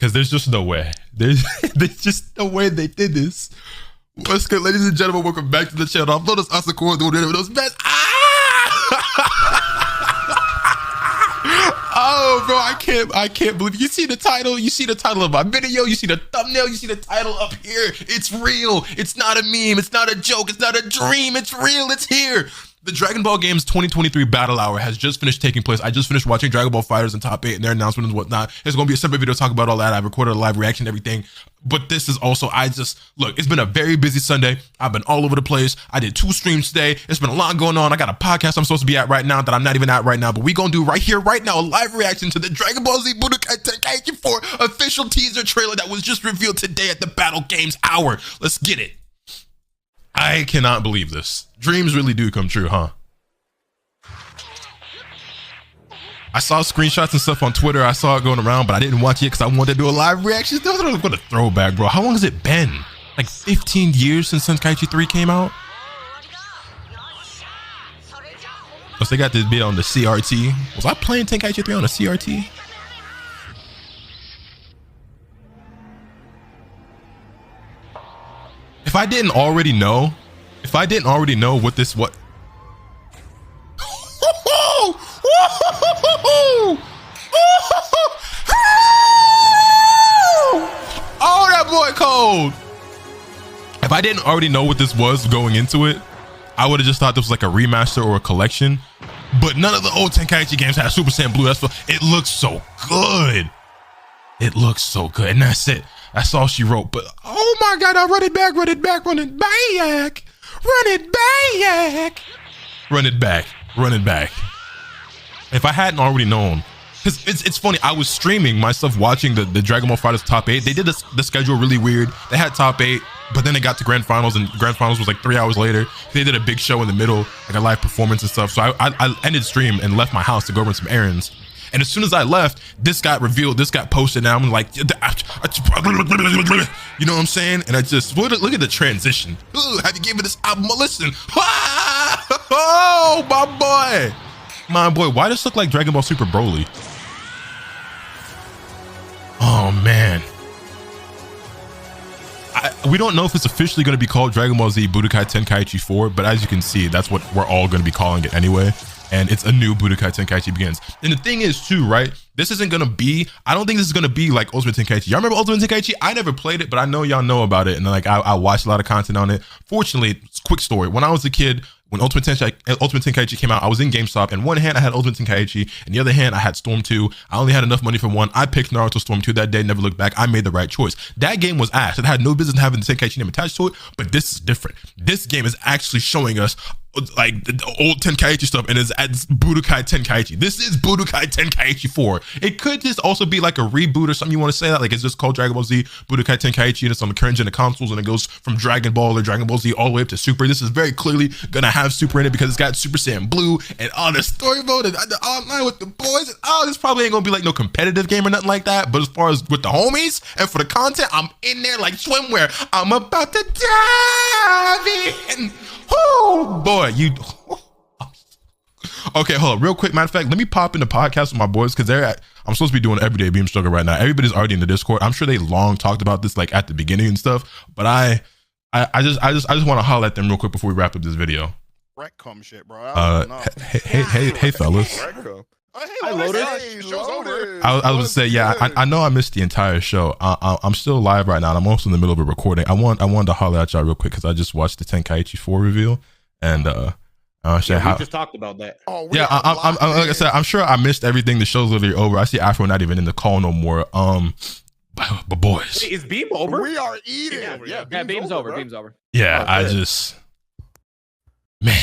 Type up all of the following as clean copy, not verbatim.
Because there's just no way. There's just no way they did this. What's good, ladies and gentlemen? Welcome back to the channel. I'm Lotus Asakura doing it with those best. Oh, bro, I can't believe it. You see the title? You see the title of my video? You see the thumbnail? You see the title up here? It's real. It's not a meme. It's not a joke. It's not a dream. It's real. It's here. The Dragon Ball Games 2023 Battle Hour has just finished taking place. I just finished watching Dragon Ball Fighters in Top 8 and their announcements and whatnot. There's going to be a separate video to talk about all that. I've recorded a live reaction and everything. But this is also, look, it's been a very busy Sunday. I've been all over the place. I did 2 streams today. It's been a lot going on. I got a podcast I'm supposed to be at right now that I'm not even at right now. But we going to do right here, right now, a live reaction to the Dragon Ball Z Budokai Tenkaichi 4 official teaser trailer that was just revealed today at the Battle Games Hour. Let's get it. I cannot believe this. Dreams really do come true, huh? I saw screenshots and stuff on Twitter. I saw it going around, but I didn't watch it because I wanted to do a live reaction. What a throwback, bro. How long has it been? Like 15 years since Tenkaichi 3 came out? Oh, so they got this bit on the CRT. Was I playing Tenkaichi 3 on a CRT? If I didn't already know what this, oh, that boy cold. If I didn't already know what this was going into it, I would have just thought this was like a remaster or a collection. But none of the old Tenkaichi games had Super Saiyan Blue. It looks so good. It looks so good. And that's it. That's all she wrote. But oh my God, I'll run it back, run it back, run it back, run it back, run it back, run it back. If I hadn't already known, because it's funny, I was streaming myself watching the Dragon Ball Fighters Top 8. They did the schedule really weird. They had Top 8, but then they got to Grand Finals, and Grand Finals was like 3 hours later. They did a big show in the middle, like a live performance and stuff. So I ended stream and left my house to go run some errands. And as soon as I left, this got revealed, this got posted, and I'm like, you know what I'm saying? And I just, look at the transition. Ooh, have you given this album a listen? Oh, my boy, why does this look like Dragon Ball Super Broly? Oh man. We don't know if it's officially going to be called Dragon Ball Z Budokai Tenkaichi 4, but as you can see, that's what we're all going to be calling it anyway. And it's a new Budokai Tenkaichi Begins. And the thing is too, right? This isn't going to be, I don't think this is going to be like Ultimate Tenkaichi. Y'all remember Ultimate Tenkaichi? I never played it, but I know y'all know about it. And like, I watched a lot of content on it. Fortunately, quick story. When I was a kid, when Ultimate Tenkaichi came out, I was in GameStop. In one hand, I had Ultimate Tenkaichi. In the other hand, I had Storm 2. I only had enough money for one. I picked Naruto Storm 2 that day, never looked back. I made the right choice. That game was ass. It had no business having the Tenkaichi name attached to it, but this is different. This game is actually showing us like the old Tenkaichi stuff, and it's Budokai Tenkaichi. This is Budokai Tenkaichi 4. It could just also be like a reboot or something you want to say that, like it's just called Dragon Ball Z Budokai Tenkaichi, and it's on the current gen of consoles, and it goes from Dragon Ball or Dragon Ball Z all the way up to Super. This is very clearly gonna have Super in it because it's got Super Saiyan Blue and all the story mode and the online with the boys, and this probably ain't gonna be like no competitive game or nothing like that. But as far as with the homies and for the content, I'm in there like swimwear. I'm about to dive in. Oh boy, you. Okay, hold on, real quick. Matter of fact, let me pop in the podcast with my boys because I'm supposed to be doing everyday beam struggle right now. Everybody's already in the Discord. I'm sure they long talked about this like at the beginning and stuff. But I just want to holler at them real quick before we wrap up this video. Come shit, bro. Hey, fellas. Oh, hey, Lotus. I was gonna say, yeah, I know I missed the entire show. I'm still live right now, and I'm also in the middle of a recording. I wanted to holler at y'all real quick because I just watched the Tenkaichi 4 reveal, and we just talked about that. Oh, yeah, I'm like I said, I'm sure I missed everything. The show's literally over. I see Afro not even in the call no more. But boys, is Beam over? We are eating. Yeah, Beam's over. Beam's over. Yeah, I just. Man,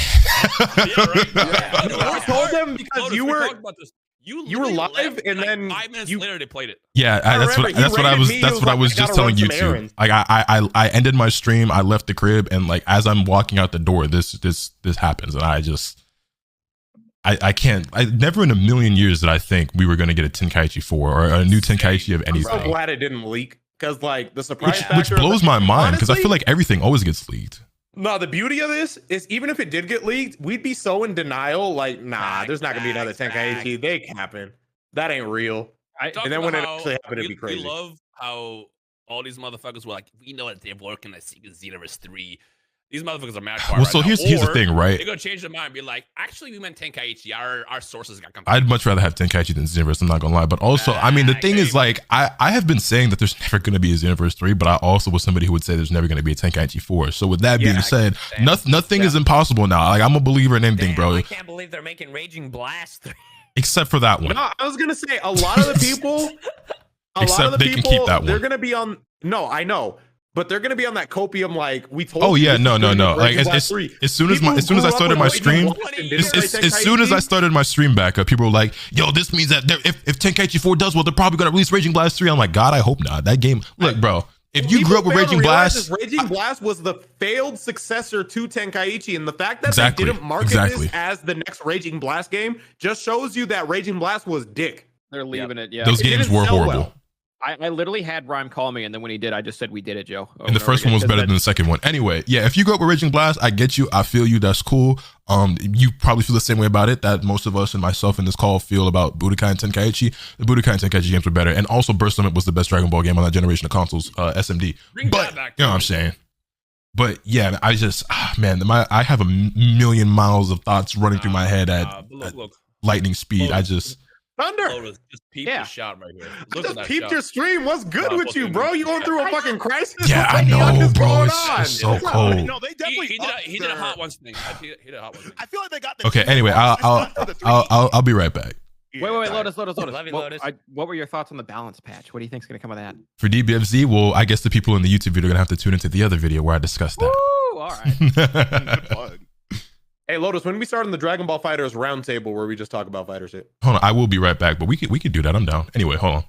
I told them because Lotus, you were live, and then 5 minutes later they played it. Yeah, that's what I was just telling you too. Like I ended my stream, I left the crib, and like as I'm walking out the door, this happens, and I never in a million years did I think we were gonna get a Tenkaichi 4 or a new Tenkaichi of anything. I'm so glad it didn't leak because like the surprise which blows my mind because I feel like everything always gets leaked. No, the beauty of this is even if it did get leaked, we'd be so in denial. Like, nah, there's not gonna be another Tenkaichi. They capping. That ain't real. And then when it actually happened, it'd be crazy. We love how all these motherfuckers were like, we know that they're working at Xenoverse 3. These motherfuckers are mad. Well, so here's the thing, right? They're gonna change their mind and be like, actually, we meant Tenkaichi. Our sources got confused. I'd much rather have Tenkaichi than Xenoverse, I'm not gonna lie. But also, I mean, the thing is, like, I have been saying that there's never gonna be a Xenoverse 3, but I also was somebody who would say there's never gonna be a Tenkaichi 4. So with that being said, nothing is impossible now. Like, I'm a believer in anything, bro. I can't believe they're making Raging Blast 3. Except for that one. No, I was gonna say a lot of the people. Can keep that one. They're gonna be on. No, I know. But they're gonna be on that copium like we told. Oh you yeah, no. Like as soon as I started my stream, as soon as I started my stream back up, people were like, "Yo, this means that if Tenkaichi 4 does well, they're probably gonna release Raging Blast 3." I'm like, God, I hope not. That game, look, bro. If you grew up with Raging Blast, Raging Blast was the failed successor to Tenkaichi, and the fact that they didn't market this as the next Raging Blast game just shows you that Raging Blast was dick. They're leaving it. Yeah, those games were horrible. Well. I literally had Rhyme call me, and then when he did, I just said, "We did it, Joe." And the first one was better than the second one. Anyway, yeah, if you grew up with Raging Blast, I get you. I feel you. That's cool. You probably feel the same way about it that most of us and myself in this call feel about Budokai and Tenkaichi. The Budokai and Tenkaichi games were better, and also Burst Limit was the best Dragon Ball game on that generation of consoles, SMD. But you know what I'm saying. But yeah, I just I have a million miles of thoughts running through my head at lightning speed. I just. Thunder. Just peeped your shot right here. I just peeped your stream. What's good with you, bro? You going through a fucking crisis? Yeah, I know, bro. It's so cold. No, they definitely. He did a hot ones thing. He did a hot ones thing. I feel like they got the. Okay. Anyway, I'll be right back. Wait, Lotus. Love you, Lotus. What were your thoughts on the balance patch? What do you think's gonna come of that? For DBFZ, well, I guess the people in the YouTube video are gonna have to tune into the other video where I discuss that. Woo, all right. Hey Lotus, when we start on the Dragon Ball Fighters roundtable where we just talk about fighter shit. Hold on, I will be right back, but we could do that. I'm down. Anyway, hold on.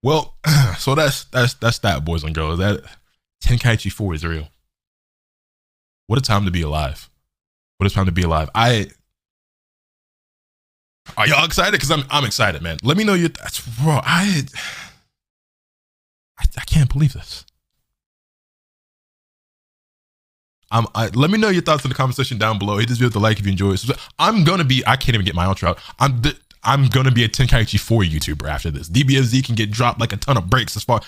Well, so that's that, boys and girls. That Tenkaichi 4 is real. What a time to be alive. What a time to be alive. Are y'all excited? Because I'm excited, man. Let me know your thoughts. Bro, I can't believe this. Let me know your thoughts in the comment section down below. Hit this video with a like if you enjoy it. I can't even get my outro out. I'm gonna be a Tenkaichi 4 YouTuber after this. DBFZ can get dropped like a ton of breaks as far.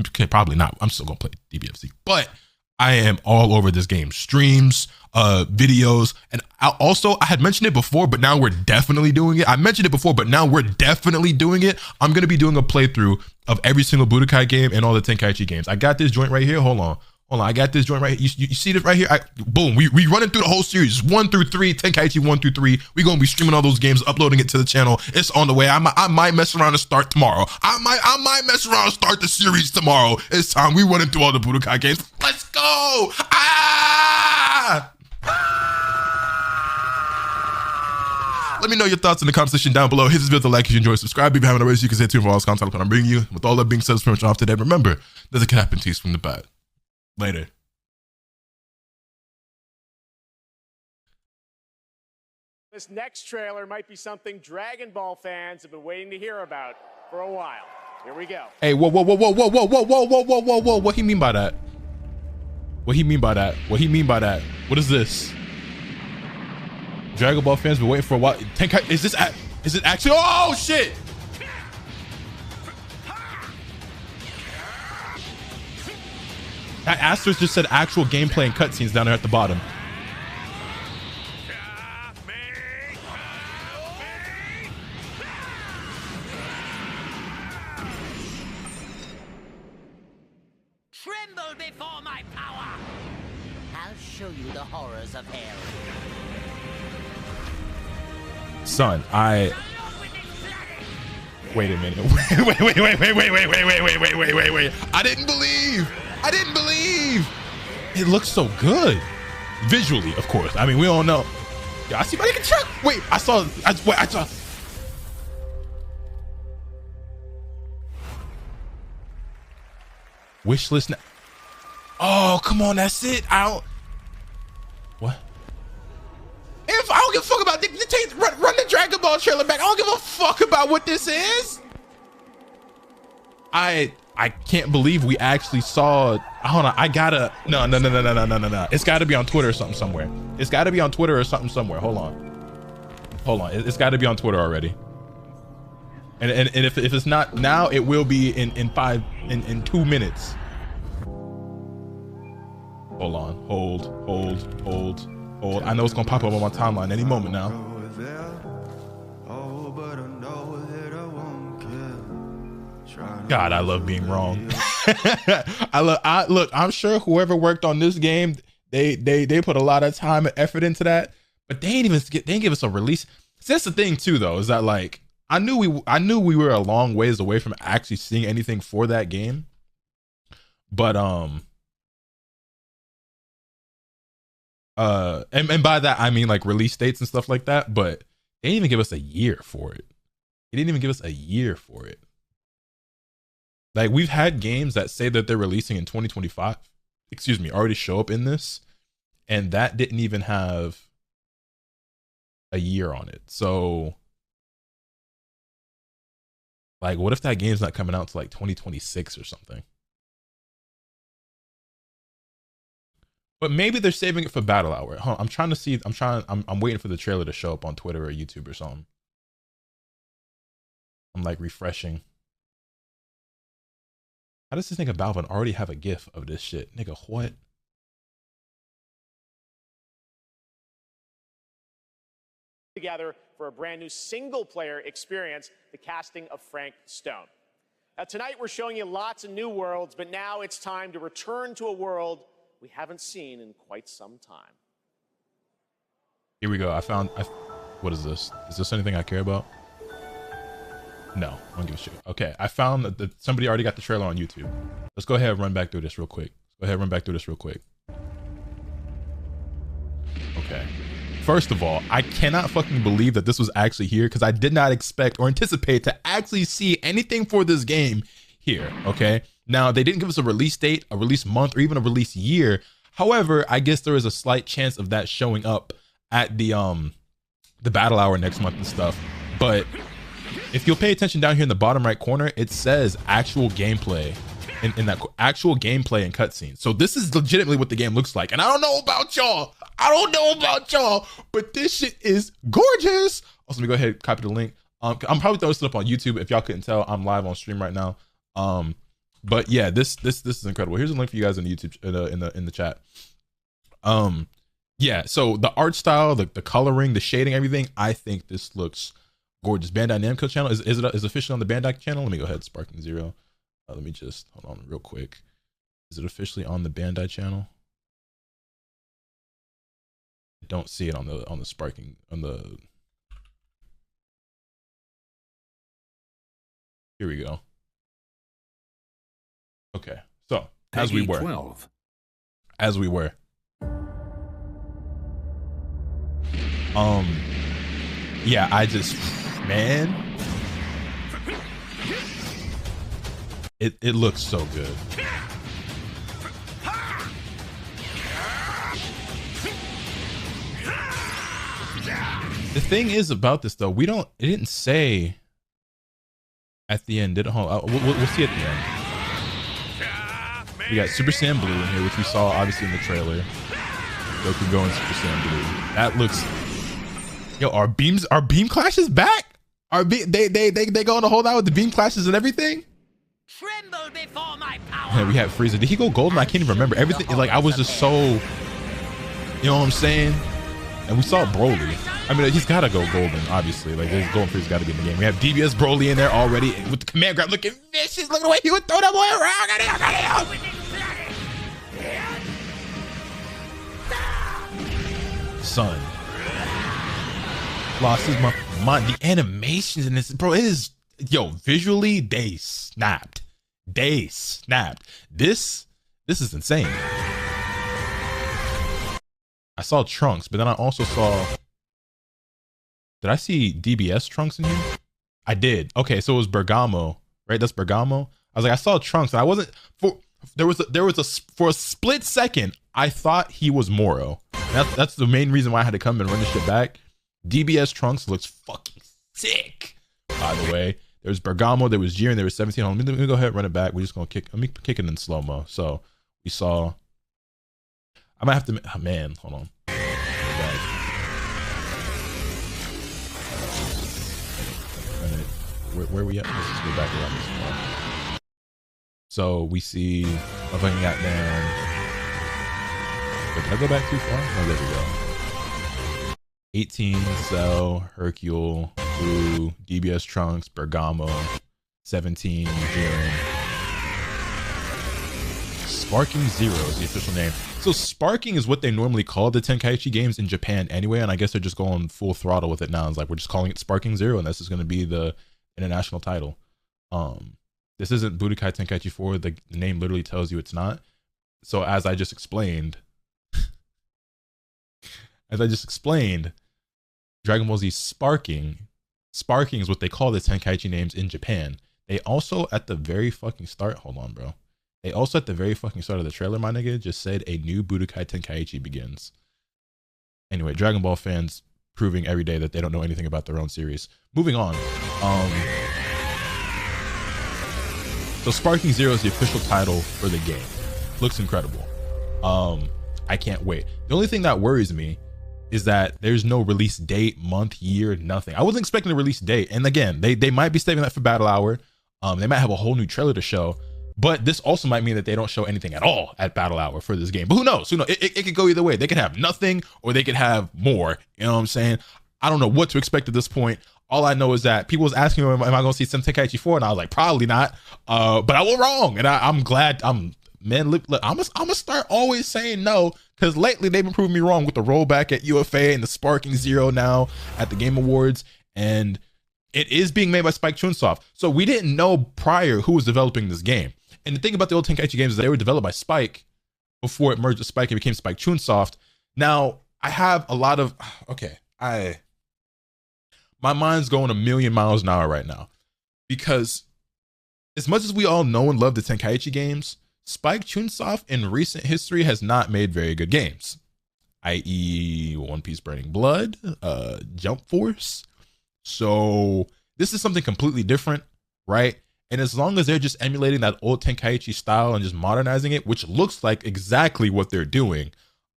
Okay, probably not. I'm still gonna play DBFZ, but I am all over this game. Streams, videos, and I had mentioned it before, but now we're definitely doing it. I mentioned it before, but now we're definitely doing it. I'm gonna be doing a playthrough of every single Budokai game and all the Tenkaichi games. I got this joint right here. Hold on, I got this joint right here. You see this right here? Boom. We running through the whole series, 1 through 3, Tenkaichi 1 through 3. We're gonna be streaming all those games, uploading it to the channel. It's on the way. I might mess around and start tomorrow. I might mess around and start the series tomorrow. It's time. We running through all the Budokai games. Let's go! Let me know your thoughts in the comment section down below. Hit this video with a like if you enjoy. Subscribe if you haven't already so you can stay tuned for all this content I'm bringing you. With all that being said, it's pretty much off today. Remember, there's a Apprentice from the bad. Later. This next trailer might be something Dragon Ball fans have been waiting to hear about for a while. Here we go. Hey, whoa. What he mean by that? What he mean by that? What is this? Dragon Ball fans been waiting for a while. Tenkai, is it actually? Oh shit! That asterisk just said actual gameplay and cutscenes down there at the bottom. Tremble before my power. I'll show you the horrors of hell. Son, wait a minute. Wait. I didn't believe. It looks so good. Visually, of course. I mean, we all know. Yo, I see my nigga Chuck. Wait, I saw. Wish list now. Oh, come on, that's it. What? If I don't give a fuck about run the Dragon Ball trailer back. I don't give a fuck about what this is. I can't believe we actually saw. Hold on, I gotta. No. It's got to be on Twitter or something somewhere. Hold on. It's got to be on Twitter already. And if it's not now, it will be in 2 minutes. Hold on, hold. I know it's gonna pop up on my timeline any moment now. God, I love being wrong. Look, I'm sure whoever worked on this game, they put a lot of time and effort into that, but they didn't give us a release. See, that's the thing too, though, is that like I knew we were a long ways away from actually seeing anything for that game, but and by that I mean like release dates and stuff like that, but they didn't even give us a year for it. They didn't even give us a year for it. Like, we've had games that say that they're releasing in 2025, excuse me, already show up in this, and that didn't even have a year on it. So like, what if that game's not coming out to like 2026 or something? But maybe they're saving it for Battle Hour. Huh, I'm waiting for the trailer to show up on Twitter or YouTube or something. I'm like refreshing. How does this nigga Balvin already have a GIF of this shit? Nigga, what? Together for a brand new single-player experience, the casting of Frank Stone. Now, tonight we're showing you lots of new worlds, but now it's time to return to a world we haven't seen in quite some time. Here we go. What is this? Is this anything I care about? No, I don't give a shit. Okay, I found that somebody already got the trailer on YouTube. Let's go ahead and run back through this real quick. Okay. First of all, I cannot fucking believe that this was actually here, because I did not expect or anticipate to actually see anything for this game here, okay? Now, they didn't give us a release date, a release month, or even a release year. However, I guess there is a slight chance of that showing up at the Battle Hour next month and stuff. But if you'll pay attention down here in the bottom right corner, it says actual gameplay in that actual gameplay and cutscene. So this is legitimately what the game looks like. And I don't know about y'all. But this shit is gorgeous. Also, let me go ahead and copy the link. I'm probably throwing this up on YouTube. If y'all couldn't tell, I'm live on stream right now. But yeah, this is incredible. Here's a link for you guys in the YouTube in the chat. Yeah, so the art style, the coloring, the shading, everything, I think this looks gorgeous. Bandai Namco channel is officially on the Bandai channel. Let me go ahead, Sparking Zero. Let me just hold on real quick. Is it officially on the Bandai channel? I don't see it on the Sparking on the. Here we go. Okay, so as we were. Yeah, I just, man, it looks so good. The thing is about this though, it didn't say at the end, did it? Hold on, we'll see at the end. We got Super Saiyan Blue in here, which we saw obviously in the trailer. Goku going Super Saiyan Blue. That looks. Yo, are beam clashes back? They going to hold out with the beam clashes and everything? Tremble before my power. Yeah, we had Frieza. Did he go golden? I can't even remember. Everything, like, I was just so, you know what I'm saying? And we saw Broly. I mean, he's got to go golden, obviously. Like, there's Golden Frieza's got to be in the game. We have DBS Broly in there already with the command grab looking vicious. Look at the way he would throw that boy around. Son. Lost his mind. The animations in this, bro, it is, yo, visually, they snapped. This is insane. I saw Trunks, but then I also saw, did I see DBS Trunks in here? I did. Okay, so it was Bergamo, right? That's Bergamo. I was like, I saw Trunks, and I wasn't, for a split second, I thought he was Moro. That's the main reason why I had to come and run this shit back. DBS Trunks looks fucking sick. By the way, there was Bergamo, there was Jiren, there was 17. Let me go ahead and run it back. We're just gonna kick it in slow-mo. So we saw, I might have to, oh man, hold on. where we at? Let's just go back around this one. So we see motherfucking got down. Wait, did I go back too far? Oh, there we go. 18, Cell, Hercule, Blue, DBS Trunks, Bergamo, 17, Jiren. Sparking Zero is the official name. So Sparking is what they normally call the Tenkaichi games in Japan anyway, and I guess they're just going full throttle with it now. It's like, we're just calling it Sparking Zero, and this is going to be the international title. This isn't Budokai Tenkaichi 4. The name literally tells you it's not. So as I just explained, Dragon Ball Z Sparking is what they call the Tenkaichi names in Japan. They also at the very fucking start, hold on, bro. They also at the very fucking start of the trailer, my nigga, just said a new Budokai Tenkaichi begins. Anyway, Dragon Ball fans proving every day that they don't know anything about their own series. Moving on. So Sparking Zero is the official title for the game. Looks incredible. I can't wait. The only thing that worries me is that there's no release date, month, year, nothing. I wasn't expecting a release date. And again, they might be saving that for Battle Hour. They might have a whole new trailer to show. But this also might mean that they don't show anything at all at Battle Hour for this game. But who knows? It could go either way. They could have nothing or they could have more. You know what I'm saying? I don't know what to expect at this point. All I know is that people was asking me, am I going to see some Tenkaichi 4? And I was like, probably not. But I was wrong. And I'm glad. Look, I'm gonna start always saying no, because lately they've been proving me wrong with the rollback at UFA and the Sparking Zero now at the Game Awards. And it is being made by Spike Chunsoft. So we didn't know prior who was developing this game. And the thing about the old Tenkaichi games is they were developed by Spike before it merged with Spike and became Spike Chunsoft. Now I have a lot of, my mind's going a million miles an hour right now, because as much as we all know and love the Tenkaichi games, Spike Chunsoft in recent history has not made very good games, i.e. One Piece Burning Blood, Jump Force. So this is something completely different, right? And as long as they're just emulating that old Tenkaichi style and just modernizing it, which looks like exactly what they're doing,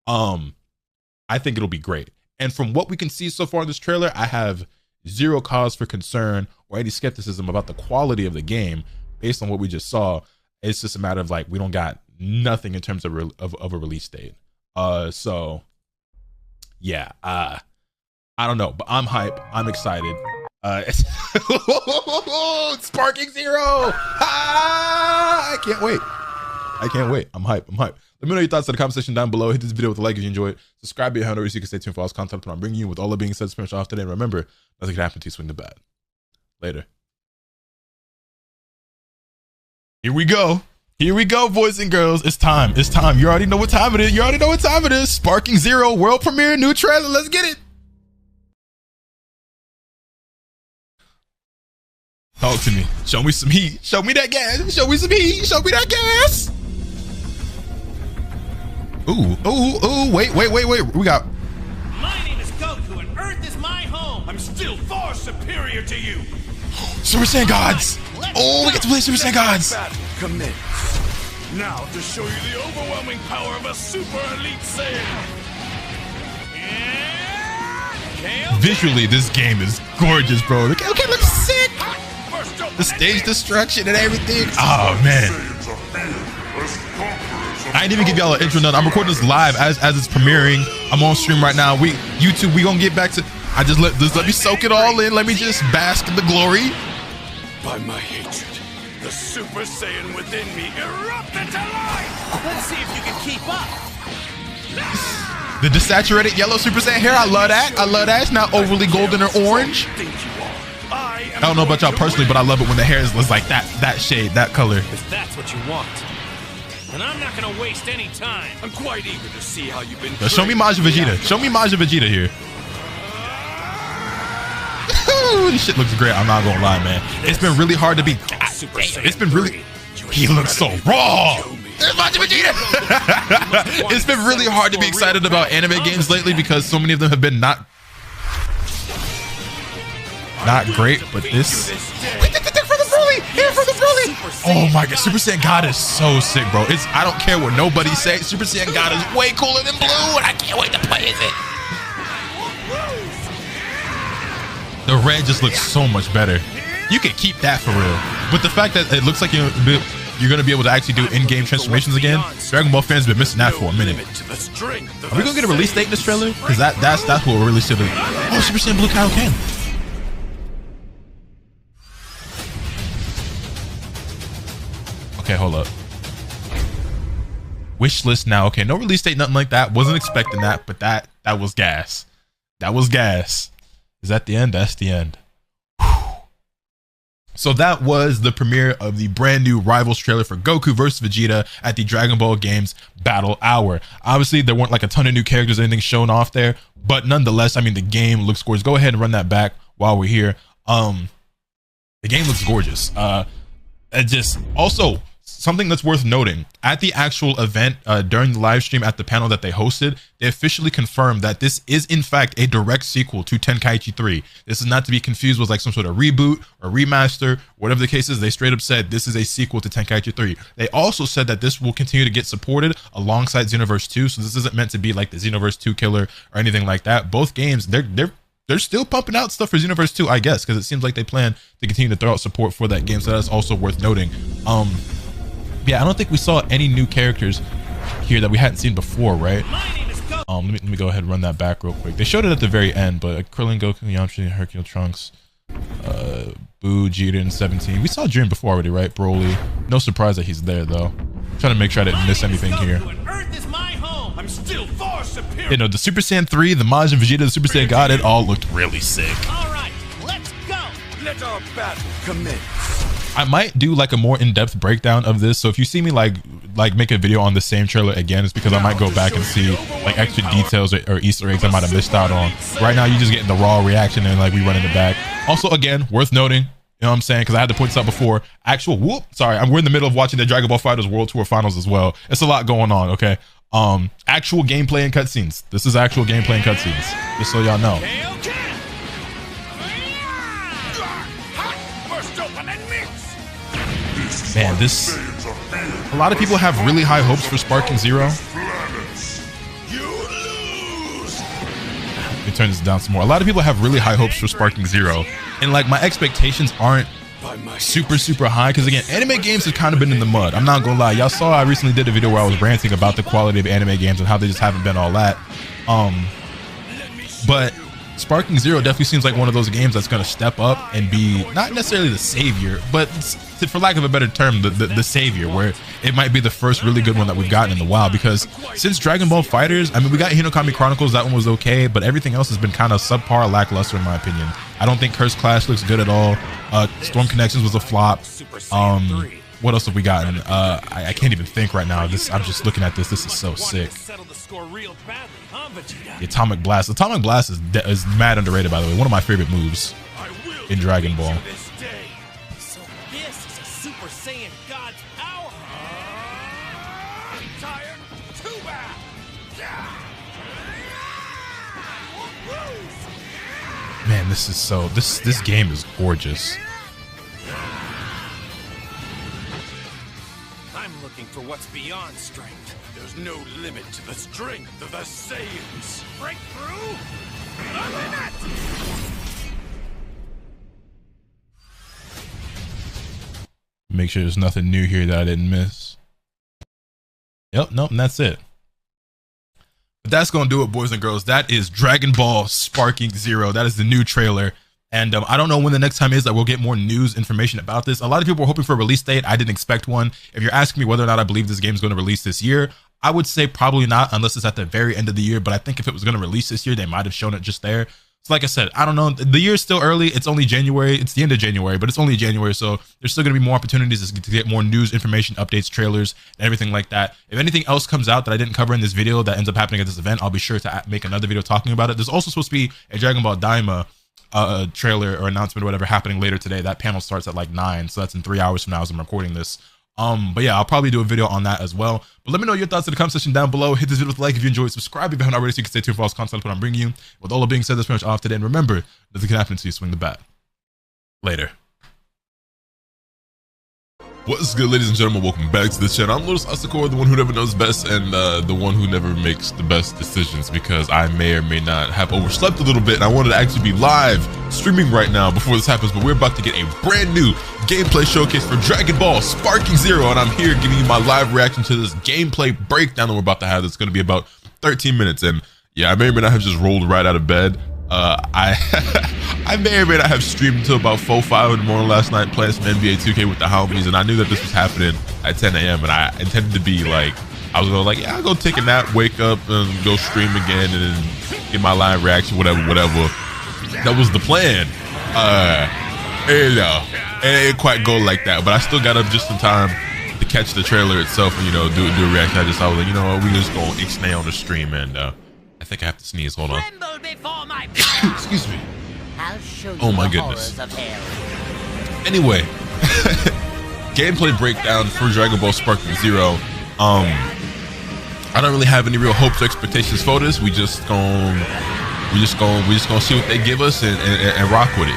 I think it'll be great. And from what we can see so far in this trailer, I have zero cause for concern or any skepticism about the quality of the game based on what we just saw. It's just a matter of like, we don't got nothing in terms of a release date. So yeah, I don't know, but I'm hype. I'm excited. Sparking Zero. I can't wait. I'm hype. Let me know your thoughts in the comment section down below. Hit this video with a like if you enjoyed. Subscribe to your handle so you can stay tuned for all this content when I'm bringing you. With all that being said, finish off today. And remember, nothing can happen to you swing the bat. Later. Here we go, boys and girls. It's time. You already know what time it is. Sparking Zero, world premiere, new trailer. Let's get it. Talk to me. Show me some heat. Show me that gas. Show me some heat. Show me that gas. Ooh. Wait. We got. My name is Goku, and Earth is my home. I'm still far superior to you. Super Saiyan Gods. Oh, we get to play Super Saiyan Gods. Commence. Now to show you the overwhelming power of a super elite Saiyan. Visually, this game is gorgeous, bro. The game looks sick. The stage destruction and everything. Oh man. I didn't even give y'all an intro. None. I'm recording this live as it's premiering. I'm on stream right now. YouTube, we gonna get back to. Just let me soak it all in. Let me just bask in the glory. By my hatred, the Super Saiyan within me erupted to life. Let's see if you can keep up. The desaturated yellow Super Saiyan hair. I love that. It's not overly golden or orange. I don't know about y'all personally, but I love it when the hair is like that shade, that color. If that's what you want. And I'm not gonna waste any time. I'm quite eager to see how you've been. Show me Majin Vegeta. Show me Majin Vegeta here. This shit looks great. I'm not gonna lie, man. It's been really hard to be. It's been really. He looks so raw. There's Majin Vegeta. It's been really hard to be excited about anime games lately because so many of them have been not great. But this. Oh my god, Super Saiyan God is so sick, bro. I don't care what nobody says. Super Saiyan God is way cooler than Blue, and I can't wait to play as it. The red just looks so much better. you can keep that for real. But the fact that it looks like you're going to be able to actually do in-game transformations again, Dragon Ball fans have been missing that for a minute. Are we going to get a release date in this trailer? Because that's what we're really seeing. Oh, Super Saiyan Blue Kaioken. Okay, hold up. Wish list now. Okay, no release date, nothing like that. Wasn't expecting that, but that was gas. That was gas. Is that the end? That's the end. So that was the premiere of the brand new Rivals trailer for Goku vs. Vegeta at the Dragon Ball Games Battle Hour. Obviously, there weren't like a ton of new characters or anything shown off there, but nonetheless, I mean, the game looks gorgeous. Go ahead and run that back while we're here. The game looks gorgeous. It just also something that's worth noting at the actual event during the live stream at the panel that they hosted, they officially confirmed that this is in fact a direct sequel to Tenkaichi 3. This is not to be confused with like some sort of reboot or remaster, whatever the case is. They straight up said this is a sequel to Tenkaichi 3. They also said that this will continue to get supported alongside Xenoverse 2. So this isn't meant to be like the Xenoverse 2 killer or anything like that. Both games, they're still pumping out stuff for Xenoverse 2, I guess, because it seems like they plan to continue to throw out support for that game. So that's also worth noting. Yeah, I don't think we saw any new characters here that we hadn't seen before, right? Let me go ahead and run that back real quick. They showed it at the very end, but Krillin, Goku, Yamcha, Hercule, Trunks, Boo, Jiren, 17. We saw Jiren before already, right? Broly. No surprise that he's there though. Trying to make sure I didn't miss anything here. I'm still far superior. You know, the Super Saiyan 3, the Majin Vegeta, the Super Saiyan God, it all looked really sick. All right, let's go. Let our battle commence. I might do like a more in-depth breakdown of this. So if you see me like make a video on the same trailer again, it's because I might go back and see like extra details or Easter eggs I might have missed out on. Right now, you're just getting the raw reaction and like we running it back. Also, again, worth noting, you know what I'm saying? Because I had to point this out before. We're in the middle of watching the Dragon Ball FighterZ World Tour Finals as well. It's a lot going on, okay? Actual gameplay and cutscenes. This is actual gameplay and cutscenes. Just so y'all know. Man, a lot of people have really high hopes for Sparking Zero. Let me turn this down some more. A lot of people have really high hopes for Sparking Zero. And like my expectations aren't super high because again, anime games have kind of been in the mud. I'm not gonna lie. Y'all saw I recently did a video where I was ranting about the quality of anime games and how they just haven't been all that. But Sparking Zero definitely seems like one of those games that's going to step up and be not necessarily the savior, but for lack of a better term, the savior, where it might be the first really good one that we've gotten in a while. Because since Dragon Ball FighterZ, I mean, we got Hinokami Chronicles, that one was okay, but everything else has been kind of subpar, lackluster in my opinion. I don't think Curse Clash looks good at all. Storm Connections was a flop. What else have we gotten? I can't even think right now. I'm just looking at this. This is so sick. The Atomic Blast. Atomic Blast is mad underrated, by the way. One of my favorite moves in Dragon Ball. So this is a Super Saiyan God's power. Tired? Too bad. Man, this is so. This game is gorgeous. I'm looking for what's beyond strength. There's no limit to the strength of the Saiyans. Breakthrough? The limit! Make sure there's nothing new here that I didn't miss. Yep, nope, and that's it. But that's gonna do it, boys and girls. That is Dragon Ball Sparking Zero. That is the new trailer. And I don't know when the next time is that we'll get more news information about this. A lot of people were hoping for a release date. I didn't expect one. If you're asking me whether or not I believe this game is going to release this year, I would say probably not, unless it's at the very end of the year. But I think if it was going to release this year, they might have shown it just there. So like I said, I don't know. The year is still early. It's only January. It's the end of January, but it's only January. So there's still going to be more opportunities to get more news, information, updates, trailers, and everything like that. If anything else comes out that I didn't cover in this video that ends up happening at this event, I'll be sure to make another video talking about it. There's also supposed to be a Dragon Ball Daima trailer or announcement or whatever happening later today. That panel starts at like 9, so that's in 3 hours from now as I'm recording this. But yeah, I'll probably do a video on that as well. But let me know your thoughts in the comment section down below. Hit this video with a like if you enjoyed. Subscribe if you haven't already, so you can stay tuned for all this content when I'm bringing you. With all that being said, that's pretty much all today. And remember, nothing can happen until you swing the bat. Later. What's good, ladies and gentlemen? Welcome back to the channel. I'm Lotus Asakura, the one who never knows best, and the one who never makes the best decisions, because I may or may not have overslept a little bit, and I wanted to actually be live streaming right now before this happens. But we're about to get a brand new gameplay showcase for Dragon Ball Sparking Zero, and I'm here giving you my live reaction to this gameplay breakdown that we're about to have. It's going to be about 13 minutes, and yeah, I may or may not have just rolled right out of bed. I may or may not have streamed until about 4, 5 in the morning last night playing some NBA 2K with the homies, and I knew that this was happening at 10 a.m. and I intended to be like, I was going like, yeah, I'll go take a nap, wake up, and go stream again, and then get my live reaction, whatever. That was the plan. You know, it didn't quite go like that, but I still got up just in time to catch the trailer itself and, you know, do a reaction. I was like, you know what, we just gonna ixnay on the stream, and I think I have to sneeze. Hold on. Excuse me. Oh my goodness. Anyway, gameplay breakdown for Dragon Ball Sparking Zero. I don't really have any real hopes or expectations for this. We just gonna see what they give us and rock with it.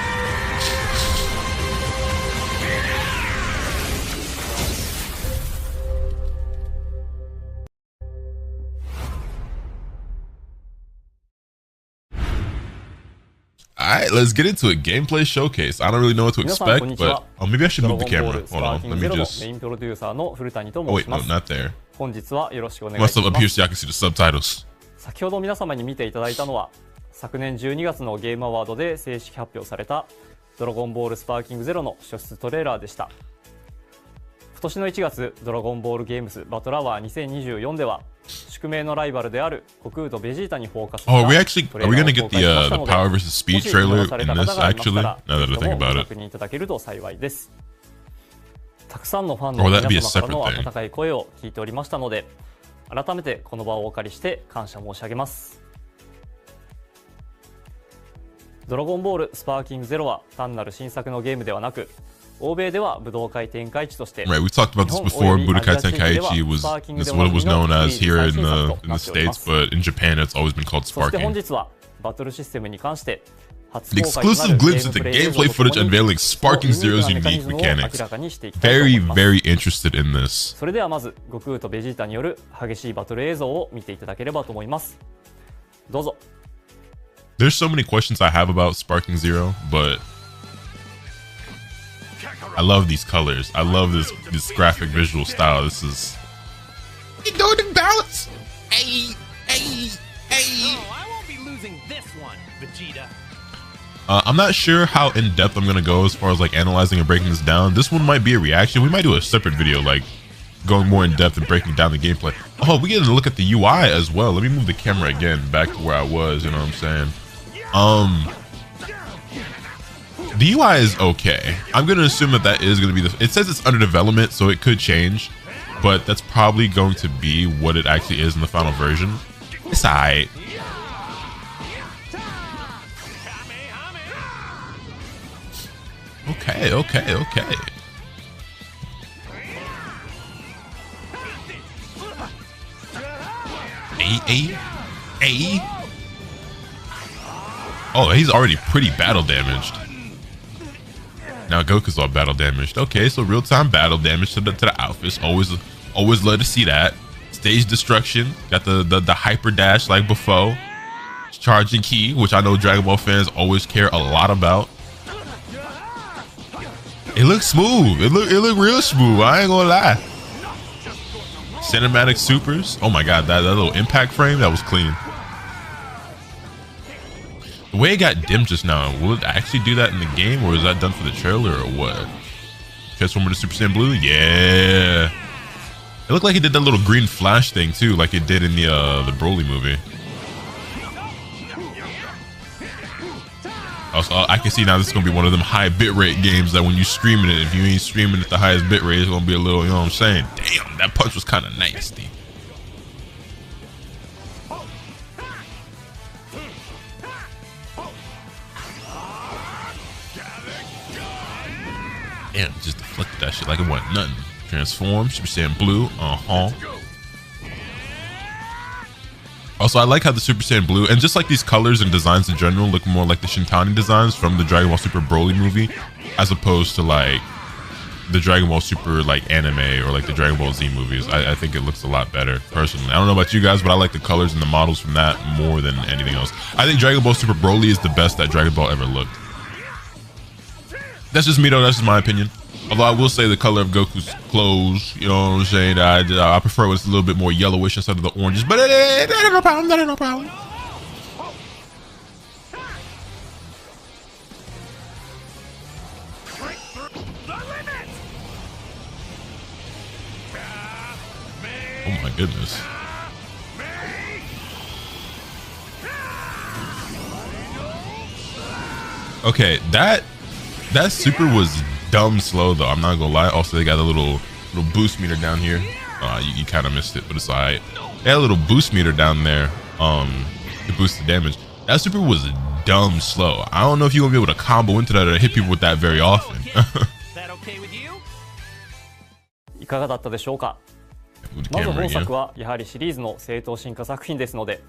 Alright, let's get into it. Gameplay showcase. I don't really know what to expect, but maybe I should move the camera. Hold on, let me just... Oh wait, no, not there. Must have up here so y'all can see the subtitles. 先ほど皆様に見ていただいたのは、昨年12月のゲームアワードで正式発表されたドラゴンボールスパーキングゼロの初出トレーラーでした。今年の1月、ドラゴンボールゲームズバトルアワー2024では、宿命のライバルである悟空とベジータにフォーカスしたトレーラーを公開しましたので、もし見逃された方がいましたら、ぜひともご確認いただけると幸いです。たくさんのファンの皆様からの温かい声を聞いておりましたので、改めてこの場をお借りして感謝申し上げます。ドラゴンボールスパーキングゼロは単なる新作のゲームではなく、欧米では武道会展開地として、 Right, we talked about this before. Budokai Tenkaichi was this is what it was known as here in the States, but in Japan it's always been called そして Sparking. 本日はバトルシステムに関して The exclusive glimpse at the gameplay footage unveiling Sparking Zero's unique mechanics. Very, very interested in this. それではまず悟空とベジータによる激しいバトル映像を見ていただければと思います。どうぞ。There's so many questions I have about Sparking Zero, but I love these colors. I love this graphic visual style. This is... You know the balance. Hey. Oh, I won't be losing this one, Vegeta. I'm not sure how in depth I'm gonna go as far as like analyzing and breaking this down. This one might be a reaction. We might do a separate video, like going more in depth and breaking down the gameplay. Oh, we get to look at the UI as well. Let me move the camera again back to where I was. You know what I'm saying? The UI is okay. I'm gonna assume that is gonna be the... It says it's under development, so it could change, but that's probably going to be what it actually is in the final version. It's alright. Okay. Oh, he's already pretty battle damaged. Now Goku's all battle damaged. Okay, so real-time battle damage to the outfits. Always love to see that. Stage destruction. Got the hyper dash like before. Charging key, which I know Dragon Ball fans always care a lot about. It looks smooth. It look real smooth. I ain't gonna lie. Cinematic supers. Oh my god, that little impact frame, that was clean. The way it got dimmed just now, will it actually do that in the game, or is that done for the trailer, or what? Transformer to Super Saiyan Blue? Yeah. It looked like it did that little green flash thing too, like it did in the Broly movie. Also, I can see now this is gonna be one of them high bitrate games that when you streaming it, if you ain't streaming at the highest bitrate, it's gonna be a little, you know what I'm saying? Damn, that punch was kind of nasty. Damn, just deflected that shit like it wasn't nothing. Transform, Super Saiyan Blue, Also, I like how the Super Saiyan Blue, and just like these colors and designs in general, look more like the Shintani designs from the Dragon Ball Super Broly movie, as opposed to like the Dragon Ball Super like anime or like the Dragon Ball Z movies. I think it looks a lot better personally. I don't know about you guys, but I like the colors and the models from that more than anything else. I think Dragon Ball Super Broly is the best that Dragon Ball ever looked. That's just me though. That's just my opinion. Although I will say the color of Goku's clothes, you know what I'm saying? I prefer when it's a little bit more yellowish instead of the oranges. But that ain't no problem. That ain't no problem. Oh my goodness. Okay, that super was dumb slow though. I'm not gonna lie. Also, they got a little boost meter down here. You kind of missed it, but it's alright. They had a little boost meter down there to boost the damage. That super was dumb slow. I don't know if you're gonna be able to combo into that or hit people with that very often. いかがだったでしょうか。まず本作はやはりシリーズの正当進化作品ですので、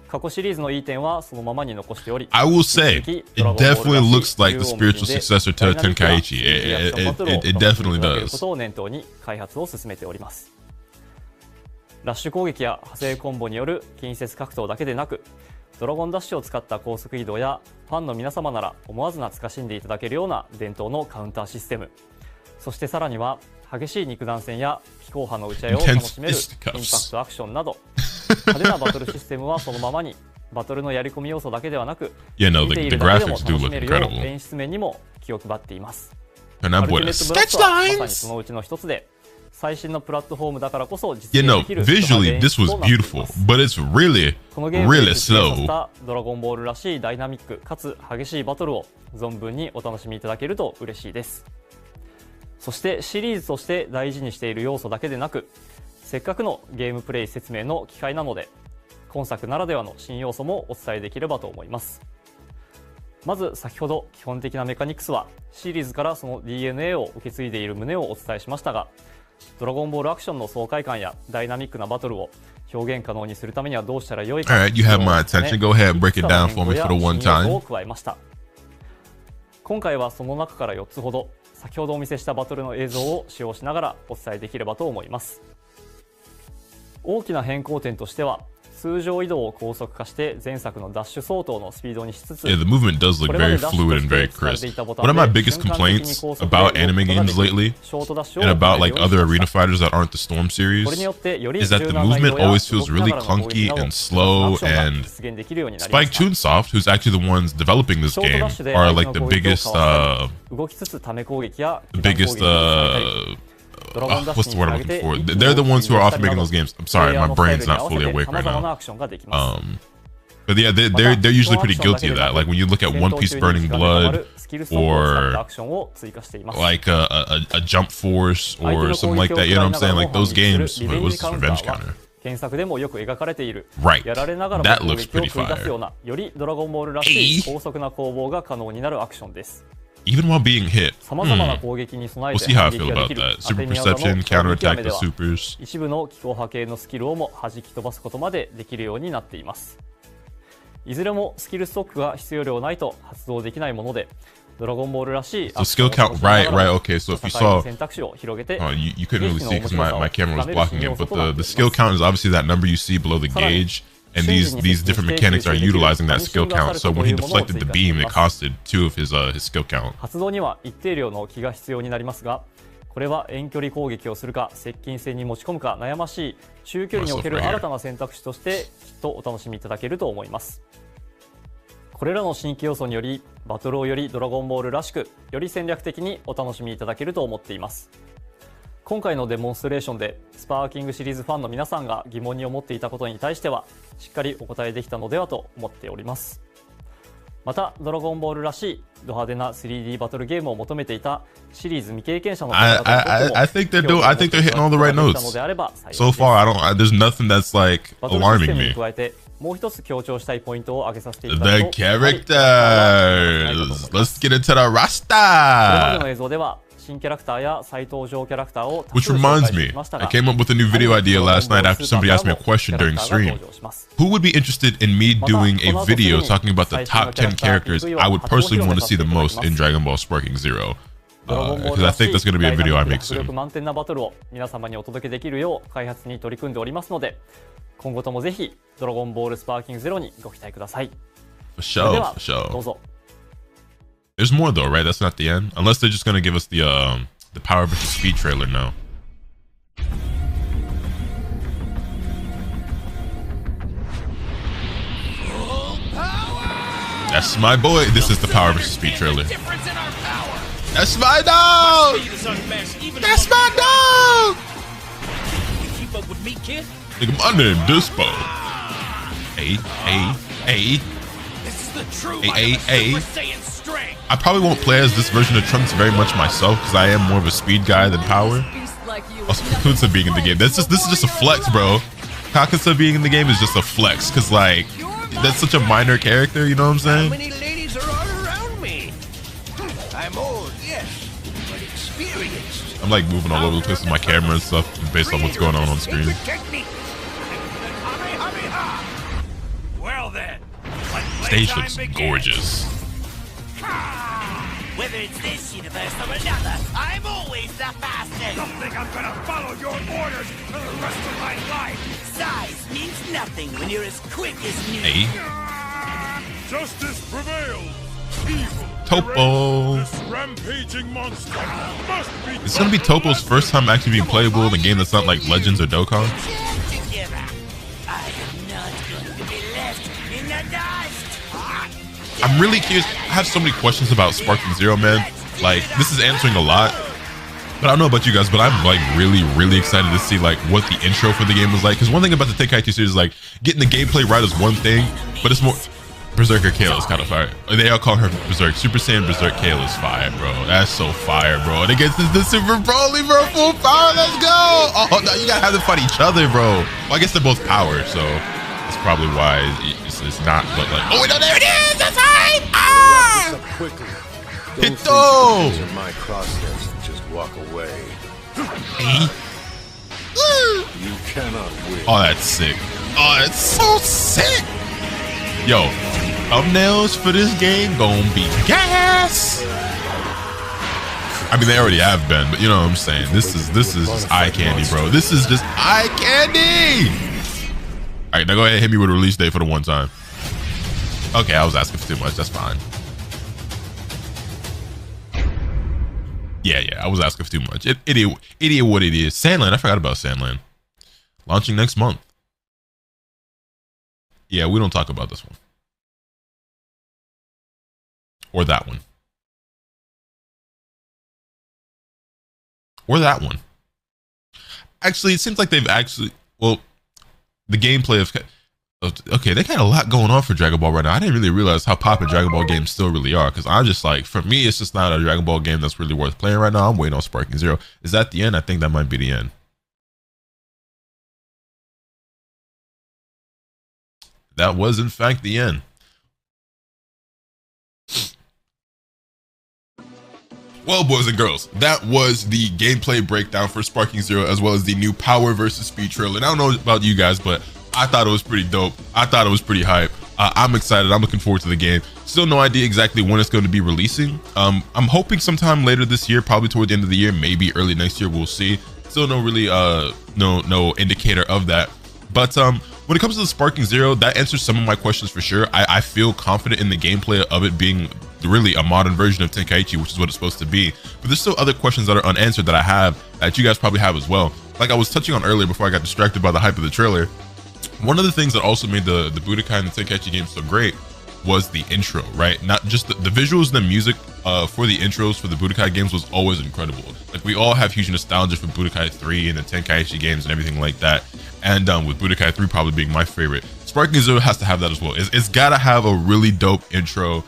過去シリーズのいい点はそのままに残しており、 I will say it definitely looks like the spiritual successor to Tenkaichi. It definitely does. ことを念頭に開発を進めております。ラッシュ攻撃や派生コンボによる近接格闘だけでなく、ドラゴンダッシュを使った高速移動やファンの皆様なら思わず懐かしんでいただけるような伝統のカウンターシステム、そしてさらには激しい肉弾戦や気候派の打ち合いを楽しめるインパクトアクションなど派手なバトルシステムはそのままに、バトルのやり込み要素だけではなく、見ているだけでも楽しめるよう演出面にも気を配っています。アルティメットブラストはまさにそのうちの一つで、最新のプラットフォームだからこそ実現できる visually this was beautiful, but it's really このゲームで really 実現させ slow. たドラゴンボールらしいダイナミックかつ激しいバトルを存分にお楽しみいただけると嬉しいです。そしてシリーズとして大事にしている要素だけでなく、せっかくのゲームプレイ説明の機会なので、今作ならではの新要素もお伝えできればと思います。まず先ほど基本的なメカニクスはシリーズからその DNA を受け継いでいる旨をお伝えしましたが、ドラゴンボールアクションの爽快感やダイナミックなバトルを表現可能にするためにはどうしたらよいか、Alright, you have my attention. Go ahead and break it down for me for the one time. を加えました。今回はその中から4つほど先ほどお見せしたバトルの映像を使用しながらお伝えできればと思います。大きな変更点としては、通常移動を高速化して前作のダッシュ相当のスピードにしつつ、 Yeah, the movement does look very fluid and very crisp. One of my biggest complaints about anime games lately and about like other arena fighters that aren't the Storm series is that the movement always feels really clunky and slow, and Spike Chunsoft, who's actually the ones developing this game, are like the biggest what's the word I'm looking for? They're the ones who are often making those games. I'm sorry, my brain's not fully awake right now. But yeah, they're usually pretty guilty of that. Like when you look at One Piece Burning Blood, or like a Jump Force or something like that. You know what I'm saying? Like those games. Wait, what's this revenge counter? 原作でもよく描かれている、 Right. やられながらも That 攻 looks 撃を pretty 繰り出すようなよりドラゴンボールらしい高速な攻防が可能になるアクションです。 Even while being hit. 様々な攻撃に備え We'll て see how I 反 feel 撃がで about きる that. 当て Super 宮技の Perception, 攻 counterattack 撃 the では supers. 一部の気候波系のスキルをも弾き飛ばすことまでできるようになっています。いずれもスキルストックが必要量ないと発動できないもので、ドラゴンボールらしい So skill count, right. Okay, so if you saw, 選択肢を広げて、 you couldn't really see because my camera was blocking it, but the skill count is obviously that number you see below the gauge, and these different mechanics are utilizing that skill count. So when he deflected the beam, it costed 2 of his skill count. 発動には一定量の気が必要になりますが、これは遠距離攻撃をするか接近戦に持ち込むか悩ましい中距離における新たな選択肢としてきっとお楽しみいただけると思います。これらの新規要素によりバトルをよりドラゴンボールらしく、より戦略的にお楽しみいただけると思っています。今回のデモンストレーションでスパーキングシリーズファンの皆さんが疑問に思っていたことに対してはしっかりお答えできたのではと思っております。またドラゴンボールらしいド派手な 3D バトルゲームを求めていたシリーズ未経験者の方々にとっても I think they're hitting all the right notes. So far, there's nothing that's like バトルシステ alarming ムに me. 加えてもう一つ強調したいポイントを挙げさせていただ The くと、 characters. Let's get into the これまで roster. の映像では新キャラクターや再登場キャラクターを Which reminds me, I came up with a new video idea last night after somebody asked me a question during stream. Who would be interested in me doing a video talking about the top 10 characters I would personally want to see the most in Dragon Ball Sparking Zero? because I think that's going to be a video I make 迫力 soon. 満点なバトルを皆様にお届けできるよう開発に取り組んでおりますので、今後ともぜひドラゴンボールスパーキングゼロにご期待ください。 For それで sure, は for どう sure. ぞ。 There's more though, right? That's not the end, unless they're just going to give us the Power versus Speed trailer now. That's my boy. This is the Power versus Speed trailer. That's my dog. That's my dog. Keep up with me, kid. Nigga, my name Dispo. Hey. This is the true Hey. Super Saiyan strength. I probably won't play as this version of Trunks very much myself because I am more of a speed guy than power. Also, Kakusa being in the game. This is just a flex, bro. Kakusa being in the game is just a flex because like that's such a minor character. You know what I'm saying? How many ladies are all around me? I'm old, yes, but experienced. I'm like moving all over the place with my camera and stuff based on what's going on screen. Well then, Stage looks gorgeous. Whether it's this universe or another, I'm always the fastest. Don't think I'm gonna follow your orders for the rest of my life. Size means nothing when you're as quick as me. Hey, Justice prevails. Evil. Topo. This rampaging monster must be. It's gonna be Topo's first time actually being playable in a game that's not like Legends or Dokkan. Together, I am not going to be left in the dust. I'm really curious. I have so many questions about Sparking Zero, man. Like, this is answering a lot. But I don't know about you guys, but I'm like really excited to see like what the intro for the game was like. Because one thing about the Tenkaichi series is like getting the gameplay right is one thing, but it's more. Berserker Kale is kind of fire. They all call her Berserk. Super Saiyan Berserk Kale is fire, bro. That's so fire, bro. And it gets the Super Broly, bro. Full power. Let's go. Oh, no, you gotta have them fight each other, bro. Well, I guess they're both power, so that's probably why it's not. But like, oh no, there it is. That's right. Ah! Hito. My crosshairs and just walk away. Hey. You cannot win. Oh, that's sick. Oh, that's so sick. Yo, thumbnails for this game gonna be gas. I mean, they already have been, but you know what I'm saying. This is just eye candy, bro. This is just eye candy. All right, now go ahead and hit me with a release date for the one time. Okay, I was asking for too much. That's fine. Yeah, I was asking for too much. Idiot, what it is. Sandland, I forgot about Sandland. Launching next month. Yeah, we don't talk about this one. Or that one. Or that one. Actually, it seems like they've actually... Well, the gameplay of... Okay, they got a lot going on for Dragon Ball right now. I didn't really realize how popular Dragon Ball games still really are. Because I'm just like... For me, it's just not a Dragon Ball game that's really worth playing right now. I'm waiting on Sparking Zero. Is that the end? I think that might be the end. That was, in fact, the end. Well, boys and girls, that was the gameplay breakdown for Sparking Zero, as well as the new Power versus Speed trailer. And I don't know about you guys, but I thought it was pretty dope. I thought it was pretty hype. I'm excited. I'm looking forward to the game. Still no idea exactly when it's going to be releasing. I'm hoping sometime later this year, probably toward the end of the year, maybe early next year. We'll see. Still no really no indicator of that. But when it comes to the Sparking Zero, that answers some of my questions for sure. I feel confident in the gameplay of it being really a modern version of Tenkaichi, which is what it's supposed to be. But there's still other questions that are unanswered that I have that you guys probably have as well. Like I was touching on earlier before I got distracted by the hype of the trailer. One of the things that also made the Budokai and the Tenkaichi games so great was the intro, right? Not just the visuals and the music for the intros for the Budokai games was always incredible. Like we all have huge nostalgia for Budokai 3 and the Tenkaichi games and everything like that. And with Budokai 3 probably being my favorite. Sparking Zero has to have that as well. It's gotta have a really dope intro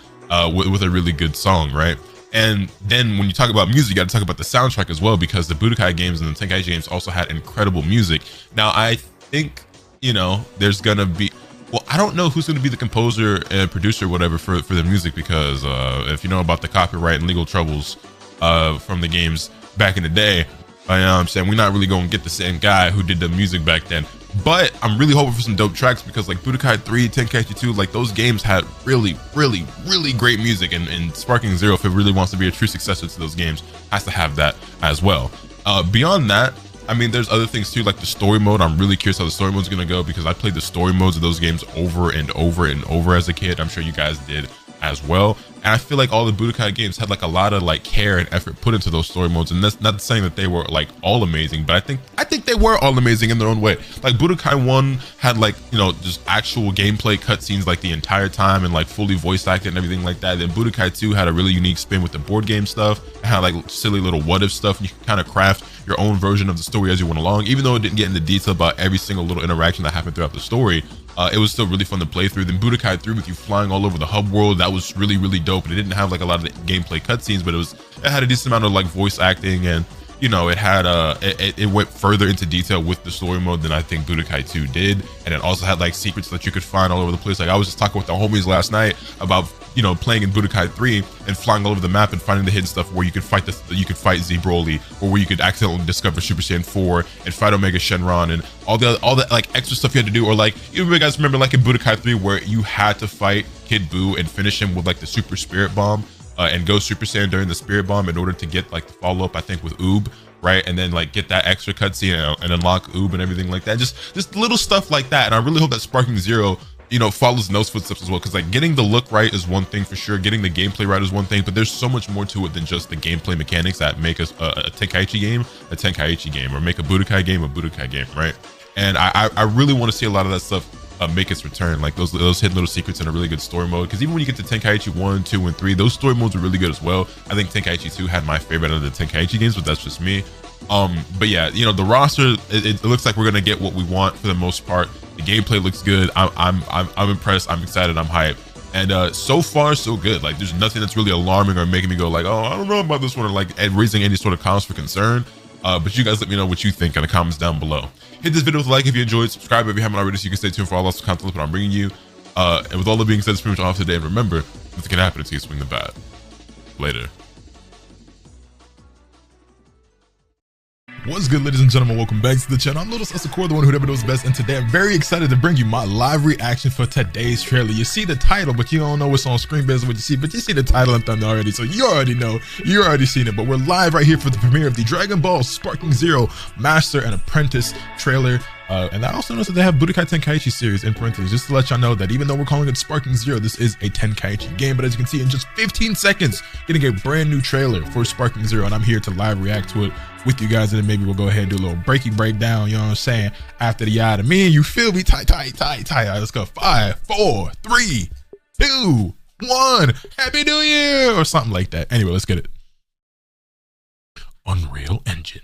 with a really good song, right? And then when you talk about music, you gotta talk about the soundtrack as well, because the Budokai games and the Tenkaichi games also had incredible music. Now I think, you know, there's gonna be, well, I don't know who's gonna be the composer and producer or whatever for the music, because if you know about the copyright and legal troubles from the games back in the day, I'm saying we're not really gonna get the same guy who did the music back then. But I'm really hoping for some dope tracks because like Budokai 3, Tenkaichi 2, like those games had really great music, and Sparking Zero, if it really wants to be a true successor to those games, has to have that as well. Beyond that, I mean, there's other things too, like the story mode. I'm really curious how the story mode's gonna go because I played the story modes of those games over and over as a kid. I'm sure you guys did as well. And I feel like all the Budokai games had like a lot of like care and effort put into those story modes. And that's not saying that they were like all amazing, but I think they were all amazing in their own way. Like Budokai 1 had like, you know, just actual gameplay cutscenes like the entire time and like fully voice acted and everything like that. Then Budokai 2 had a really unique spin with the board game stuff. It had like silly little what if stuff, and you can kind of craft your own version of the story as you went along. Even though it didn't get into detail about every single little interaction that happened throughout the story, it was still really fun to play through. Then Budokai 3 with you flying all over the hub world, that was really dope. And it didn't have like a lot of the gameplay cutscenes, but it had a decent amount of like voice acting, and you know, it had it went further into detail with the story mode than I think Budokai 2 did. And it also had like secrets that you could find all over the place. Like I was just talking with the homies last night about, you know, playing in Budokai 3 and flying all over the map and finding the hidden stuff where you could fight Z Broly, or where you could accidentally discover Super Saiyan 4 and fight Omega Shenron, and all the like extra stuff you had to do. Or like, you guys remember like in Budokai 3 where you had to fight Kid Buu and finish him with like the Super Spirit Bomb and go Super Saiyan during the Spirit Bomb in order to get like the follow up, I think, with Oob, right? And then like get that extra cutscene and unlock Oob and everything like that. Just little stuff like that. And I really hope that Sparking Zero, you know, follows in those footsteps as well, because like getting the look right is one thing for sure, getting the gameplay right is one thing, but there's so much more to it than just the gameplay mechanics that make us a Tenkaichi game a Tenkaichi game, or make a Budokai game a Budokai game, right? And I really want to see a lot of that stuff make its return, like those hidden little secrets in a really good story mode, because even when you get to Tenkaichi 1, 2, and 3, those story modes are really good as well. I think Tenkaichi 2 had my favorite out of the Tenkaichi games, but that's just me. But yeah, you know, the roster, it looks like we're gonna get what we want for the most part. The gameplay looks good. I'm impressed. I'm excited. I'm hyped. And so far so good. Like there's nothing that's really alarming or making me go like, oh, I don't know about this one, or like raising any sort of cause for concern. But you guys let me know what you think in the comments down below. Hit this video with a like if you enjoyed, subscribe if you haven't already so you can stay tuned for all lots of content that I'm bringing you. And with all that being said, that's pretty much all for today. And remember, nothing can happen until you swing the bat. Later. What's good, ladies and gentlemen? Welcome back to the channel. I'm Lotus Asakura, the one who never knows best, and today I'm very excited to bring you my live reaction for today's trailer. You see the title, but you don't know what's on screen based on what you see, but you see the title and thumbnail already, so you already know. You already seen it, but we're live right here for the premiere of the Dragon Ball Sparking Zero Master and Apprentice trailer. And I also noticed that they have Budokai Tenkaichi series in parentheses, just to let y'all know that even though we're calling it Sparking Zero, this is a Tenkaichi game. But as you can see, in just 15 seconds, getting a brand new trailer for Sparking Zero, and I'm here to live react to it with you guys, and then maybe we'll go ahead and do a little breakdown, you know what I'm saying, after the yada. Me and you feel me? Tight. All right, let's go. 5, 4, 3, 2, 1. Happy New Year, or something like that. Anyway, let's get it. Unreal Engine.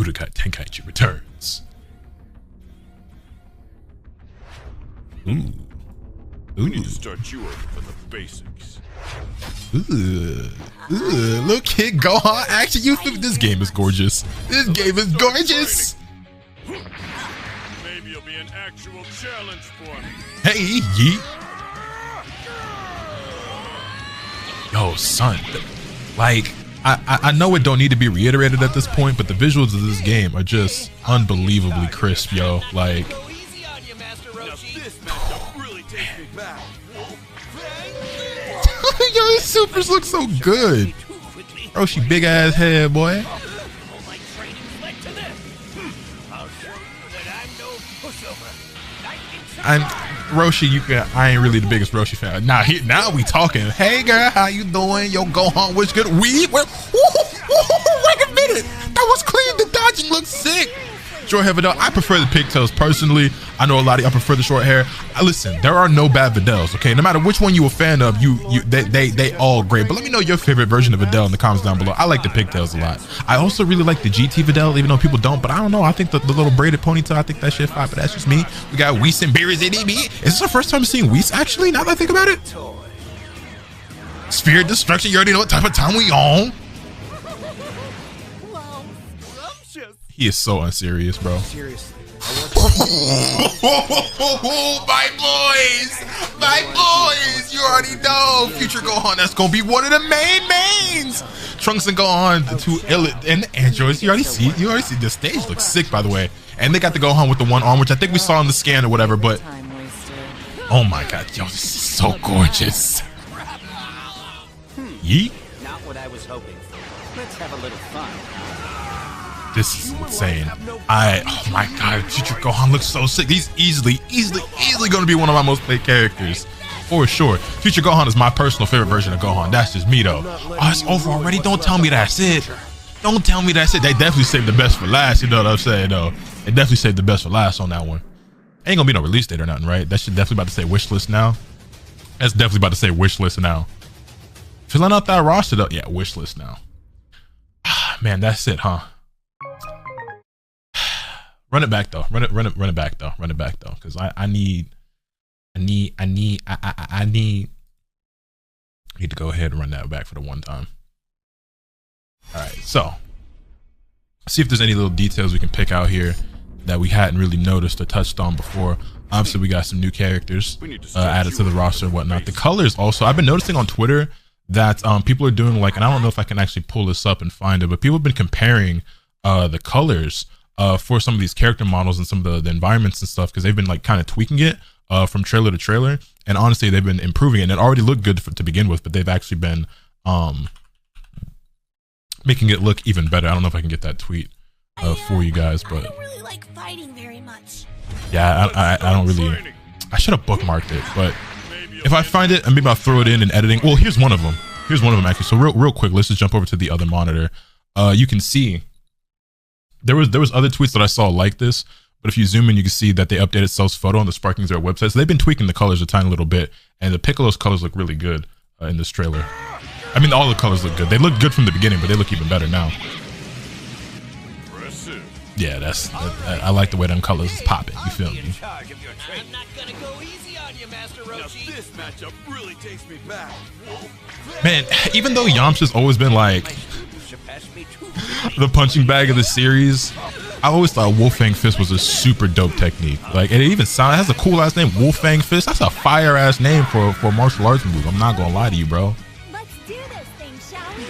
Budokai Tenkaichi returns. Ooh. We need to start you over from the basics. Little kid Gohan action. This game is gorgeous. This game is gorgeous. Maybe it'll be an actual challenge for me. Hey, yeet. Yo, son. Like, I know it don't need to be reiterated at this point, but the visuals of this game are just unbelievably crisp, yo. Like, yo, his supers look so good. Roshi, big ass head, boy. And Roshi, I ain't really the biggest Roshi fan. Now we talking. Hey girl, how you doing? Yo, Gohan, what's good? Wait a minute. That was clean. The dodging looks sick. Short hair Videl, I prefer the pigtails personally. I know a lot of y'all prefer the short hair. Listen, there are no bad Videls, okay? No matter which one you a fan of, they all great. But let me know your favorite version of Videl in the comments down below. I like the pigtails a lot. I also really like the GT Videl, even though people don't. But I don't know. I think the little braided ponytail, I think that shit fine. But that's just me. We got Whis and Beerus in EB. Is this our first time seeing Whis actually? Now that I think about it. Spirit Destruction. You already know what type of time we on. He is so unserious, bro. Seriously, I My boys, you already know. Future Gohan, that's gonna be one of the mains. Trunks and Gohan, the two and the androids. You already see the stage looks sick, by the way. And they got the Gohan with the one arm, which I think we saw in the scan or whatever. But oh my god, yo, this is so gorgeous. Yeet. Not what I was hoping for. Let's have a little fun. This is insane. Oh my god, Future Gohan looks so sick. He's easily gonna be one of my most played characters. For sure. Future Gohan is my personal favorite version of Gohan. That's just me though. Oh, it's over already. Don't tell me that's it. Don't tell me that's it. They definitely saved the best for last, you know what I'm saying though. They definitely saved the best for last on that one. Ain't gonna be no release date or nothing, right? That shit definitely about to say wish list now. That's definitely about to say wish list now. Filling out that roster though. Yeah, wish list now. Man, that's it, huh? Run it back though. Run it back though. Run it back though. Because I need to go ahead and run that back for the one time. All right, so see if there's any little details we can pick out here that we hadn't really noticed or touched on before. Obviously, we got some new characters added to the roster and whatnot. The colors also, I've been noticing on Twitter that people are doing like, and I don't know if I can actually pull this up and find it, but people have been comparing the colors for some of these character models and some of the environments and stuff, because they've been like kind of tweaking it from trailer to trailer, and honestly they've been improving it. And it already looked good to begin with, but they've actually been making it look even better. I don't know if I can get that tweet for you guys, but I don't really like fighting very much. Yeah, I don't really. I should have bookmarked it, but if I find it, maybe I'll throw it in editing. Well, here's one of them. Here's one of them actually. So real quick, let's just jump over to the other monitor. You can see there was other tweets that I saw like this, but if you zoom in, you can see that they updated Cell's photo on the Sparking Zero website. So they've been tweaking the colors a tiny little bit, and the Piccolo's colors look really good in this trailer. I mean, all the colors look good. They look good from the beginning, but they look even better now. Yeah, I like the way them colors is popping. You feel me? I'm not gonna go easy on you, Master Roshi. This matchup really takes me back. Man, even though Yamcha's always been like the punching bag of the series, I always thought Wolfang Fist was a super dope technique. Like, and it even has a cool ass name, Wolfang Fist. That's a fire ass name for a martial arts move. I'm not gonna lie to you, bro. Let's do this thing, shall we?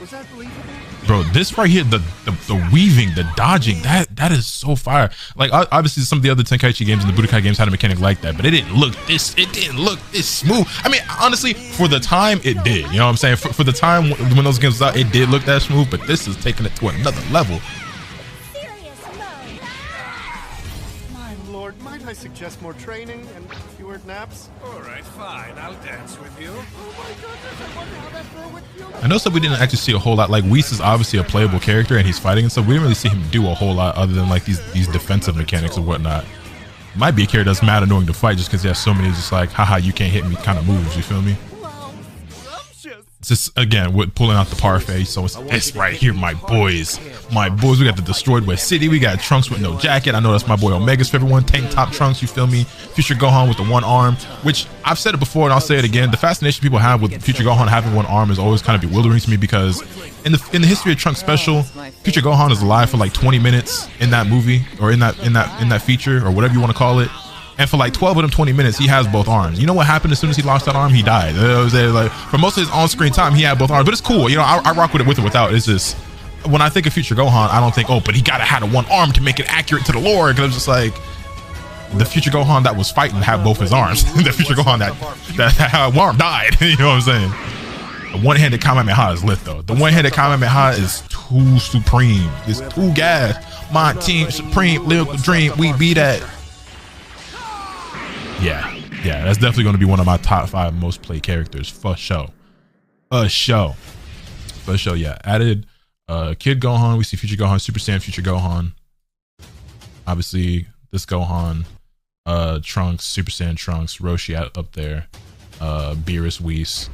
Was that believable? Bro, this right here, the weaving, the dodging, that is so fire. Like, obviously some of the other Tenkaichi games and the Budokai games had a mechanic like that, but it didn't look this smooth. I mean, honestly, for the time it did, you know what I'm saying? For the time when those games was out, it did look that smooth, but this is taking it to another level. My lord, might I suggest more training and fewer naps? All right, fine, I'll dance with you. Oh my goodness, I wonder how that girl would feel. I know we didn't actually see a whole lot. Like, Whis is obviously a playable character and he's fighting and stuff. We didn't really see him do a whole lot other than like these defensive mechanics and whatnot. Might be a character that's mad annoying to fight just because he has so many just like, haha, you can't hit me kind of moves, you feel me? It's just, again, with pulling out the parfait. So it's this right here, my boys. My boys, we got the Destroyed West City. We got Trunks with no jacket. I know that's my boy Omega's favorite one. Tank top Trunks, you feel me? Future Gohan with the one arm, which I've said it before and I'll say it again. The fascination people have with Future Gohan having one arm is always kind of bewildering to me, because in the history of Trunks special, Future Gohan is alive for like 20 minutes in that movie, or in that feature, or whatever you want to call it. And for like 12 of them 20 minutes, he has both arms. You know what happened as soon as he lost that arm? He died. Like, for most of his on-screen time, he had both arms. But it's cool. You know, I rock with it or without. It's just, when I think of Future Gohan, I don't think, oh, but he gotta have one arm to make it accurate to the lore. Because it's just like, the Future Gohan that was fighting had both his arms. The Future Gohan that had one arm died. You know what I'm saying? The one-handed Kamehameha is lit, though. The one-handed Kamehameha is too supreme. It's too gas. My team supreme, lyrical dream. We be that. Yeah, that's definitely going to be one of my top 5 most played characters for sure. Yeah, added Kid Gohan. We see Future Gohan, Super Saiyan Future Gohan. Obviously, this Gohan, Trunks, Super Saiyan Trunks, Roshi up there, Beerus, Whis.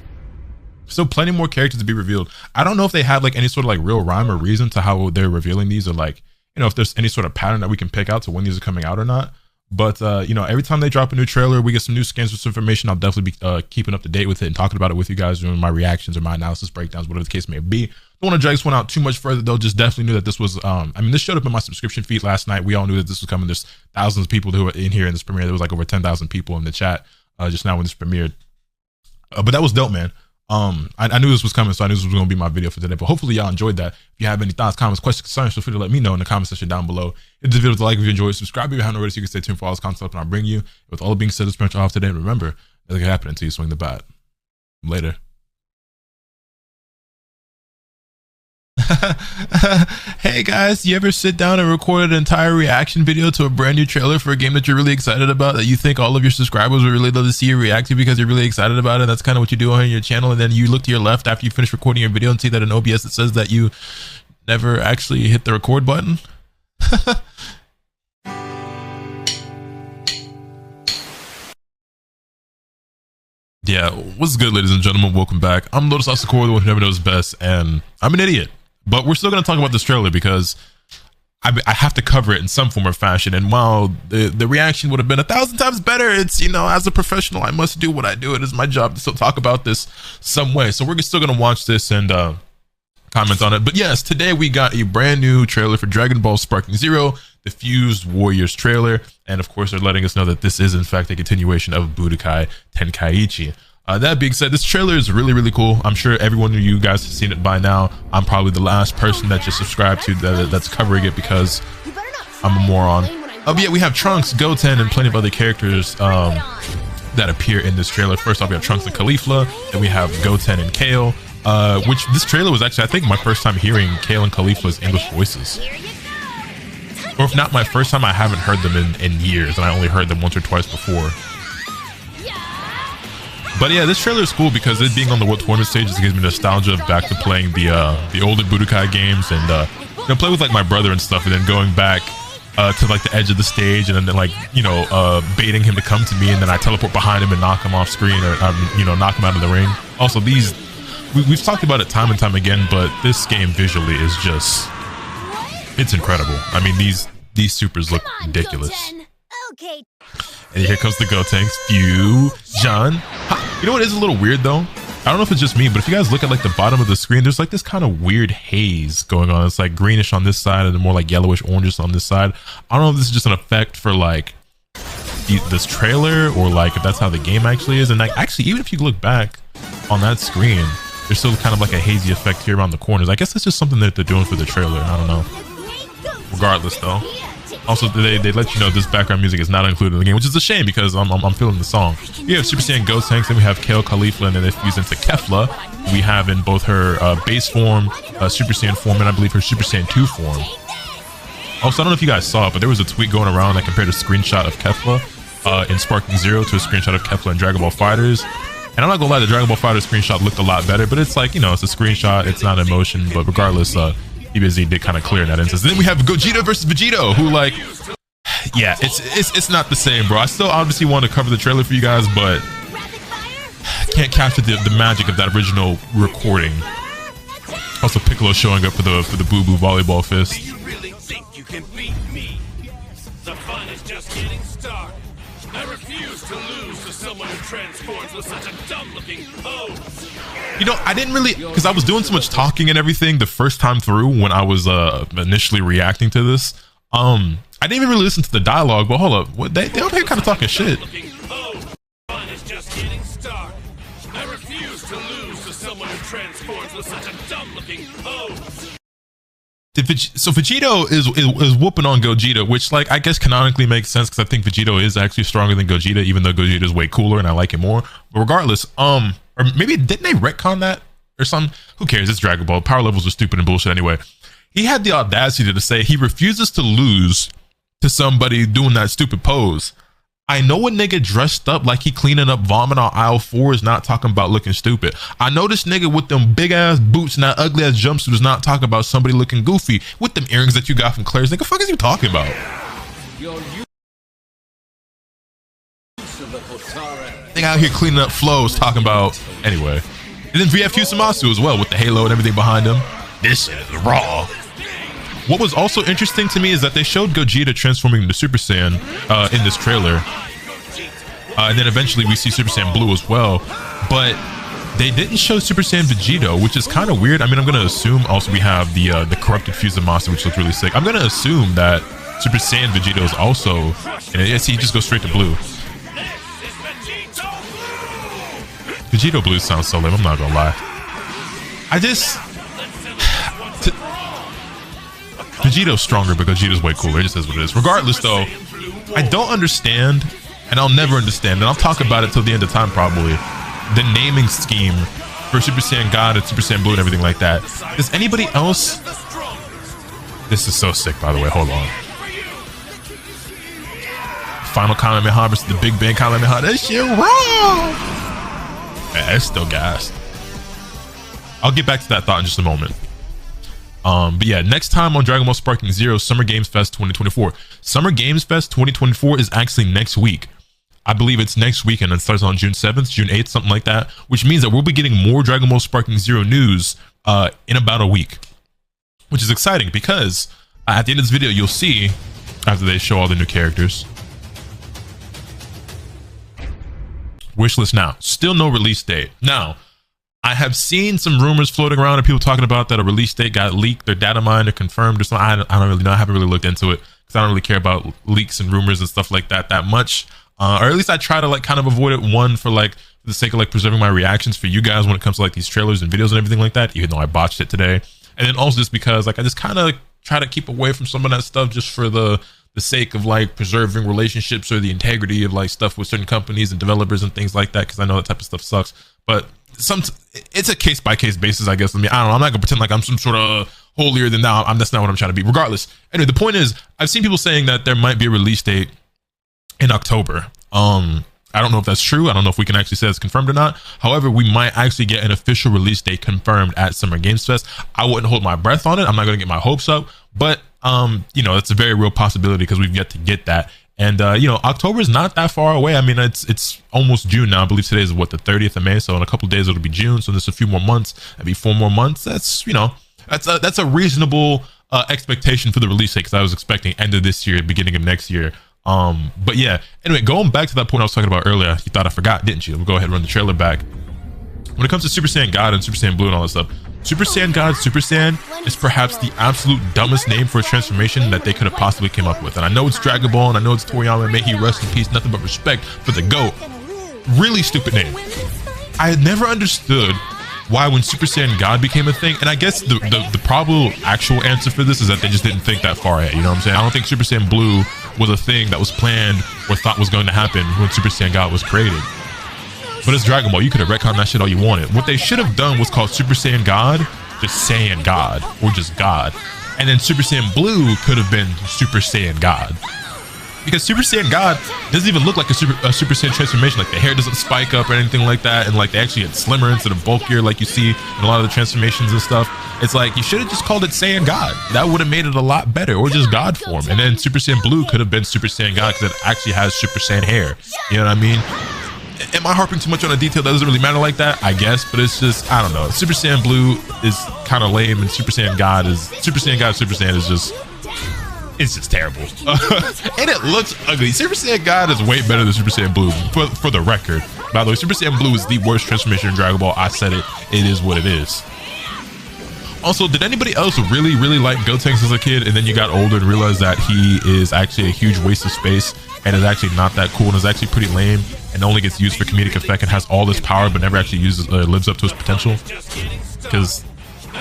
Still plenty more characters to be revealed. I don't know if they have like any sort of like real rhyme or reason to how they're revealing these, or like, you know, if there's any sort of pattern that we can pick out to when these are coming out or not. But you know, every time they drop a new trailer, we get some new skins with some information. I'll definitely be keeping up to date with it and talking about it with you guys, doing my reactions or my analysis breakdowns, whatever the case may be. Don't want to drag this one out too much further though. Just definitely knew that this was I mean, this showed up in my subscription feed last night. We all knew that this was coming. There's thousands of people who were in here in this premiere. There was like over 10,000 people in the chat just now when this premiered. But that was dope, man. I knew this was coming, so I knew this was going to be my video for today. But hopefully y'all enjoyed that. If you have any thoughts, comments, questions, concerns, feel free to let me know in the comment section down below. Hit this video with a like if you enjoyed. Subscribe if you haven't already, so you can stay tuned for all this content, and I'll bring you. With all being said, it's pretty much off today. And remember, nothing can happen until you swing the bat. Later. Hey guys, you ever sit down and record an entire reaction video to a brand new trailer for a game that you're really excited about, that you think all of your subscribers would really love to see you react to because you're really excited about it? That's kind of what you do on your channel, and then you look to your left after you finish recording your video and see that in OBS it says that you never actually hit the record button. Yeah, what's good, ladies and gentlemen? Welcome back. I'm Lotus Asakura, the one who never knows best, and I'm an idiot. But we're still going to talk about this trailer because I have to cover it in some form or fashion. And while the reaction would have been 1,000 times better, it's, you know, as a professional, I must do what I do. It is my job to still talk about this some way. So we're still going to watch this and comment on it. But yes, today we got a brand new trailer for Dragon Ball Sparking Zero, the Fused Warriors trailer. And of course, they're letting us know that this is in fact a continuation of Budokai Tenkaichi. That being said, this trailer is really, really cool. I'm sure every one of you guys have seen it by now. I'm probably the last person that you subscribe to that's covering it because I'm a moron. But yeah, we have Trunks, Goten, and plenty of other characters that appear in this trailer. First off, we have Trunks and Caulifla, then we have Goten and Kale, which this trailer was actually, I think, my first time hearing Kale and Caulifla's English voices. Or if not my first time, I haven't heard them in years, and I only heard them once or twice before. But yeah, this trailer is cool because it being on the World Tournament stage just gives me nostalgia of back to playing the older Budokai games and you know, play with like my brother and stuff, and then going back to like the edge of the stage and then like, you know, baiting him to come to me, and then I teleport behind him and knock him off screen, or you know, knock him out of the ring. Also, these we've talked about it time and time again, but this game visually is just, it's incredible. I mean, these supers look ridiculous. Okay. And here comes the Gotenks Fusion. You know what is a little weird though? I don't know if it's just me, but if you guys look at like the bottom of the screen, there's like this kind of weird haze going on. It's like greenish on this side and then more like yellowish orangish on this side. I don't know if this is just an effect for like this trailer or like if that's how the game actually is. And like actually, even if you look back on that screen, there's still kind of like a hazy effect here around the corners. I guess that's just something that they're doing for the trailer. I don't know. Regardless though. Also, they let you know this background music is not included in the game, which is a shame because I'm feeling the song. We have Super Saiyan Gotenks, then we have Kale, Caulifla, and then they fuse into Kefla. We have in both her base form, Super Saiyan form, and I believe her Super Saiyan 2 form. Also, I don't know if you guys saw it, but there was a tweet going around that compared a screenshot of Kefla in Sparking Zero to a screenshot of Kefla in Dragon Ball FighterZ. And I'm not gonna lie, the Dragon Ball FighterZ screenshot looked a lot better, but it's like, you know, it's a screenshot, it's not in motion, but regardless, EBZ did kind of clear in that instance. Then we have Gogeta versus Vegito, who like, yeah, it's not the same, bro. I still obviously want to cover the trailer for you guys, but can't capture the magic of that original recording. Also, Piccolo showing up for the Boo Boo volleyball fist. Do you really think you can beat me? The fun is just getting started. I refuse to lose to someone who transforms with such a dumb-looking pose. You know, I didn't really, because I was doing so much talking and everything the first time through when I was initially reacting to this. I didn't even really listen to the dialogue, but hold up, what, they up here kind of talking shit. Fun is just getting started. I refuse to lose to someone who transforms with such a dumb-looking pose. So Vegito is whooping on Gogeta, which like I guess canonically makes sense because I think Vegito is actually stronger than Gogeta, even though Gogeta is way cooler and I like it more. But regardless, or maybe didn't they retcon that or something? Who cares? It's Dragon Ball. Power levels are stupid and bullshit anyway. He had the audacity to say he refuses to lose to somebody doing that stupid pose. I know a nigga dressed up like he cleaning up vomit on aisle 4 is not talking about looking stupid. I know this nigga with them big ass boots and that ugly ass jumpsuit is not talking about somebody looking goofy with them earrings that you got from Claire's. Nigga, fuck is you talking about? Nigga out here cleaning up flows talking about anyway. And then VF Kusamasu as well with the halo and everything behind him. This shit is raw. What was also interesting to me is that they showed Gogeta transforming into Super Saiyan in this trailer. And then eventually we see Super Saiyan Blue as well. But they didn't show Super Saiyan Vegito, which is kind of weird. I mean, I'm going to assume also we have the corrupted Fusion Monster, which looks really sick. I'm going to assume that Super Saiyan Vegito is also... And yes, he just goes straight to blue. Vegito Blue sounds so lame, I'm not going to lie. Vegito's stronger, but Gogeta's way cooler. It just is what it is. Regardless, though, I don't understand, and I'll never understand, and I'll talk about it till the end of time probably, the naming scheme for Super Saiyan God and Super Saiyan Blue and everything like that. Does anybody else... This is so sick, by the way. Hold on. Final Kamehameha versus the Big Bang Kamehameha. That shit wrong! Man, it's still gassed. I'll get back to that thought in just a moment. But yeah, next time on Dragon Ball Sparking Zero, Summer Games Fest 2024. Summer Games Fest 2024 is actually next week. I believe it's next weekend. It starts on June 7th, June 8th, something like that, which means that we'll be getting more Dragon Ball Sparking Zero news in about a week, which is exciting because at the end of this video, you'll see, after they show all the new characters, wishlist now. Still no release date. Now, I have seen some rumors floating around and people talking about that a release date got leaked or data mined or confirmed or something. I don't really know. I haven't really looked into it because I don't really care about leaks and rumors and stuff like that much. Or at least I try to like kind of avoid it. One, for like for the sake of like preserving my reactions for you guys when it comes to like these trailers and videos and everything like that, even though I botched it today. And then also just because like I just kind of try to keep away from some of that stuff just for the sake of like preserving relationships or the integrity of like stuff with certain companies and developers and things like that, because I know that type of stuff sucks. But it's a case-by-case basis, I guess. I mean, I don't know. I'm not gonna pretend like I'm some sort of holier than thou. That's not what I'm trying to be. Regardless, anyway, the point is, I've seen people saying that there might be a release date in October. I don't know if that's true. I don't know if we can actually say it's confirmed or not. However, we might actually get an official release date confirmed at Summer Games Fest. I wouldn't hold my breath on it. I'm not gonna get my hopes up, but you know, it's a very real possibility because we've yet to get that. And you know, October is not that far away. I mean, it's almost June now. I believe today is what, the 30th of May. So in a couple of days it'll be June. So there's a few more months. That'd be 4 more months. That's, you know, that's a reasonable expectation for the release date, because I was expecting end of this year, beginning of next year. But yeah, anyway, going back to that point I was talking about earlier, you thought I forgot, didn't you? We'll go ahead and run the trailer back. When it comes to Super Saiyan God and Super Saiyan Blue and all that stuff, Super Saiyan God, Super Saiyan is perhaps the absolute dumbest name for a transformation that they could have possibly came up with. And I know it's Dragon Ball and I know it's Toriyama, may he rest in peace, nothing but respect for the GOAT. Really stupid name. I had never understood why when Super Saiyan God became a thing, and I guess the probable actual answer for this is that they just didn't think that far ahead, you know what I'm saying? I don't think Super Saiyan Blue was a thing that was planned or thought was going to happen when Super Saiyan God was created. But it's Dragon Ball, you could have retconned that shit all you wanted. What they should have done was called Super Saiyan God, just Saiyan God, or just God. And then Super Saiyan Blue could have been Super Saiyan God. Because Super Saiyan God doesn't even look like a Super Saiyan transformation. Like the hair doesn't spike up or anything like that. And like they actually get slimmer instead of bulkier like you see in a lot of the transformations and stuff. It's like, you should have just called it Saiyan God. That would have made it a lot better. Or just God form. And then Super Saiyan Blue could have been Super Saiyan God because it actually has Super Saiyan hair. You know what I mean? Am I harping too much on a detail that doesn't really matter like that? I guess, but it's just, I don't know. Super Saiyan Blue is kind of lame, and Super Saiyan God, Super Saiyan is just, it's just terrible. And it looks ugly. Super Saiyan God is way better than Super Saiyan Blue, for the record. By the way, Super Saiyan Blue is the worst transformation in Dragon Ball. I said it. It is what it is. Also, did anybody else really like Gotenks as a kid, and then you got older and realized that he is actually a huge waste of space and is actually not that cool and is actually pretty lame and only gets used for comedic effect and has all this power but never actually lives up to his potential? Because,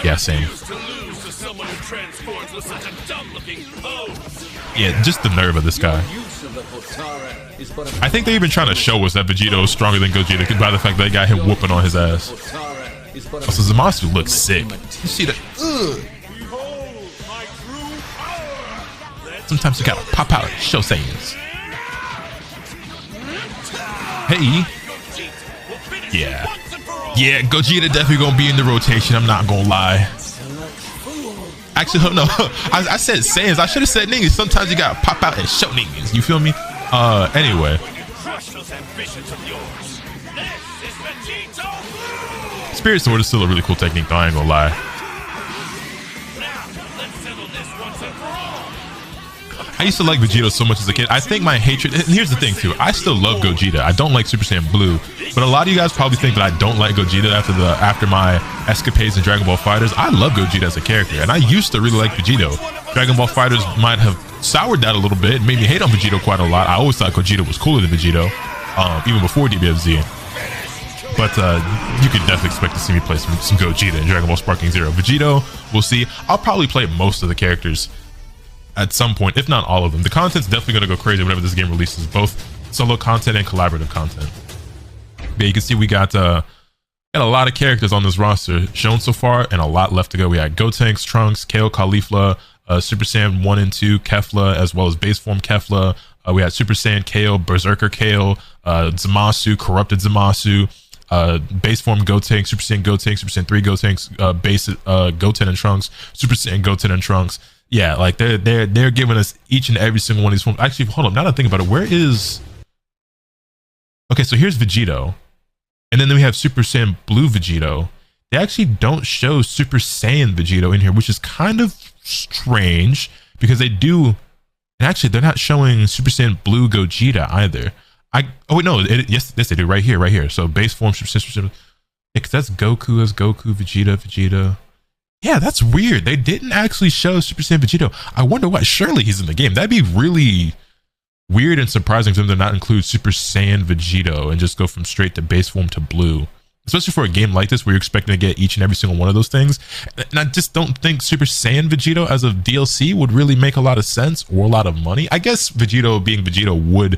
yeah, same. Yeah, just the nerve of this guy. I think they're even trying to show us that Vegito is stronger than Gogeta by the fact that they got him whooping on his ass. Also, Zamasu looks sick. You see that? Sometimes you gotta pop out and show Saiyans. Hey. Yeah. Yeah, Gogeta definitely gonna be in the rotation, I'm not gonna lie. Actually, no. I said Saiyans. I should have said niggas. Sometimes you gotta pop out and show niggas. You feel me? Anyway. Spirit Sword is still a really cool technique, though, I ain't gonna lie. I used to like Vegito so much as a kid. I think my hatred, and here's the thing too, I still love Gogeta. I don't like Super Saiyan Blue, but a lot of you guys probably think that I don't like Gogeta after my escapades in Dragon Ball Fighters. I love Gogeta as a character, and I used to really like Vegito. Dragon Ball Fighters might have soured that a little bit, made me hate on Vegito quite a lot. I always thought Gogeta was cooler than Vegito, even before DBFZ. But you could definitely expect to see me play some Gogeta in Dragon Ball Sparking Zero. Vegito, we'll see. I'll probably play most of the characters at some point, if not all of them. The content's definitely going to go crazy whenever this game releases, both solo content and collaborative content. But you can see we got a lot of characters on this roster shown so far, and a lot left to go. We had Gotenks, Trunks, Kale, Caulifla, Super Saiyan 1 and 2 Kefla, as well as base form Kefla. We had Super Saiyan Kale, Berserker Kale, Zamasu, Corrupted Zamasu, base form Gotenks, Super Saiyan Gotenks, Super Saiyan 3 Gotenks, base Goten and Trunks, Super Saiyan Goten and Trunks. Yeah, like they're giving us each and every single one of these forms. Actually, hold on. Now that I think about it, where is? Okay, so here's Vegito, and then we have Super Saiyan Blue Vegito. They actually don't show Super Saiyan Vegito in here, which is kind of strange because they do. And actually, they're not showing Super Saiyan Blue Gogeta either. Oh wait, no, yes they do right here. So base form Super Saiyan. Yeah, because that's Goku as Goku, Vegeta. Yeah, that's weird. They didn't actually show Super Saiyan Vegito. I wonder why. Surely he's in the game. That'd be really weird and surprising for them to not include Super Saiyan Vegito and just go from straight to base form to blue. Especially for a game like this where you're expecting to get each and every single one of those things. And I just don't think Super Saiyan Vegito as a DLC would really make a lot of sense or a lot of money. I guess Vegito being Vegito would,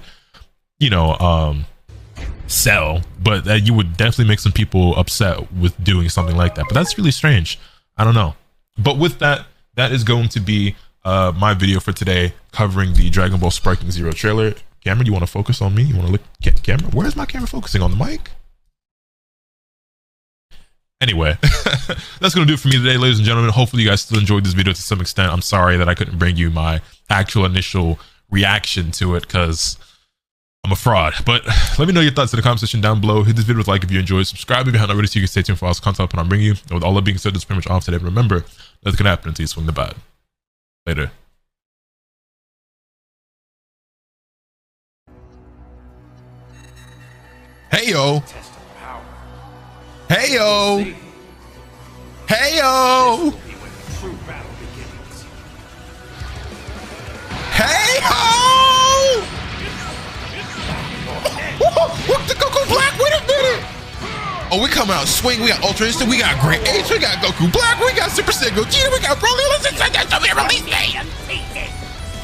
sell, but you would definitely make some people upset with doing something like that. But that's really strange. I don't know. But with that, that is going to be my video for today covering the Dragon Ball Sparking Zero trailer. Camera, you want to focus on me? You want to look at camera? Where is my camera focusing? On the mic? Anyway, that's going to do it for me today, ladies and gentlemen. Hopefully you guys still enjoyed this video to some extent. I'm sorry that I couldn't bring you my actual initial reaction to it because I'm a fraud. But let me know your thoughts in the comment section down below. Hit this video with a like if you enjoyed. Subscribe if you haven't already so you can stay tuned for all this content and I'll bring you. And with all that being said, that's pretty much all for today. Remember, nothing can happen until you swing the bat. Later. Hey yo. Hey yo. Hey yo. Hey ho. What the Goku Black? Wait a minute. Oh, we coming out swing. We got Ultra Instinct. We got Great H. We got Goku Black. We got Super Saiyan Gogeta. We got Broly. Let's send that to me. Release me.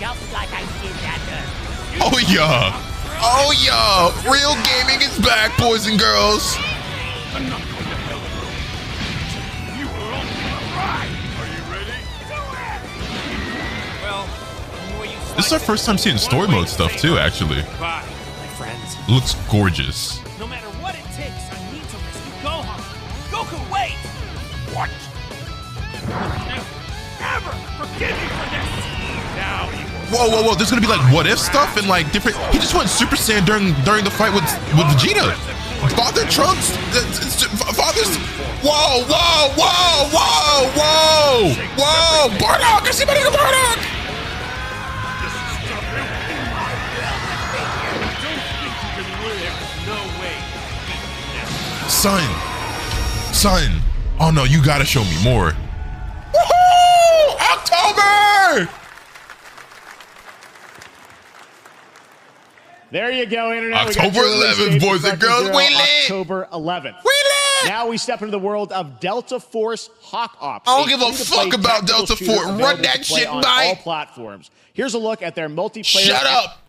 Just like I did that. Oh yeah. Oh yeah. Real gaming is back, boys and girls. I'm not going to hell alone. You were on the ride. Are you ready? Well, this is our first time seeing story mode stuff too, actually. Bye, my friends. Looks gorgeous. No matter what it takes, I need to rescue Gohan. Goku, wait! What? Never forgive me for this. Now you will. Whoa. There's gonna be like what if stuff and like different. He just went Super Saiyan during the fight with Vegeta. Father Trunks, Father's. Whoa! Bardock! I see my nigga Bardock! Son. Oh no, you gotta show me more. Woohoo! October! There you go, Internet. October 11th, boys and girls. We lit. October 11th. We lit. Now we step into the world of Delta Force Hawk Ops. I don't give a fuck about Delta Force. Run that shit by all platforms. Here's a look at their multiplayer. Shut up.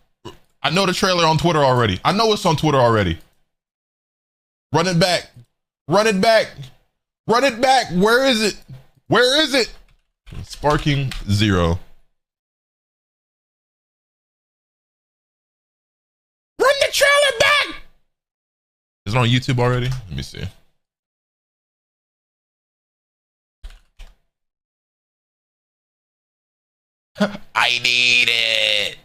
I know the trailer on Twitter already. I know it's on Twitter already. Run it back. Where is it? Sparking Zero. Run the trailer back. Is it on YouTube already? Let me see. I need it.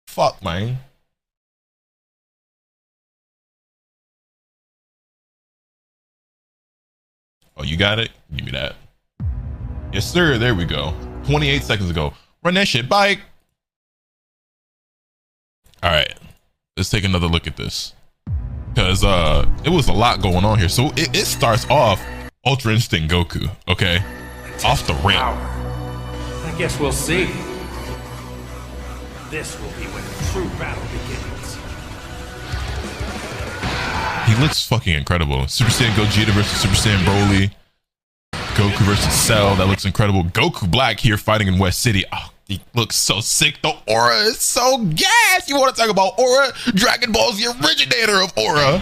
Fuck, man. Oh, you got it? Give me that. Yes, sir. There we go. 28 seconds ago. Run that shit, bike. All right. Let's take another look at this. Because it was a lot going on here. So it starts off Ultra Instinct Goku, okay? Off the ramp. I guess we'll see. This will be when the true battle begins. He looks fucking incredible. Super Saiyan Gogeta versus Super Saiyan Broly. Goku versus Cell. That looks incredible. Goku Black here fighting in West City. Oh, he looks so sick. The aura is so gas. You want to talk about aura? Dragon Ball's the originator of aura.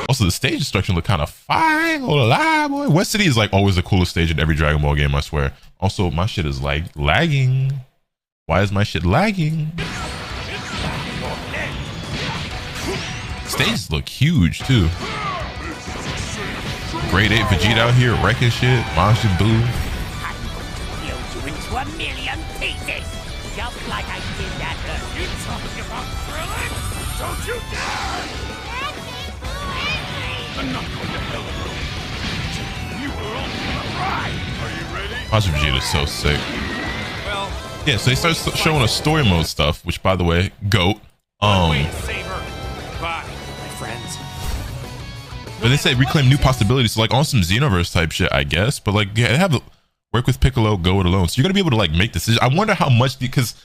Also, the stage destruction look kind of fine. Hold on, boy. West City is like always the coolest stage in every Dragon Ball game, I swear. Also, my shit is like lagging. Why is my shit lagging? Stages look huge too. Grade 8 Vegeta out here wrecking shit. Majin Buu. You into a million pieces, just like I did that. You talking about thrilling? Don't you dare! I'm not going to hell alone. You were only on a ride. Are you ready? Majin Vegeta is so sick. Well, yeah, so they start showing us story mode stuff, which by the way, GOAT. Wait, save her. Bye, my friends. But they say reclaim new possibilities, so like on some Xenoverse type shit, I guess. But like, yeah, they have work with Piccolo, go it alone. So you're gonna be able to like make decisions. I wonder how much, because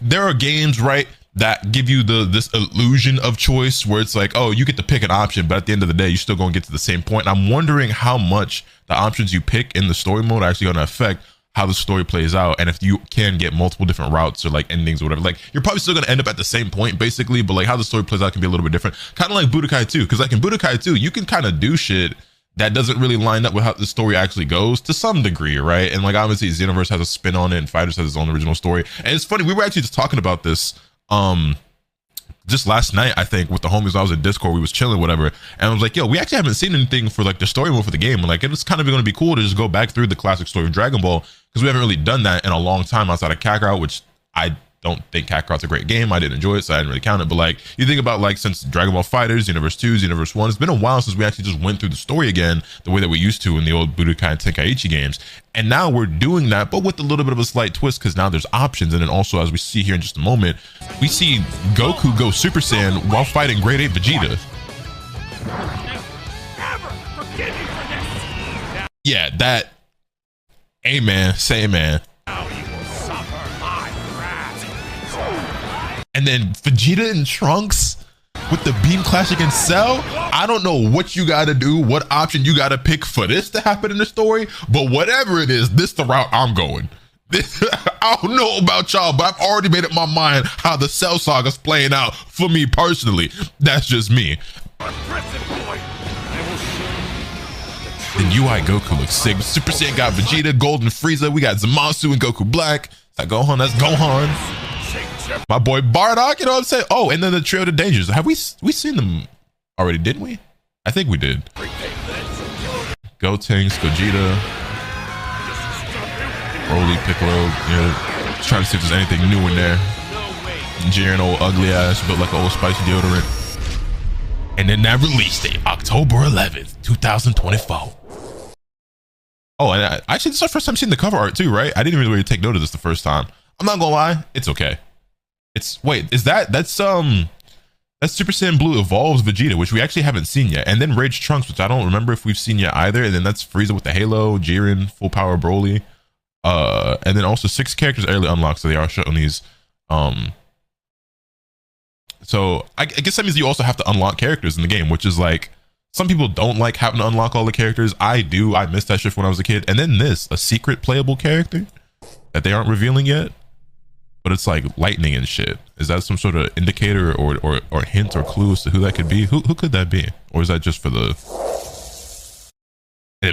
there are games, right, that give you this illusion of choice where it's like, oh, you get to pick an option, but at the end of the day, you're still gonna get to the same point. And I'm wondering how much the options you pick in the story mode are actually gonna affect how the story plays out, and if you can get multiple different routes or like endings or whatever. Like, you're probably still gonna end up at the same point basically, but like how the story plays out can be a little bit different. Kind of like Budokai 2, because like in Budokai 2, you can kind of do shit that doesn't really line up with how the story actually goes to some degree, right? And like obviously Xenoverse has a spin on it, and Fighters has its own original story. And it's funny, we were actually just talking about this just last night, I think, with the homies. I was in Discord, we was chilling, whatever, and I was like, yo, we actually haven't seen anything for like the story mode for the game. And like, it's kind of going to be cool to just go back through the classic story of Dragon Ball, because we haven't really done that in a long time outside of Kakarot, which I don't think Kakarot's a great game. I didn't enjoy it, so I didn't really count it. But like, you think about like since Dragon Ball Fighters, Universe 2, Universe 1, it's been a while since we actually just went through the story again the way that we used to in the old Budokai and Tenkaichi games. And now we're doing that, but with a little bit of a slight twist, because now there's options. And then also, as we see here in just a moment, we see Goku go Super Saiyan while fighting Grade 8 Vegeta. Yeah, that. Amen. Say amen. And then Vegeta and Trunks with the Beam Clash against Cell. I don't know what you got to do, what option you got to pick for this to happen in the story, but whatever it is, this the route I'm going. I don't know about y'all, but I've already made up my mind how the Cell Saga's playing out for me personally. That's just me. Then UI Goku looks sick. Super Saiyan got Vegeta, Golden Frieza. We got Zamasu and Goku Black. That Gohan, that's Gohan. My boy Bardock, you know what I'm saying? Oh, and then the Trio of the Dangers. Have we seen them already, didn't we? I think we did. Gotenks, Gogeta, Broly, Piccolo. You know, just trying to see if there's anything new in there. Jiren, old ugly ass, built like an old spicy deodorant. And then that release date, October 11th, 2024. Oh, and actually, this is our first time seeing the cover art too, right? I didn't even really take note of this the first time. I'm not gonna lie, it's okay. Is that's Super Saiyan Blue Evolves Vegeta, which we actually haven't seen yet, and then Rage Trunks, which I don't remember if we've seen yet either, and then that's Frieza with the Halo, Jiren, Full Power Broly, and then also 6 characters early unlocked, so they are showing these. So I guess that means you also have to unlock characters in the game, which is like, some people don't like having to unlock all the characters. I do. I missed that shit when I was a kid. And then a secret playable character that they aren't revealing yet, but it's like lightning and shit. Is that some sort of indicator or hint or clue as to who that could be? Who could that be? Or is that just for the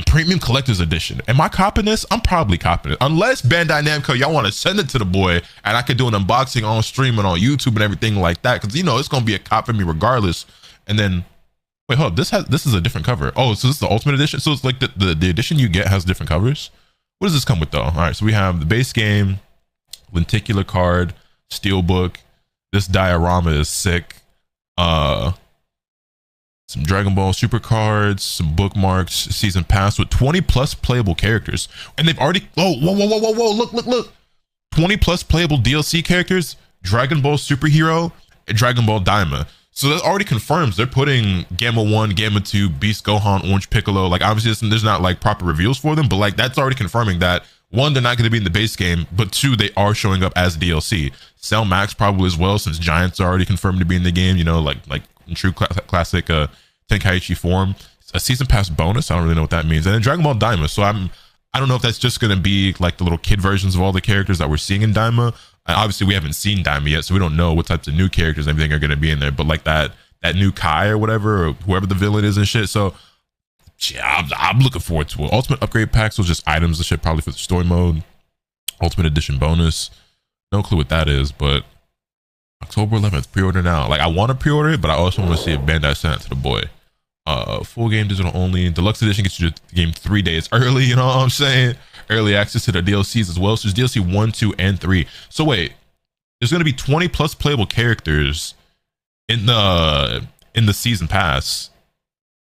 Premium Collector's Edition? Am I copping this? I'm probably copping it. Unless Bandai Namco, y'all want to send it to the boy and I could do an unboxing on stream and on YouTube and everything like that. Because, you know, it's going to be a cop for me regardless. And then, wait, hold up. This is a different cover. Oh, so this is the Ultimate Edition? So it's like the edition you get has different covers? What does this come with though? All right, so we have the base game, lenticular card, steelbook. This diorama is sick. some Dragon Ball Super cards, some bookmarks, season pass with 20 plus playable characters. And they've already, oh, whoa, look. 20 plus playable DLC characters, Dragon Ball Superhero, and Dragon Ball Daima. So that already confirms they're putting Gamma 1, Gamma 2, Beast Gohan, Orange Piccolo. Like, obviously there's not like proper reveals for them, but like that's already confirming that one, they're not going to be in the base game, but two, they are showing up as DLC. Cell Max probably as well, since Giants are already confirmed to be in the game, you know, like in true classic Tenkaichi form. A season pass bonus, I don't really know what that means. And then Dragon Ball Daima. So I don't know if that's just going to be like the little kid versions of all the characters that we're seeing in Daima. Obviously we haven't seen Daima yet, so we don't know what types of new characters and everything are going to be in there, but like that new Kai or whatever, or whoever the villain is and shit. So yeah, I'm looking forward to it. Ultimate upgrade packs was just items and shit, probably for the story mode. Ultimate edition bonus, no clue what that is, but October 11th, pre-order now. Like, I want to pre-order it, but I also want to see if Bandai sent it to the boy. Full game digital only. Deluxe edition gets you the game 3 days early, you know what I'm saying? Early access to the DLCs as well. So there's DLC 1, 2, and 3. So wait, there's gonna be 20 plus playable characters in the season pass.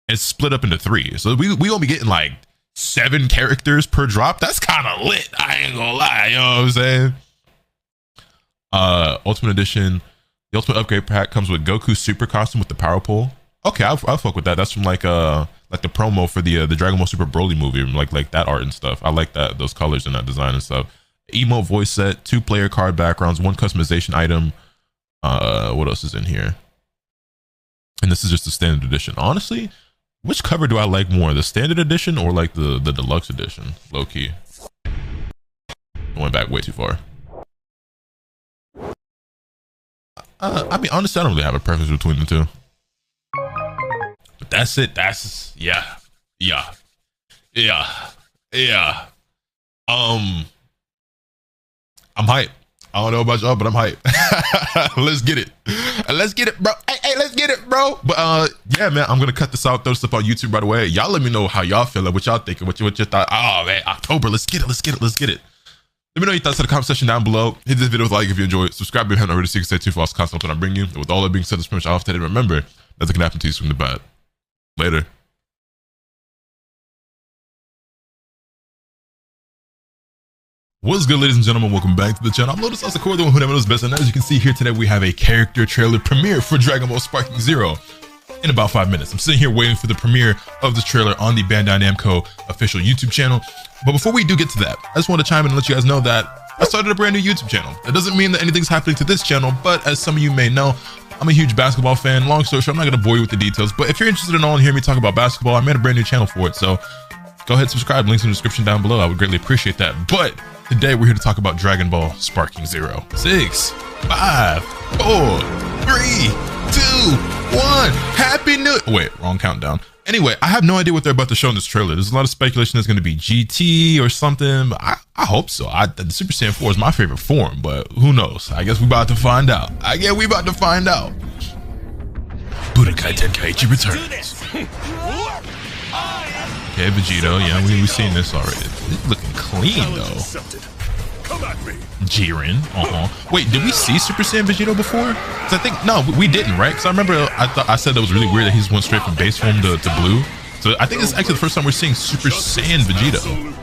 It's split up into 3. So we gonna be getting like 7 characters per drop. That's kind of lit. I ain't gonna lie, you know what I'm saying? Ultimate edition, the ultimate upgrade pack comes with Goku super costume with the power pole. Okay, I'll fuck with that. That's from like the promo for the Dragon Ball Super Broly movie, like that art and stuff. I like that, those colors and that design and stuff. Emote voice set, 2 player card backgrounds, 1 customization item. What else is in here? And this is just the standard edition. Honestly, which cover do I like more, the standard edition or like the deluxe edition? Low key, I went back way too far. I mean, honestly, I don't really have a preference between the two. But that's it. That's yeah. I'm hyped. I don't know about y'all, but I'm hyped. Let's get it, bro. Hey, let's get it, bro. But yeah, man, I'm gonna cut this out, throw stuff on YouTube right away. Y'all let me know how y'all feeling, what y'all thinking, what your thought. Oh man, October, let's get it. Let me know your thoughts in the comment section down below. Hit this video with a like if you enjoyed it. Subscribe if you haven't already so you can stay tuned for all the content that I bring you. And with all that being said, it's pretty much off today. Remember, nothing can happen to you from the bad. Later. What's good, ladies and gentlemen? Welcome back to the channel. I'm Lotus Asakura, the one who never knows best. And as you can see here today, we have a character trailer premiere for Dragon Ball Sparking Zero in about 5 minutes. I'm sitting here waiting for the premiere of this trailer on the Bandai Namco official YouTube channel. But before we do get to that, I just want to chime in and let you guys know that I started a brand new YouTube channel. That doesn't mean that anything's happening to this channel, but as some of you may know, I'm a huge basketball fan. Long story short, I'm not going to bore you with the details, but if you're interested in all and hearing me talk about basketball, I made a brand new channel for it. So go ahead, subscribe, links in the description down below. I would greatly appreciate that. But today we're here to talk about Dragon Ball Sparking Zero. 6, 5, 4, 3, 2, 1. Happy New... Wait, wrong countdown. Anyway, I have no idea what they're about to show in this trailer. There's a lot of speculation it's going to be GT or something. I hope so. The Super Saiyan 4 is my favorite form, but who knows? I guess we're about to find out. Budokai Tenkaichi returns. Okay, Vegito. Yeah, we've seen this already. It's looking clean, though. Jiren. Wait, did we see Super Saiyan Vegito before? Because I think, no, we didn't, right? Because I remember I said that was really weird that he's went straight from base form to blue. So I think this is actually the first time we're seeing Super Saiyan Vegito.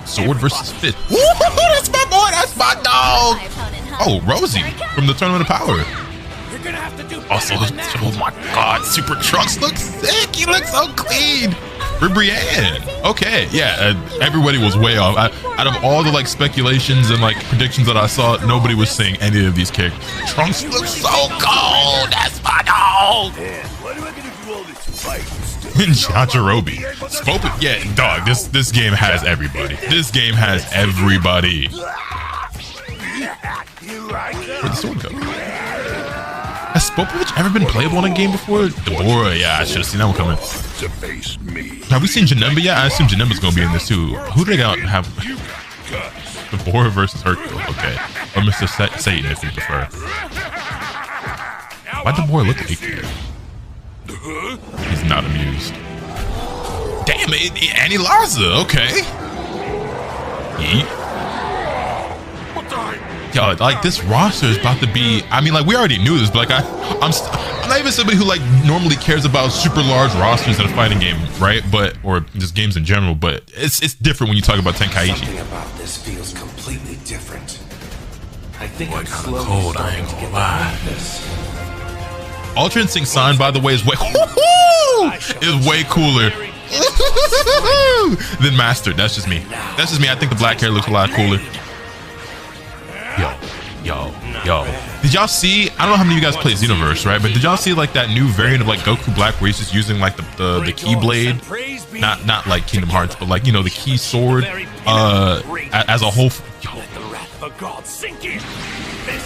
Sword versus fist. Woo, that's my boy, that's my dog. Oh, Rosie from the Tournament of Power. Also, oh my god, Super Trunks looks sick. He looks so clean. Brienne. Okay, yeah, everybody was way off. Out of all the like speculations and like predictions that I saw, nobody was saying any of these characters. Trunks looks so cold. That's my dog. Jajirobe. Spoken. Yeah, dog. This game has everybody. Where'd the sword go? Has Spopovich ever been playable in a game before? Deborah, yeah, I should have seen that one coming. Have we seen Janemba yet? I assume Janemba's gonna be in this too. Who do they got have? Deborah versus Hercule, okay. Or Mr. Satan if you prefer. Why'd Deborah look like that? He's not amused. Damn it, Annie Larza, okay. Yeet. Yo, like this roster is about to be, I mean, like we already knew this, but like I'm not even somebody who like normally cares about super large rosters in a fighting game, right? But, or just games in general, but it's different when you talk about Tenkaichi. Something about this feels completely different. I think I'm kind of cold, I ain't gonna lie. Ultra Instinct Sign, by the way, is way cooler than Mastered. That's just me. That's just me. I think the black hair looks a lot cooler. Yo. Did y'all see? I don't know how many of you guys play Xenoverse, right? But did y'all see like that new variant of like Goku Black where he's just using like the Keyblade, not like Kingdom Hearts, but like, you know, the Key Sword as a whole.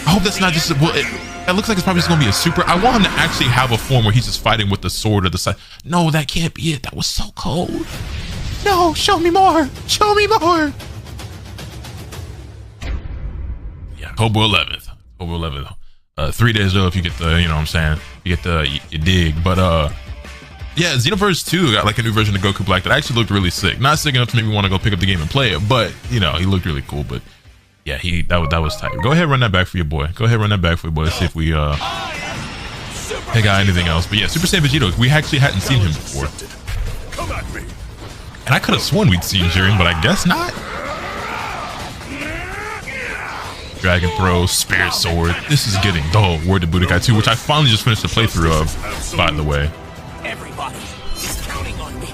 I hope that's not just, well, it looks like it's probably just gonna be a super. I want him to actually have a form where he's just fighting with the sword or the side. No, that can't be it. That was so cold. No, show me more. Show me more. Yeah, October 11th. October 11th. 3 days early if you get the, you know what I'm saying? You get the, you dig. But yeah, Xenoverse 2 got like a new version of Goku Black that actually looked really sick. Not sick enough to make me want to go pick up the game and play it, but you know, he looked really cool. But yeah, that was tight. Go ahead, run that back for your boy. Go ahead, run that back for your boy. Let's see if we pick out anything else. But yeah, Super Saiyan Vegito, we actually hadn't seen him before. And I could have sworn we'd seen Jiren, but I guess not. Dragon Throw, Spirit Sword. This is getting dull. Word to Budokai 2, which I finally just finished the playthrough of, by the way. Everybody is counting on me.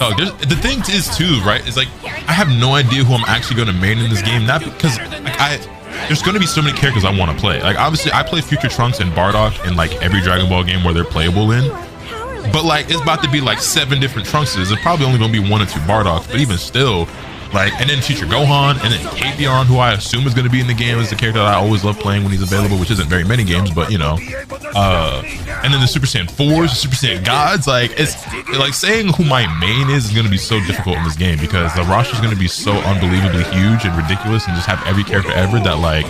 Oh, the thing is too, right? Is like I have no idea who I'm actually going to main in this game. Not because like there's going to be so many characters I want to play. Like obviously, I play Future Trunks and Bardock in like every Dragon Ball game where they're playable in. But like it's about to be like 7 different Trunkses. It's probably only going to be 1 or 2 Bardocks. But even still, like, and then Future Gohan, and then Kapion, who I assume is going to be in the game, is the character that I always love playing when he's available, which isn't very many games, but you know. And then the Super Saiyan 4s, the Super Saiyan Gods, like it's like saying who my main is going to be so difficult in this game because the roster is going to be so unbelievably huge and ridiculous, and just have every character ever that like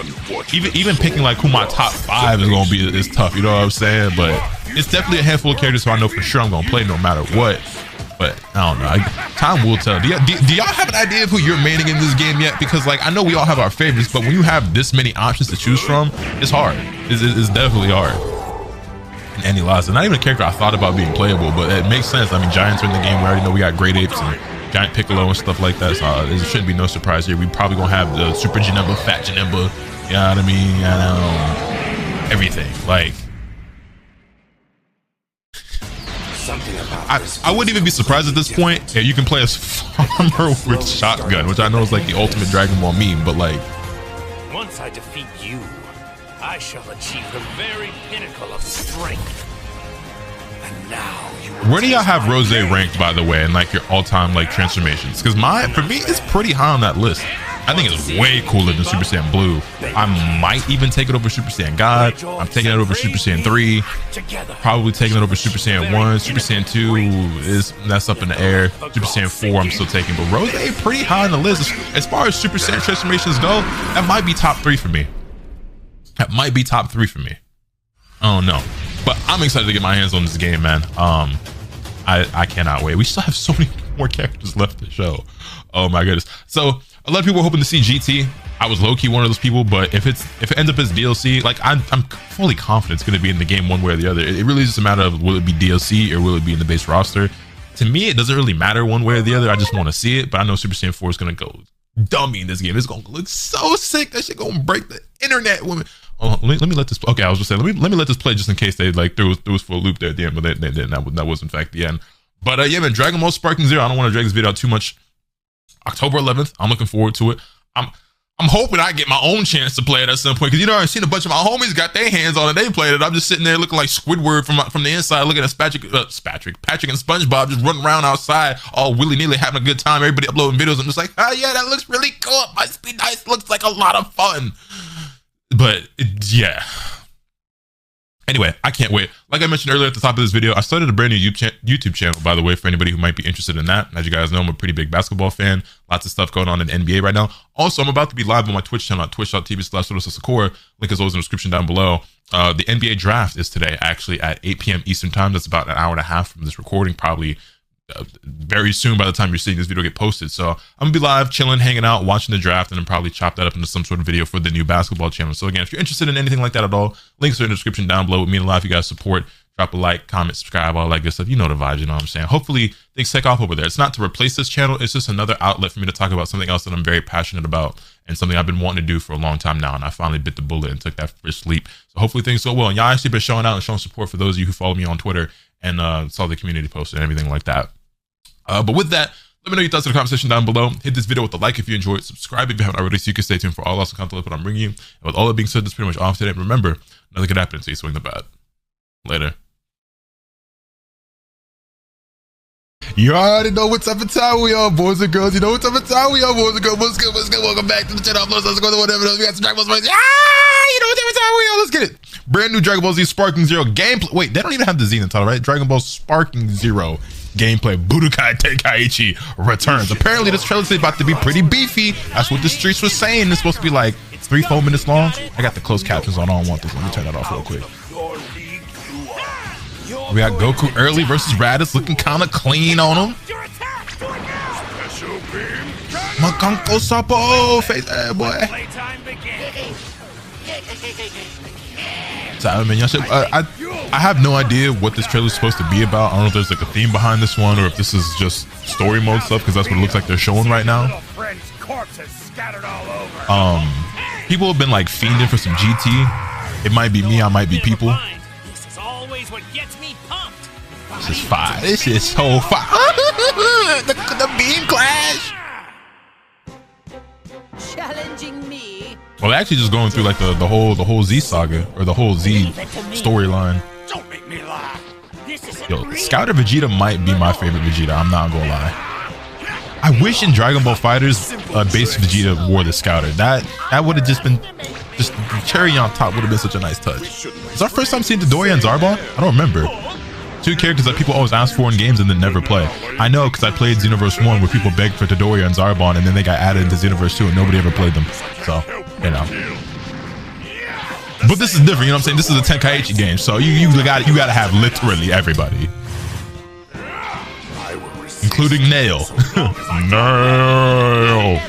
even picking like who my top 5 is going to be is tough. You know what I'm saying? But it's definitely a handful of characters who I know for sure I'm going to play no matter what. But I don't know. Time will tell. Do y'all have an idea of who you're maining in this game yet? Because like I know we all have our favorites, but when you have this many options to choose from, it's hard. It's definitely hard. And Annie Laza, not even a character I thought about being playable, but it makes sense. I mean, Giants are in the game. We already know we got Great Apes and Giant Piccolo and stuff like that. So it shouldn't be no surprise here. We probably gonna have the Super Janemba, Fat Janemba. You know what I mean? You know, everything like. I wouldn't even be surprised at this point. Yeah, you can play as Farmer with Shotgun, which I know is like the ultimate Dragon Ball meme, but like once I defeat you, I shall achieve the very pinnacle of strength. And now you will. Where do y'all have Rose ranked, by the way, and like your all-time like transformations? Because for me, it's pretty high on that list. I think it's way cooler than Super Saiyan Blue. I might even take it over Super Saiyan God. I'm taking it over Super Saiyan 3. Probably taking it over Super Saiyan 1. Super Saiyan 2 that's up in the air. Super Saiyan 4 I'm still taking. But Rose pretty high on the list. As far as Super Saiyan transformations go, that might be top 3 for me. That might be top 3 for me. I don't know. But I'm excited to get my hands on this game, man. I cannot wait. We still have so many more characters left to show. Oh my goodness. So a lot of people were hoping to see GT. I was low-key one of those people, but if it ends up as DLC, like I'm fully confident it's going to be in the game one way or the other. It really is just a matter of will it be DLC or will it be in the base roster. To me, it doesn't really matter one way or the other. I just want to see it, but I know Super Saiyan 4 is going to go dummy in this game. It's going to look so sick. That shit going to break the internet. Women. Oh, let me let this. Okay, I was just saying. Let me let this play just in case they like threw us for a loop there at the end, but they didn't. That was in fact the end. But yeah, man, Dragon Ball Sparking Zero. I don't want to drag this video out too much. October 11th. I'm looking forward to it. I'm hoping I get my own chance to play it at some point, because you know I've seen a bunch of my homies got their hands on it. They played it. I'm just sitting there looking like Squidward from the inside, looking at Patrick and SpongeBob just running around outside, all willy nilly having a good time. Everybody uploading videos. I'm just like, oh yeah, that looks really cool. It must be nice. Looks like a lot of fun. But yeah. Anyway, I can't wait. Like I mentioned earlier at the top of this video, I started a brand new YouTube channel, by the way, for anybody who might be interested in that. As you guys know, I'm a pretty big basketball fan. Lots of stuff going on in the NBA right now. Also, I'm about to be live on my Twitch channel at twitch.tv/Lotus Asakura. Link is always in the description down below. The NBA draft is today, actually, at 8 p.m. Eastern time. That's about an hour and a half from this recording, probably very soon by the time you're seeing this video get posted. So I'm gonna be live, chilling, hanging out, watching the draft, and then probably chop that up into some sort of video for the new basketball channel. So again, if you're interested in anything like that at all, links are in the description down below. With me and live, you guys support, drop a like, comment, subscribe, all that good stuff. You know the vibes, you know what I'm saying? Hopefully things take off over there. It's not to replace this channel, it's just another outlet for me to talk about something else that I'm very passionate about and something I've been wanting to do for a long time now, and I finally bit the bullet and took that first leap. So hopefully things go well. And y'all actually been showing out and showing support for those of you who follow me on Twitter and saw the community post and everything like that. But with that, let me know your thoughts in the comment section down below. Hit this video with a like if you enjoyed. Subscribe if you haven't already, so you can stay tuned for all awesome content that I'm bringing you. And with all that being said, that's pretty much off today. Remember, nothing can happen until you swing the bat. Later. You already know what type of time we are, boys and girls. You know what type of time we are, boys and girls. What's good? What's good? Welcome back to the channel. Lotus Asakura, whatever else. We got some Dragon Ball Z. You know what type of time we are. Let's get it. Brand new Dragon Ball Z Sparking Zero gameplay. Wait, they don't even have the Z in the title, right? Dragon Ball Sparking Zero gameplay. Budokai Tenkaichi returns. Apparently, this trailer is about to be pretty beefy. That's what the streets were saying. It's supposed to be like 3-4 minutes long. I got the closed captions on. I don't want this. Let me turn that off real quick. We got Goku early versus Raditz, looking kind of clean on him. Makanko Sapo, face that boy. So, I mean, I have no idea what this trailer is supposed to be about. I don't know if there's like a theme behind this one or if this is just story mode stuff, because that's what it looks like they're showing right now. People have been like fiending for some GT. It might be me, I might be people. This is fire. This is so fire. the beam clash. Challenging me. Well, they're actually just going through like the whole Z saga or the whole Z storyline. Don't make me laugh. Yo, Scouter Vegeta might be my favorite Vegeta. I'm not gonna lie. I wish in Dragon Ball FighterZ base Vegeta wore the Scouter. That would have just been the cherry on top. Would have been such a nice touch. It's our first time seeing Dodoria and Zarbon. I don't remember. Two characters that people always ask for in games and then never play. I know because I played Xenoverse 1 where people begged for Dodoria and Zarbon, and then they got added into Xenoverse 2 and nobody ever played them. So, you know. But this is different, you know what I'm saying? This is a Tenkaichi game, so you gotta have literally everybody. Including Nail. Nail.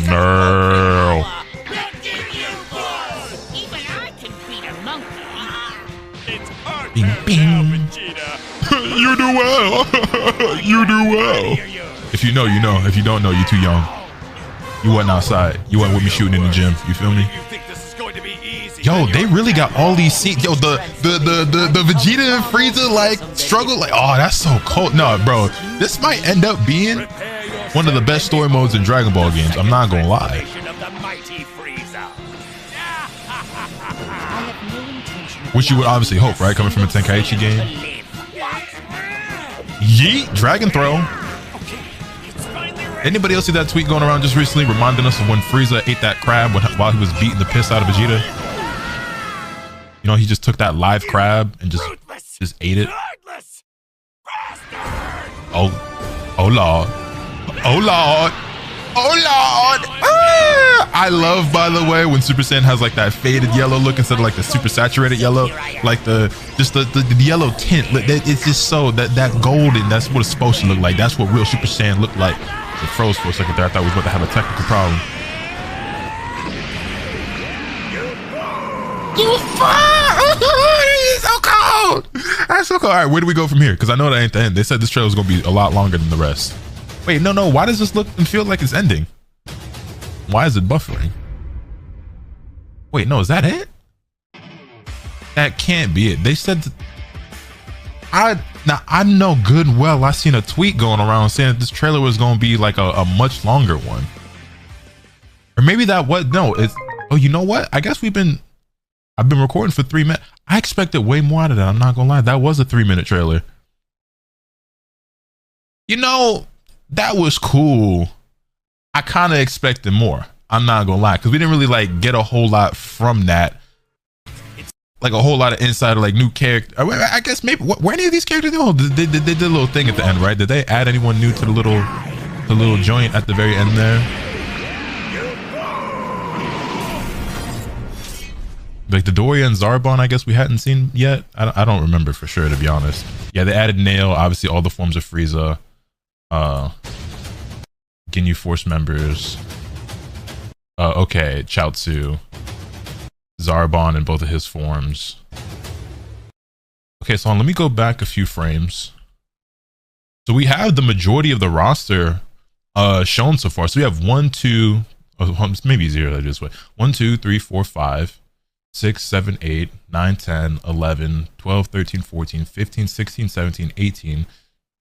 Nail. Bing, bing. You do well. You do well. If you know, you know. If you don't know, you're too young. You wasn't outside. You wasn't with me shooting in the gym. You feel me? Yo, they really got all these scenes. Yo, the Vegeta and Frieza like struggle. Like, oh, that's so cold. No, bro, this might end up being one of the best story modes in Dragon Ball games. I'm not gonna lie. Which you would obviously hope, right? Coming from a Tenkaichi game. Yeet, Dragon Throw. Anybody else see that tweet going around just recently reminding us of when Frieza ate that crab while he was beating the piss out of Vegeta? You know, he just took that live crab and just ate it. Oh Lord. Oh Lord. Oh Lord. Ah! I love, by the way, when Super Saiyan has like that faded yellow look instead of like the super saturated yellow, like the yellow tint. It's just so that golden. That's what it's supposed to look like. That's what real Super Saiyan looked like. It froze for a second there. I thought we was about to have a technical problem. You it's so cold. That's so cold. All right, where do we go from here? Because I know that ain't the end. They said this trailer is gonna be a lot longer than the rest. Wait, no. Why does this look and feel like it's ending? Why is it buffering? Wait, no, is that it? That can't be it. They said I know good and well I seen a tweet going around saying that this trailer was gonna be like a much longer one. Or maybe that was it's oh, you know what? I guess I've been recording for 3 minutes. I expected way more out of that. I'm not gonna lie. That was a 3-minute trailer. You know, that was cool. I kind of expected more. I'm not gonna lie, because we didn't really like get a whole lot from that. Like a whole lot of insight, like new character. I guess maybe were any of these characters new? They did a little thing at the end, right? Did they add anyone new to the little joint at the very end there? Like the Doria and Zarbon, I guess we hadn't seen yet. I don't remember for sure, to be honest. Yeah, they added Nail, obviously all the forms of Frieza, Ginyu Force members. Okay, Chaozu, Zarbon in both of his forms. Okay, so let me go back a few frames. So we have the majority of the roster shown so far. So we have 1, 2, maybe 0 this way. 1, 2, 3, 4, 5, 6, 7, 8, 9, 10, 11, 12, 13, 14, 15, 16, 17, 18,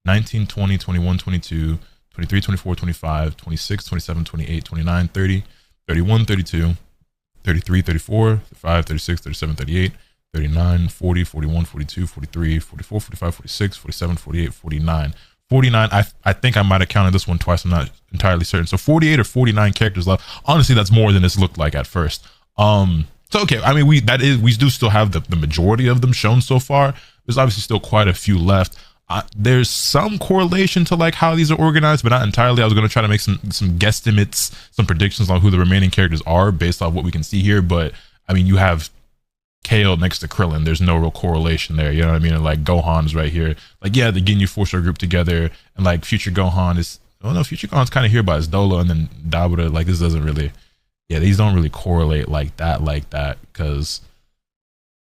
19, 20, 21, 22, 23, 24, 25, 26, 27, 28, 29, 30, 31, 32, 33, 34, 35, 36, 37, 38, 39, 40, 41, 42, 43, 44, 45, 46, 47, 48, 49. 49, I think I might have counted this one twice. I'm not entirely certain. So 48 or 49 characters left. Honestly, that's more than this looked like at first. So okay, I mean, we do still have the majority of them shown so far. There's obviously still quite a few left. There's some correlation to like how these are organized, but not entirely. I was going to try to make some guesstimates, some predictions on who the remaining characters are based off what we can see here. But I mean, you have Kale next to Krillin. There's no real correlation there. You know what I mean? And like Gohan's right here. Like, yeah, the Ginyu Force are grouped together, and like Future Gohan is, oh no, Future Gohan's kind of here by his Dola, and then Dabura. Like, this doesn't really, yeah, these don't really correlate like that, because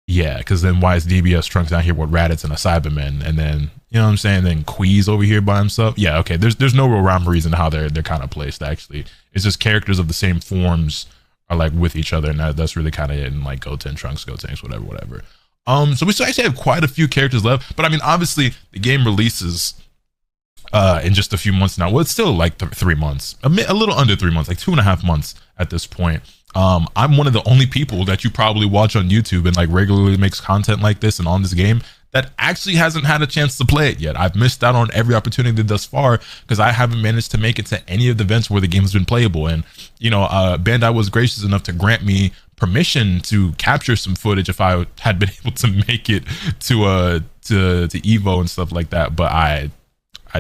then why is DBS Trunks down here with Raditz and a Cyberman, and then, you know what I'm saying, then Quee's over here by himself? Yeah, okay, there's no real rhyme or reason how they're kind of placed, actually. It's just characters of the same forms are like with each other, and that's really kind of it. And like Goten, Trunks, Gotenks, whatever. So we still actually have quite a few characters left, but I mean, obviously the game releases in just a few months now. Well, it's still like 3 months, a little under 3 months, like 2.5 months at this point. I'm one of the only people that you probably watch on YouTube and like regularly makes content like this and on this game that actually hasn't had a chance to play it yet. I've missed out on every opportunity thus far because I haven't managed to make it to any of the events where the game has been playable. And, you know, Bandai was gracious enough to grant me permission to capture some footage if I had been able to make it to Evo and stuff like that. But I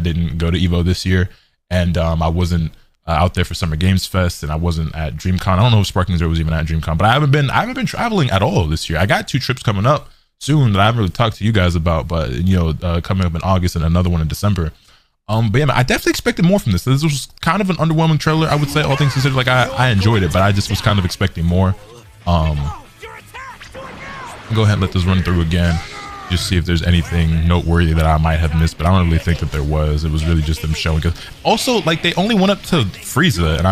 didn't go to Evo this year, and I wasn't out there for Summer Games Fest, and I wasn't at DreamCon. I don't know if Sparking Zero was even at DreamCon, but I haven't been traveling at all this year. I got 2 trips coming up soon that I haven't really talked to you guys about, but you know, coming up in August and another one in December. But yeah, I definitely expected more from this. This was kind of an underwhelming trailer, I would say, all things considered. Like I enjoyed it, but I just was kind of expecting more. Go ahead and let this run through again, just see if there's anything noteworthy that I might have missed, but I don't really think that there was. It was really just them showing. Cause also, like, they only went up to Frieza, and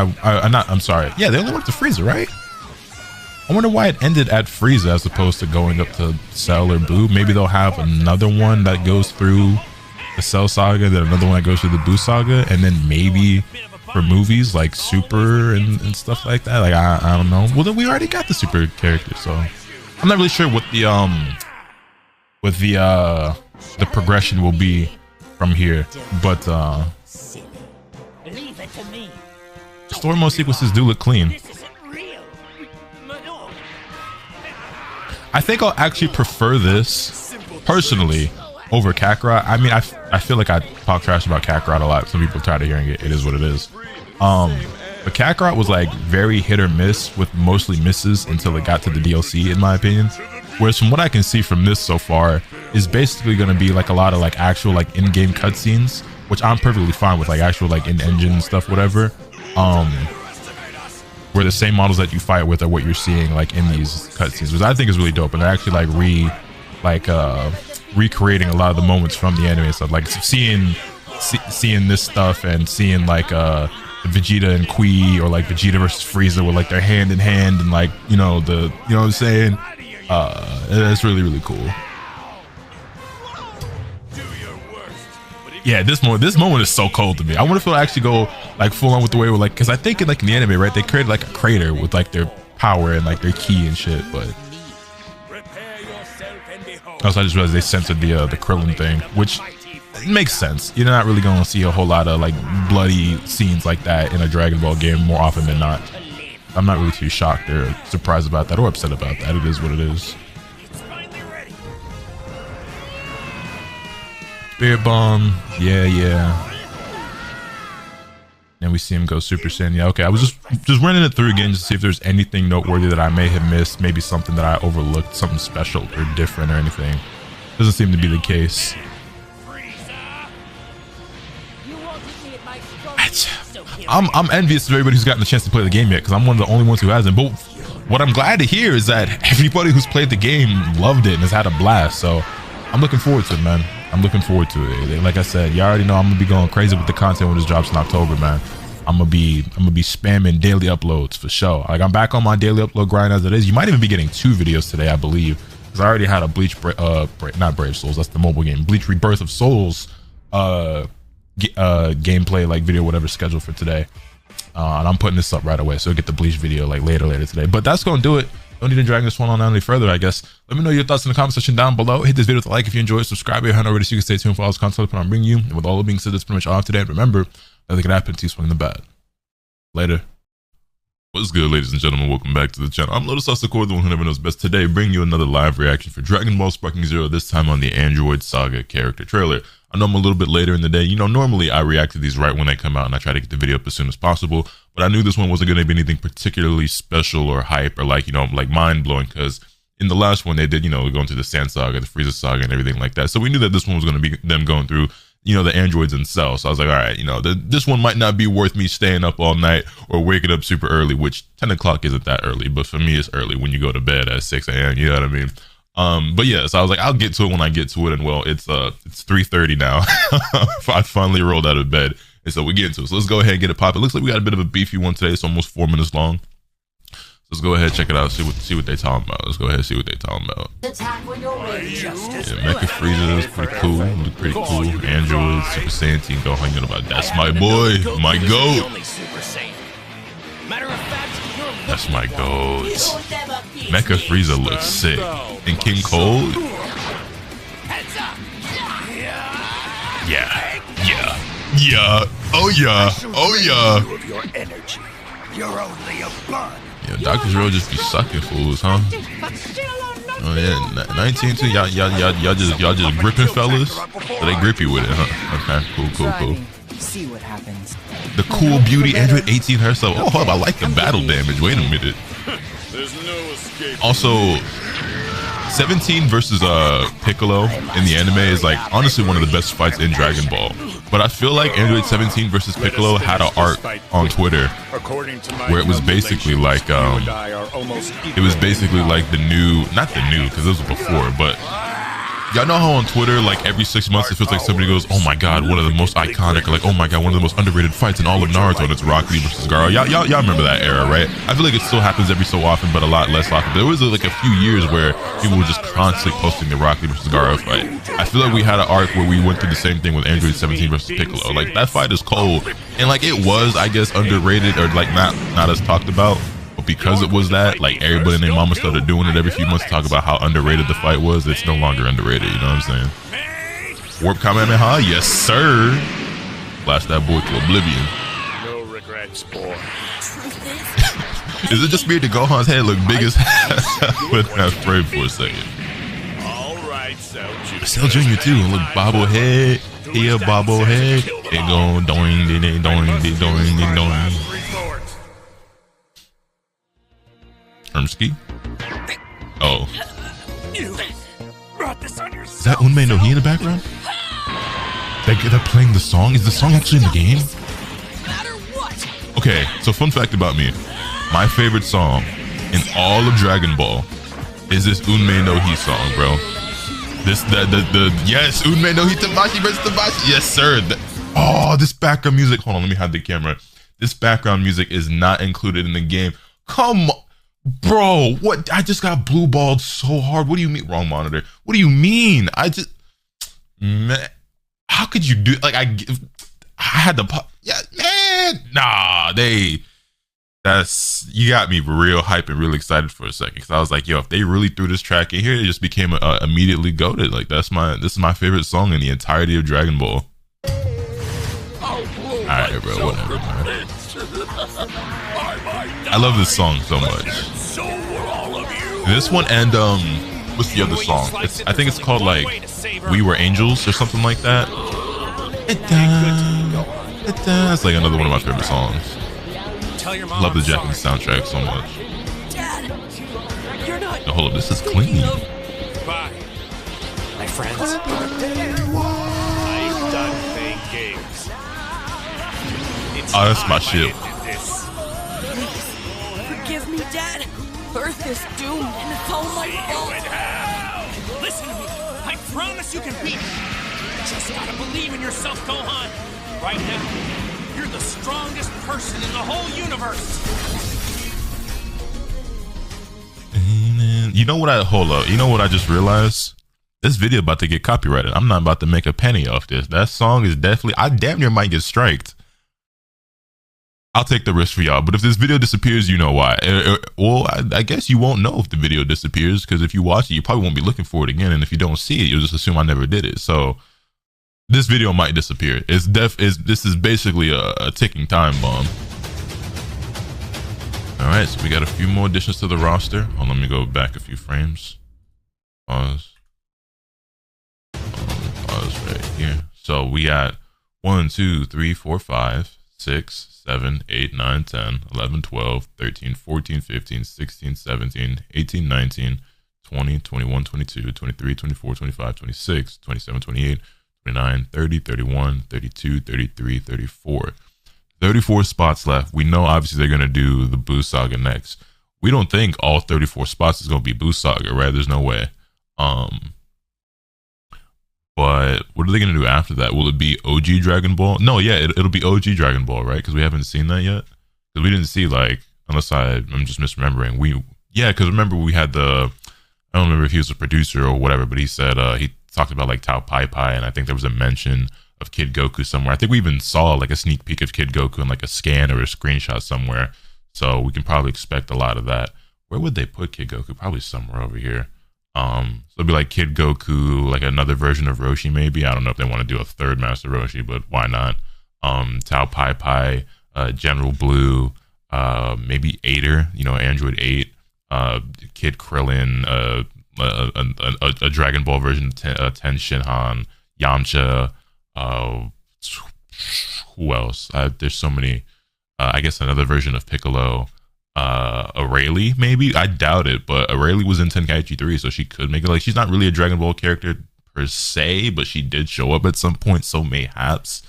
I'm sorry. Yeah, they only went up to Frieza, right? I wonder why it ended at Frieza as opposed to going up to Cell or Boo. Maybe they'll have another one that goes through the Cell Saga, then another one that goes through the Boo Saga, and then maybe for movies like Super and stuff like that. Like, I don't know. Well, then we already got the Super character, so I'm not really sure what the progression will be from here. But story mode sequences do look clean. I think I'll actually prefer this personally over Kakarot. I mean, I feel like I talk trash about Kakarot a lot. Some people are tired of hearing it. It is what it is. But Kakarot was like very hit or miss, with mostly misses until it got to the DLC, in my opinion. Whereas from what I can see from this so far, is basically going to be like a lot of like actual like in-game cutscenes, which I'm perfectly fine with, like actual like in-engine stuff, whatever. Where the same models that you fight with are what you're seeing like in these cutscenes, which I think is really dope. And they're actually like recreating a lot of the moments from the anime and stuff. Like seeing this stuff and seeing like Vegeta and Qui, or like Vegeta versus Frieza with like their hand in hand, and like, you know, what I'm saying? It's really, really cool. Yeah, this moment is so cold to me. I wonder if it'll actually go like full on with the way we're like, because I think in like in the anime, right, they created like a crater with like their power and like their ki and shit. But also, I just realized they censored the Krillin thing, which makes sense. You're not really going to see a whole lot of like bloody scenes like that in a Dragon Ball game more often than not. I'm not really too shocked or surprised about that or upset about that. It is what it is. Spirit Bomb, yeah. And we see him go Super Saiyan. Yeah, okay. I was just running it through again just to see if there's anything noteworthy that I may have missed. Maybe something that I overlooked, something special or different or anything. Doesn't seem to be the case. I'm envious of everybody who's gotten the chance to play the game yet, because I'm one of the only ones who hasn't. But what I'm glad to hear is that everybody who's played the game loved it and has had a blast. So I'm looking forward to it, man. I'm looking forward to it. Like I said, you already know I'm gonna be going crazy with the content when this drops in October, man. I'm gonna be spamming daily uploads for sure. Like I'm back on my daily upload grind as it is. You might even be getting 2 videos today, I believe, because I already had a Bleach, not Brave Souls, that's the mobile game, Bleach Rebirth of Souls gameplay like video, whatever, scheduled for today. And I'm putting this up right away, so you'll get the Bleach video like later today. But that's gonna do it. Don't need to drag this one on any further, I guess. Let me know your thoughts in the comment section down below. Hit this video with a like if you enjoyed. Subscribe if you haven't already so you can stay tuned for all this content I'm bringing you. And with all that being said, that's pretty much all today. Remember, nothing can happen to you swing the bat. Later. What's good, ladies and gentlemen? Welcome back to the channel. I'm Lotus Asakura, the one who never knows best. Today, bringing you another live reaction for Dragon Ball Sparking Zero, this time on the Android Saga character trailer. I know I'm a little bit later in the day. You know, normally I react to these right when they come out and I try to get the video up as soon as possible. But I knew this one wasn't going to be anything particularly special or hype or like, you know, like mind-blowing, because in the last one they did, you know, going through the Sand Saga, the Frieza Saga and everything like that. So we knew that this one was going to be them going through, you know, the androids in Cell. So I was like, all right, you know, this one might not be worth me staying up all night or waking up super early, which 10 o'clock isn't that early, but for me it's early when you go to bed at 6 a.m. You know what I mean? But yeah, so I was like, I'll get to it when I get to it, and well, it's 3:30 now. I finally rolled out of bed, and so we get into it. So let's go ahead and get it popping. Looks like we got a bit of a beefy one today. It's almost 4 minutes long. So let's go ahead and check it out. See what they talking about. Let's go ahead and see what they talking about. Yeah, Mecha Frieza is pretty cool. Look pretty cool. Android, Super Saiyan Team Gohan. You know about that's my boy, my goat. That's my goat. Mecha Frieza looks sick. And King Cold? Yeah. Oh yeah. Yeah, Dr. Zero just be sucking fools, huh? Oh yeah, 19 too. Y'all just gripping fellas? So they grippy with it, huh? Okay, cool. See what happens. The cool beauty Android 18 herself. Oh, hold up, I like the battle damage. Wait a minute. Also, 17 versus Piccolo in the anime is like honestly one of the best fights in Dragon Ball. But I feel like Android 17 versus Piccolo had an arc on Twitter where it was basically like the new, not the new because this was before, but y'all know how on Twitter, like every 6 months, it feels like somebody goes, oh my god, one of the most iconic, like, oh my god, one of the most underrated fights in all of Naruto, and it's Rock Lee versus Gaara. Y'all remember that era, right? I feel like it still happens every so often, but a lot less often. There was like a few years where people were just constantly posting the Rock Lee versus Gaara fight. I feel like we had an arc where we went through the same thing with Android 17 versus Piccolo. Like, that fight is cold, and like, it was, I guess, underrated, or like not as talked about. Because it was that, like everybody and their mama started doing it every few months to talk about how underrated the fight was. It's no longer underrated, you know what I'm saying? Warp Kamehameha, yes sir. Blast that boy to oblivion. No regrets, boy. Is it just me that Gohan's head look big as hell? But I sprayed for a second. Alright, Cell Jr. too, look bobblehead. Here, bobblehead. It going doing. Hermsky? Oh. Is that Unmei no Hi in the background? They're playing the song? Is the song actually in the game? Okay, so fun fact about me. My favorite song in all of Dragon Ball is this Unmei no Hi song, bro. Yes, Unmei no Hi Tamashii versus Tamashii. Yes, sir. This background music. Hold on, let me hide the camera. This background music is not included in the game. Come on. Bro, what? I just got blue balled so hard. What do you mean? Wrong monitor. What do you mean? Man, how could you do? Like, I had the, yeah, man. Nah, you got me real hype and real excited for a second, because I was like, yo, if they really threw this track in here, it just became immediately goated. Like, this is my favorite song in the entirety of Dragon Ball. All right, bro, whatever, man. I love this song so much. This one and what's the other song? I think it's called like We Were Angels or something like that. That's like another one of my favorite songs. Tell your mom Love the I'm Japanese sorry. soundtrack so much. Dad, you're not. No, hold up, this is clean. Bye. My friends. I'm done playing games. Oh, that's my shit. Forgive me, Dad. Earth is doomed, and it's all my fault. Listen to me. I promise you can beat me. Just gotta believe in yourself, Gohan. Right now, you're the strongest person in the whole universe. You know what hold up. You know what I just realized? This video about to get copyrighted. I'm not about to make a penny off this. That song is definitely, I damn near might get striked. I'll take the risk for y'all. But if this video disappears, you know why. Well, I guess you won't know if the video disappears, because if you watch it, you probably won't be looking for it again. And if you don't see it, you'll just assume I never did it. So this video might disappear. This is basically a ticking time bomb. All right, so we got a few more additions to the roster. Oh, let me go back a few frames. Pause right here. So we got 1, 2, 3, 4, 5, 6, 7, 8, 9, 10, 11, 12, 13, 14, 15, 16, 17, 18, 19, 20, 21, 22, 23, 24, 25, 26, 27, 28, 29, 30, 31, 32, 33, 34. 34 spots left. We know obviously they're going to do the Boo Saga next. We don't think all 34 spots is going to be Boo Saga, right? There's no way. But what are they going to do after that? Will it be OG Dragon Ball? No, yeah, it'll be OG Dragon Ball, right? Because we haven't seen that yet. Because we didn't see, like, unless I'm just misremembering. Yeah, because remember we had I don't remember if he was a producer or whatever, but he said he talked about like Tao Pai Pai, and I think there was a mention of Kid Goku somewhere. I think we even saw like a sneak peek of Kid Goku in like a scan or a screenshot somewhere. So we can probably expect a lot of that. Where would they put Kid Goku? Probably somewhere over here. So it'd be like Kid Goku, like another version of Roshi, maybe. I don't know if they want to do a third Master Roshi, but why not? Tao Pai Pai, General Blue, maybe Aider, Android 8, Kid Krillin, a Dragon Ball version of Ten Shinhan, Yamcha, who else? There's so many. I guess another version of Piccolo. Rayleigh, maybe. I doubt it, but Rayleigh was in Tenkaichi 3, so she could make it. Like, she's not really a Dragon Ball character per se, but she did show up at some point, so mayhaps.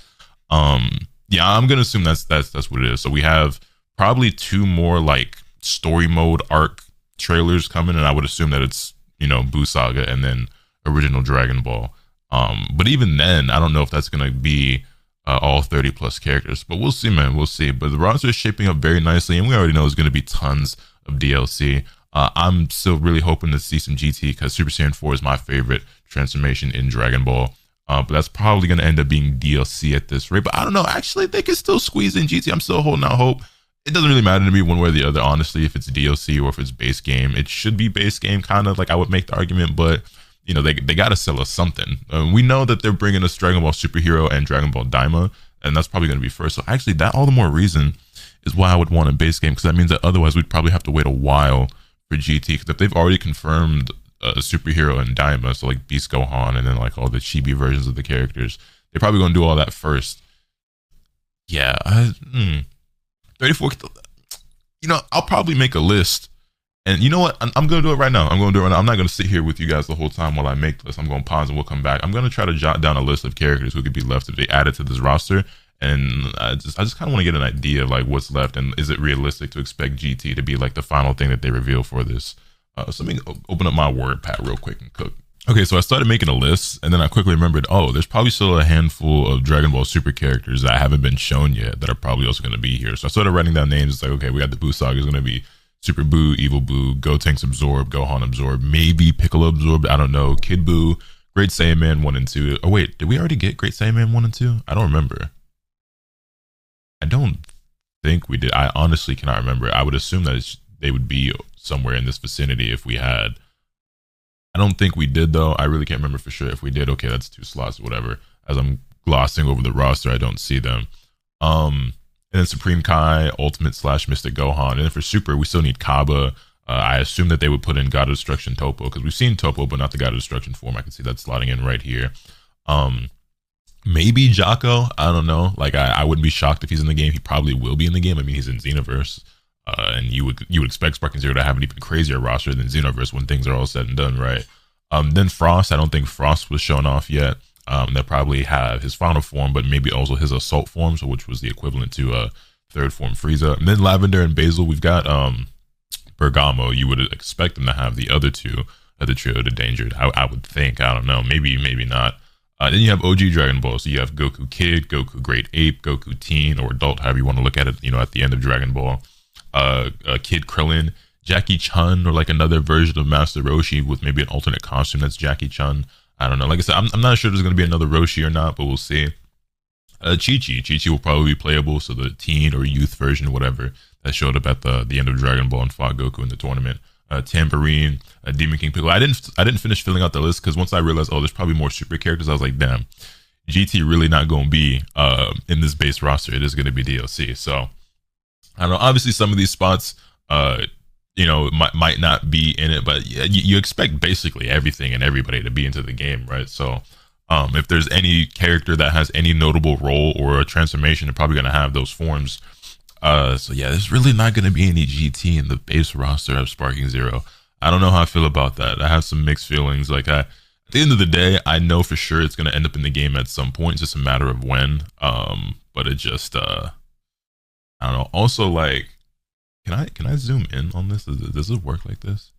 Yeah, I'm gonna assume that's what it is. So we have probably 2 more like story mode arc trailers coming, and I would assume that it's Boo Saga and then original Dragon Ball. But even then, I don't know if that's gonna be all 30 plus characters, but we'll see, man. We'll see. But the roster is shaping up very nicely, and we already know there's going to be tons of DLC. I'm still really hoping to see some GT, because Super Saiyan 4 is my favorite transformation in Dragon Ball. But that's probably going to end up being DLC at this rate. But I don't know. Actually, they can still squeeze in GT. I'm still holding out hope. It doesn't really matter to me one way or the other, honestly, if it's DLC or if it's base game. It should be base game, kind of like I would make the argument, but they got to sell us something. We know that they're bringing us Dragon Ball Superhero and Dragon Ball Daima, and that's probably going to be first. So actually, that all the more reason is why I would want a base game, because that means that otherwise we'd probably have to wait a while for GT. Because if they've already confirmed a Superhero and Daima, so like Beast Gohan and then like all the chibi versions of the characters, they're probably going to do all that first. Yeah, 34. I'll probably make a list. And you know what? I'm going to do it right now. I'm not going to sit here with you guys the whole time while I make this. I'm going to pause and we'll come back. I'm going to try to jot down a list of characters who could be left if they added to this roster. And I just kind of want to get an idea of like what's left, and is it realistic to expect GT to be like the final thing that they reveal for this? So let me open up my WordPad real quick and cook. Okay, so I started making a list, and then I quickly remembered, there's probably still a handful of Dragon Ball Super characters that haven't been shown yet that are probably also going to be here. So I started writing down names. It's like, okay, we got the Boo Saga is going to be Super Boo, Evil Boo, Gotenks Absorb, Gohan Absorb, maybe Piccolo Absorb, I don't know, Kid Boo, Great Saiyaman 1 and 2. Oh wait, did we already get Great Saiyaman 1 and 2? I don't remember. I don't think we did. I honestly cannot remember. I would assume that they would be somewhere in this vicinity if we had. I don't think we did though. I really can't remember for sure. If we did, okay, that's 2 slots or whatever. As I'm glossing over the roster, I don't see them. And then Supreme Kai, Ultimate / Mystic Gohan. And then for Super, we still need Kaba. I assume that they would put in God of Destruction Toppo, because we've seen Toppo, but not the God of Destruction form. I can see that slotting in right here. Maybe Jocko. I don't know. Like I wouldn't be shocked if he's in the game. He probably will be in the game. I mean, he's in Xenoverse. And you would expect Sparking Zero to have an even crazier roster than Xenoverse when things are all said and done, right? Then Frost, I don't think Frost was shown off yet. They'll probably have his final form, but maybe also his assault form, so which was the equivalent to third form Frieza. And then Lavender and Basil, we've got Bergamo. You would expect them to have the other two of the trio to Dangered. I would think. I don't know. Maybe not. Then you have OG Dragon Ball. So you have Goku Kid, Goku Great Ape, Goku Teen or Adult, however you want to look at it. You know, at the end of Dragon Ball. Kid Krillin, Jackie Chun, or like another version of Master Roshi with maybe an alternate costume that's Jackie Chun. I don't know. Like I said, I'm not sure there's going to be another Roshi or not, but we'll see. Chi-Chi will probably be playable, so the teen or youth version, whatever, that showed up at the end of Dragon Ball and fought Goku in the tournament. Tambourine, Demon King Piccolo. I didn't finish filling out the list because once I realized, oh, there's probably more super characters, I was like, damn, GT really not going to be in this base roster. It is going to be DLC. So I don't know. Obviously, some of these spots, you know, might not be in it, but you expect basically everything and everybody to be into the game, right? So if there's any character that has any notable role or a transformation, they're probably going to have those forms. So yeah, there's really not going to be any GT in the base roster of Sparking Zero. I don't know how I feel about that. I have some mixed feelings. Like at the end of the day, I know for sure it's going to end up in the game at some point. It's just a matter of when. But it just I don't know. Also, like, can I zoom in on this? Does it work like this?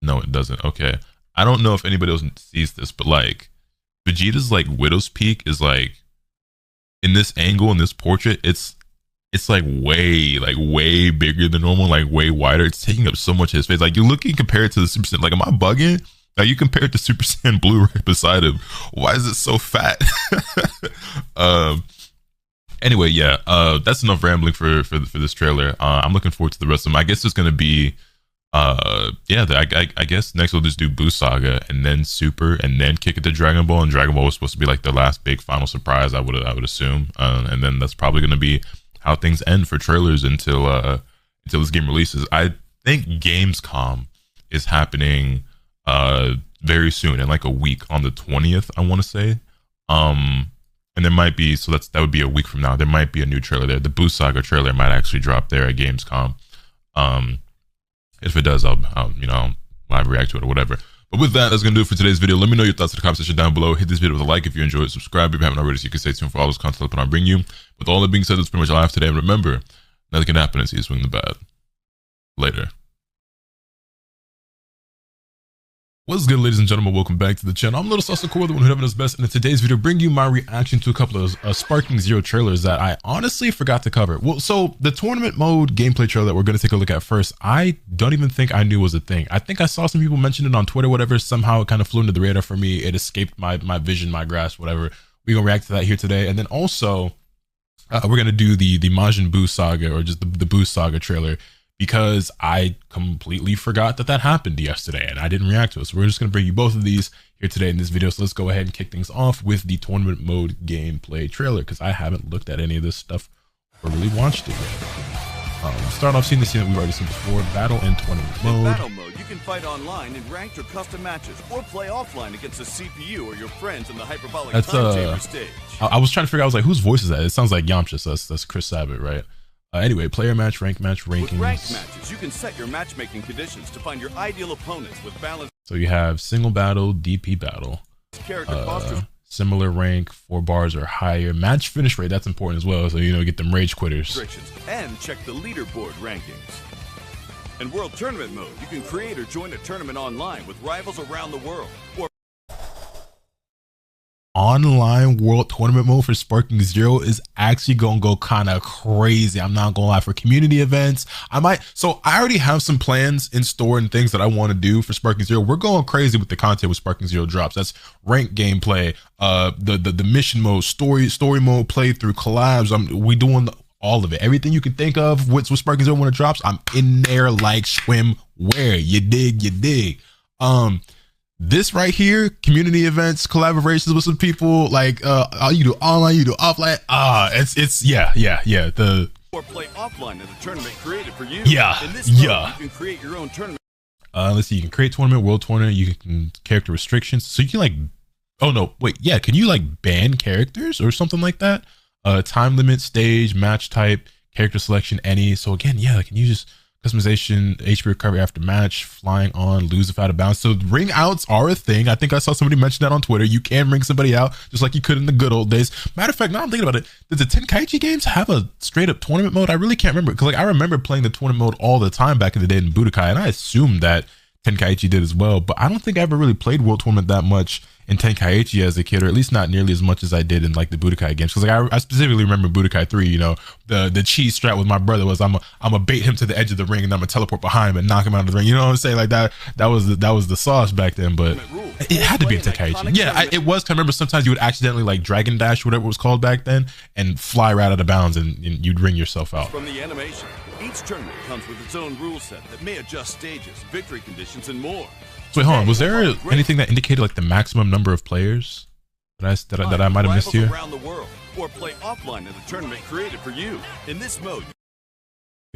No, it doesn't. Okay. I don't know if anybody else sees this, but like Vegeta's like Widow's Peak is like in this angle, in this portrait, it's like way bigger than normal, like way wider. It's taking up so much of his face. Like you're looking compared to the Super Saiyan. Like, am I bugging? Like you compare it to Super Saiyan Blue right beside him. Why is it so fat? Anyway, yeah, that's enough rambling for this trailer. I'm looking forward to the rest of them. I guess it's gonna be, yeah, I guess next we'll just do Boo Saga and then Super and then kick it to Dragon Ball. And Dragon Ball was supposed to be like the last big final surprise, I would assume. And then that's probably gonna be how things end for trailers until this game releases. I think Gamescom is happening very soon, in like a week, on the 20th, I want to say. And there might be, so that would be a week from now. There might be a new trailer there. The Boo Saga trailer might actually drop there at Gamescom. If it does, I'll live react to it or whatever. But with that, that's gonna do it for today's video. Let me know your thoughts in the comment section down below. Hit this video with a like if you enjoyed. Subscribe if you haven't already, so you can stay tuned for all this content I'll bring you. With all that being said, that's pretty much all I have today. And remember, nothing can happen until you swing the bat. Later. What's good, ladies and gentlemen? Welcome back to the channel. I'm Lotus Asakura, the one who having his best, and in today's video, bring you my reaction to a couple of Sparking Zero trailers that I honestly forgot to cover. Well, so the tournament mode gameplay trailer that we're going to take a look at first, I don't even think I knew was a thing. I think I saw some people mention it on Twitter, whatever. Somehow it kind of flew into the radar for me. It escaped my vision, my grasp, whatever. We're going to react to that here today. And then also, we're going to do the Majin Buu Saga, or just the Buu Saga trailer, because I completely forgot that happened yesterday and I didn't react to it. So we're just going to bring you both of these here today in this video. So let's go ahead and kick things off with the tournament mode gameplay trailer, because I haven't looked at any of this stuff or really watched it yet. Start off seeing the scene that we've already seen before, battle and tournament mode. In battle mode, you can fight online in ranked or custom matches, or play offline against a CPU or your friends in the hyperbolic time chamber stage. I was trying to figure out, I was like, whose voice is that? It sounds like Yamcha, so that's Chris Sabat, right? Anyway, player match, rank match, rankings. With ranked matches, you can set your matchmaking conditions to find your ideal opponents with balance. So you have single battle, DP battle, similar rank, 4 bars or higher, match finish rate, that's important as well, so get them rage quitters. And check the leaderboard rankings. In World Tournament mode, you can create or join a tournament online with rivals around the world. Or online world tournament mode for Sparking Zero is actually gonna go kind of crazy. I'm not gonna lie. For community events, so I already have some plans in store and things that I want to do for Sparking Zero. We're going crazy with the content with Sparking Zero drops. That's rank gameplay, the mission mode, story mode, playthrough, collabs. We doing all of it. Everything you can think of with Sparking Zero when it drops, I'm in there like swimwear. You dig. This right here, community events, collaborations with some people, like you do online, you do offline. Or play offline in a tournament created for you. In this mode, you can create your own tournament. Let's see, you can create tournament, world tournament, you can character restrictions. So you can like Oh no, wait, yeah, can you like ban characters or something like that? Time limit, stage, match type, character selection, any. So again, yeah, can you just customization, HP recovery after match, flying on, lose if out of bounds. So ring outs are a thing. I think I saw somebody mention that on Twitter. You can ring somebody out just like you could in the good old days. Matter of fact, now I'm thinking about it, did the Tenkaichi games have a straight up tournament mode? I really can't remember, because like I remember playing the tournament mode all the time back in the day in Budokai, and I assumed that Tenkaichi did as well, but I don't think I ever really played World Tournament that much in Tenkaichi as a kid, or at least not nearly as much as I did in like the Budokai games. Because like I specifically remember Budokai 3, you know, the cheese strat with my brother was I'm a bait him to the edge of the ring and I'm gonna teleport behind him and knock him out of the ring. You know what I'm saying? Like that was the sauce back then, but it had to be in Tenkaichi. Yeah, it was. I remember sometimes you would accidentally like Dragon Dash, whatever it was called back then, and fly right out of bounds and you'd ring yourself out. From the animation, each tournament comes with its own rule set that may adjust stages, victory conditions, and more. So wait, hold on. Was there anything that indicated like the maximum number of players that I might have missed here? Around the world, or play offline in a tournament created for you. In this mode,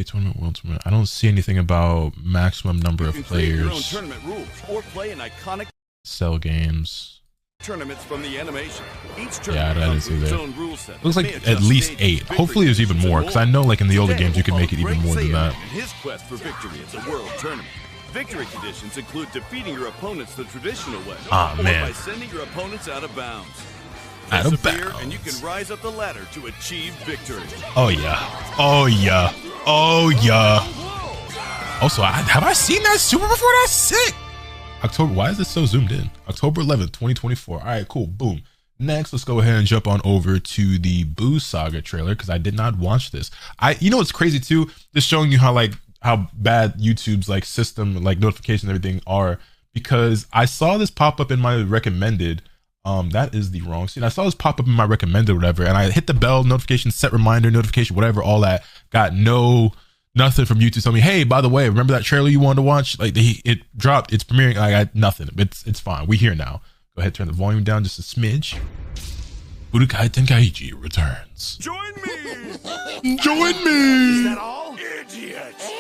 tournament, world tournament. I don't see anything about maximum number of players. Your own tournament rules, or play an iconic cell games. Tournaments from the animation. Each tournament yeah, I didn't see that. Rule set looks like at least 8. Hopefully there's even more, because I know like in the older games you can make it even more than that. His quest for victory is a world tournament. Victory conditions include defeating your opponents the traditional way, or by sending your opponents out of bounds. Out of bounds. And you can rise up the ladder to achieve victory. Oh yeah. Oh yeah. Oh yeah. Also, have I seen that super before? That's sick. October, why is this so zoomed in? October 11th, 2024. All right, cool. Boom. Next, let's go ahead and jump on over to the Boo Saga trailer, because I did not watch this. You know what's crazy too? Just showing you how bad YouTube's like system, like notifications and everything are, because I saw this pop up in my recommended. That is the wrong scene. I saw this pop up in my recommended, whatever, and I hit the bell notification, set reminder notification, whatever, all that. Got nothing from YouTube telling me, hey, by the way, remember that trailer you wanted to watch? Like it dropped, it's premiering. I got nothing. It's fine. We here now. Go ahead, turn the volume down just a smidge. Budokai Tenkaichi returns. Join me! Join me! Is that all? Idiots!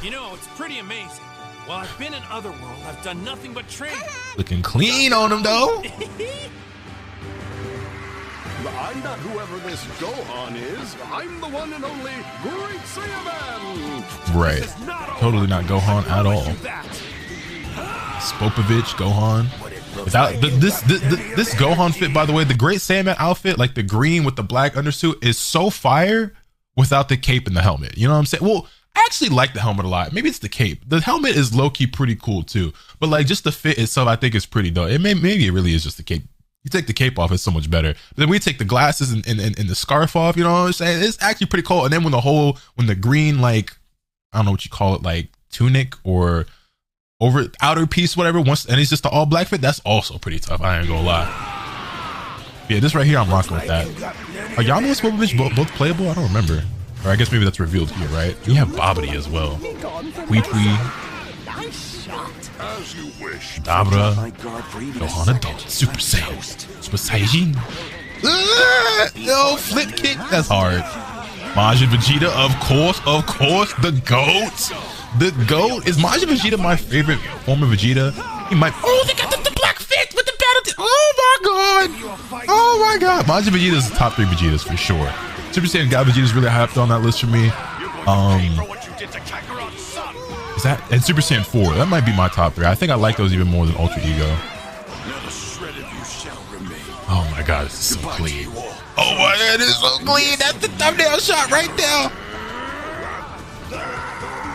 You know, it's pretty amazing. While I've been in Otherworld, I've done nothing but train. Looking clean on him, though. I'm not whoever this Gohan is. I'm the one and only Great Saiyaman. Right. Totally not Gohan at all. Spopovich, Gohan. Without this Gohan fit, by the way, the Great Saiyaman outfit, like the green with the black undersuit, is so fire without the cape and the helmet. You know what I'm saying? Well, I actually like the helmet a lot. Maybe it's the cape. The helmet is low-key pretty cool too, but like just the fit itself, I think is pretty dope. Maybe it really is just the cape. You take the cape off, it's so much better. But then we take the glasses and the scarf off, you know what I'm saying? It's actually pretty cool. And then when the green, like, I don't know what you call it, like tunic or over outer piece, whatever, and it's just the all black fit, that's also pretty tough. I ain't gonna lie. Yeah, this right here, I'm rocking with that. Are Yano and Spopovich both playable? I don't remember. Or I guess maybe that's revealed here, right? You have Babidi as well. Weepwee. As you wish. Dabra. Gohan Adult. Super Saiyan. Super Saiyajin. Yo, flip kick. That's hard. Majin Vegeta, of course. The GOAT. The GOAT. Is Majin Vegeta my favorite form of Vegeta? He might. Oh, they got the black fit with the battle. Oh my god. Majin Vegeta is the top 3 Vegetas for sure. Super Saiyan God Vegeta is really high up on that list for me. Is that and Super Saiyan 4? That might be my top 3. I think I like those even more than Ultra Ego. Oh my god, this is so clean. Oh my god, this is so clean. That's the thumbnail shot right there.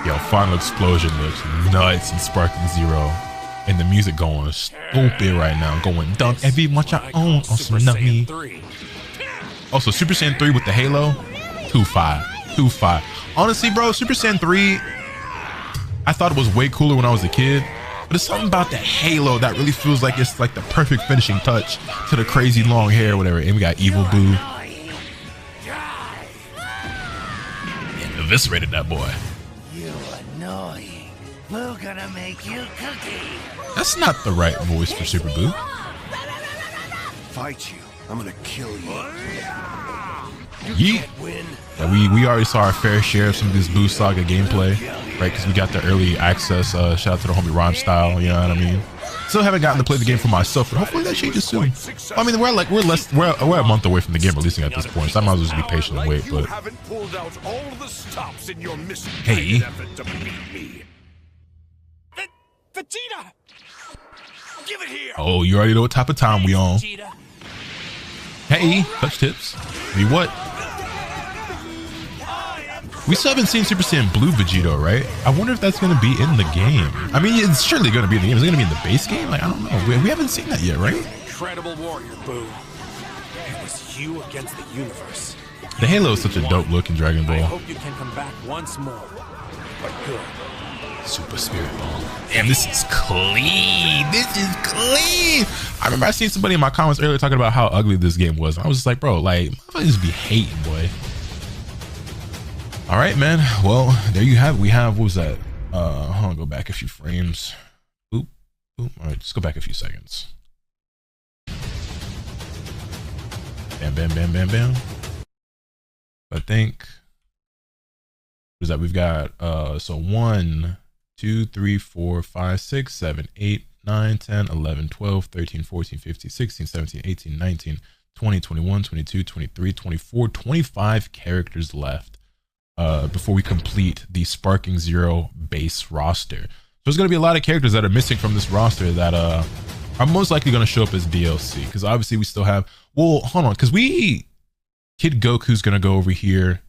Yo, Final Explosion looks nuts and Sparking Zero. And the music going stupid right now. Going dunk everyone your own on Tsunami. Also, Super Saiyan 3 with the Halo, 2.5. Honestly, bro, Super Saiyan 3, I thought it was way cooler when I was a kid, but it's something about the Halo that really feels like it's like the perfect finishing touch to the crazy long hair or whatever. And we got Evil Boo. And eviscerated that boy. You annoying. We're gonna make you cookie. That's not the right voice for Super Boo. Fight you. I'm gonna kill you. Yeet. Yeah, we already saw our fair share of some of this Boo Saga gameplay, right? Because we got the early access. Shout out to the homie Rhyme Style, you know what I mean? Still haven't gotten to play the game for myself, but hopefully that changes soon. I mean, we're a month away from the game releasing at this point, so I might as well just be patient and wait. But hey, Vegeta, give it here. Oh, you already know what type of time we on. Hey, touch tips. I mean, what? We still haven't seen Super Saiyan Blue Vegito, right? I wonder if that's going to be in the game. I mean, it's surely going to be in the game. Is it going to be in the base game? Like, I don't know. We haven't seen that yet, right? Incredible warrior, Boo. It was you against the universe. The halo is such a dope look in Dragon Ball. I hope you can come back once more. But good. Super Spirit Ball. Damn, this is clean. This is clean. I remember I seen somebody in my comments earlier talking about how ugly this game was. I was just like, bro, like, motherfuckers be hating, boy. All right, man. Well, there you have it. We have, what was that? Hold on, go back a few frames. Oop, oop. All right, just go back a few seconds. Bam, bam, bam, bam, bam. I think, what is that? We've got, so 1, 2, 3, 4, 5, 6, 7, 8, 9, 10, 11, 12, 13, 14, 15, 16, 17, 18, 19, 20, 21, 22, 23, 24, 25 characters left. Before we complete the Sparking Zero base roster. So there's going to be a lot of characters that are missing from this roster that are most likely going to show up as DLC. Because obviously we still have, well, hold on, because Kid Goku's going to go over here.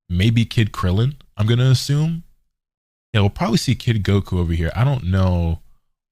Maybe Kid Krillin, I'm going to assume. Yeah, we'll probably see Kid Goku over here. I don't know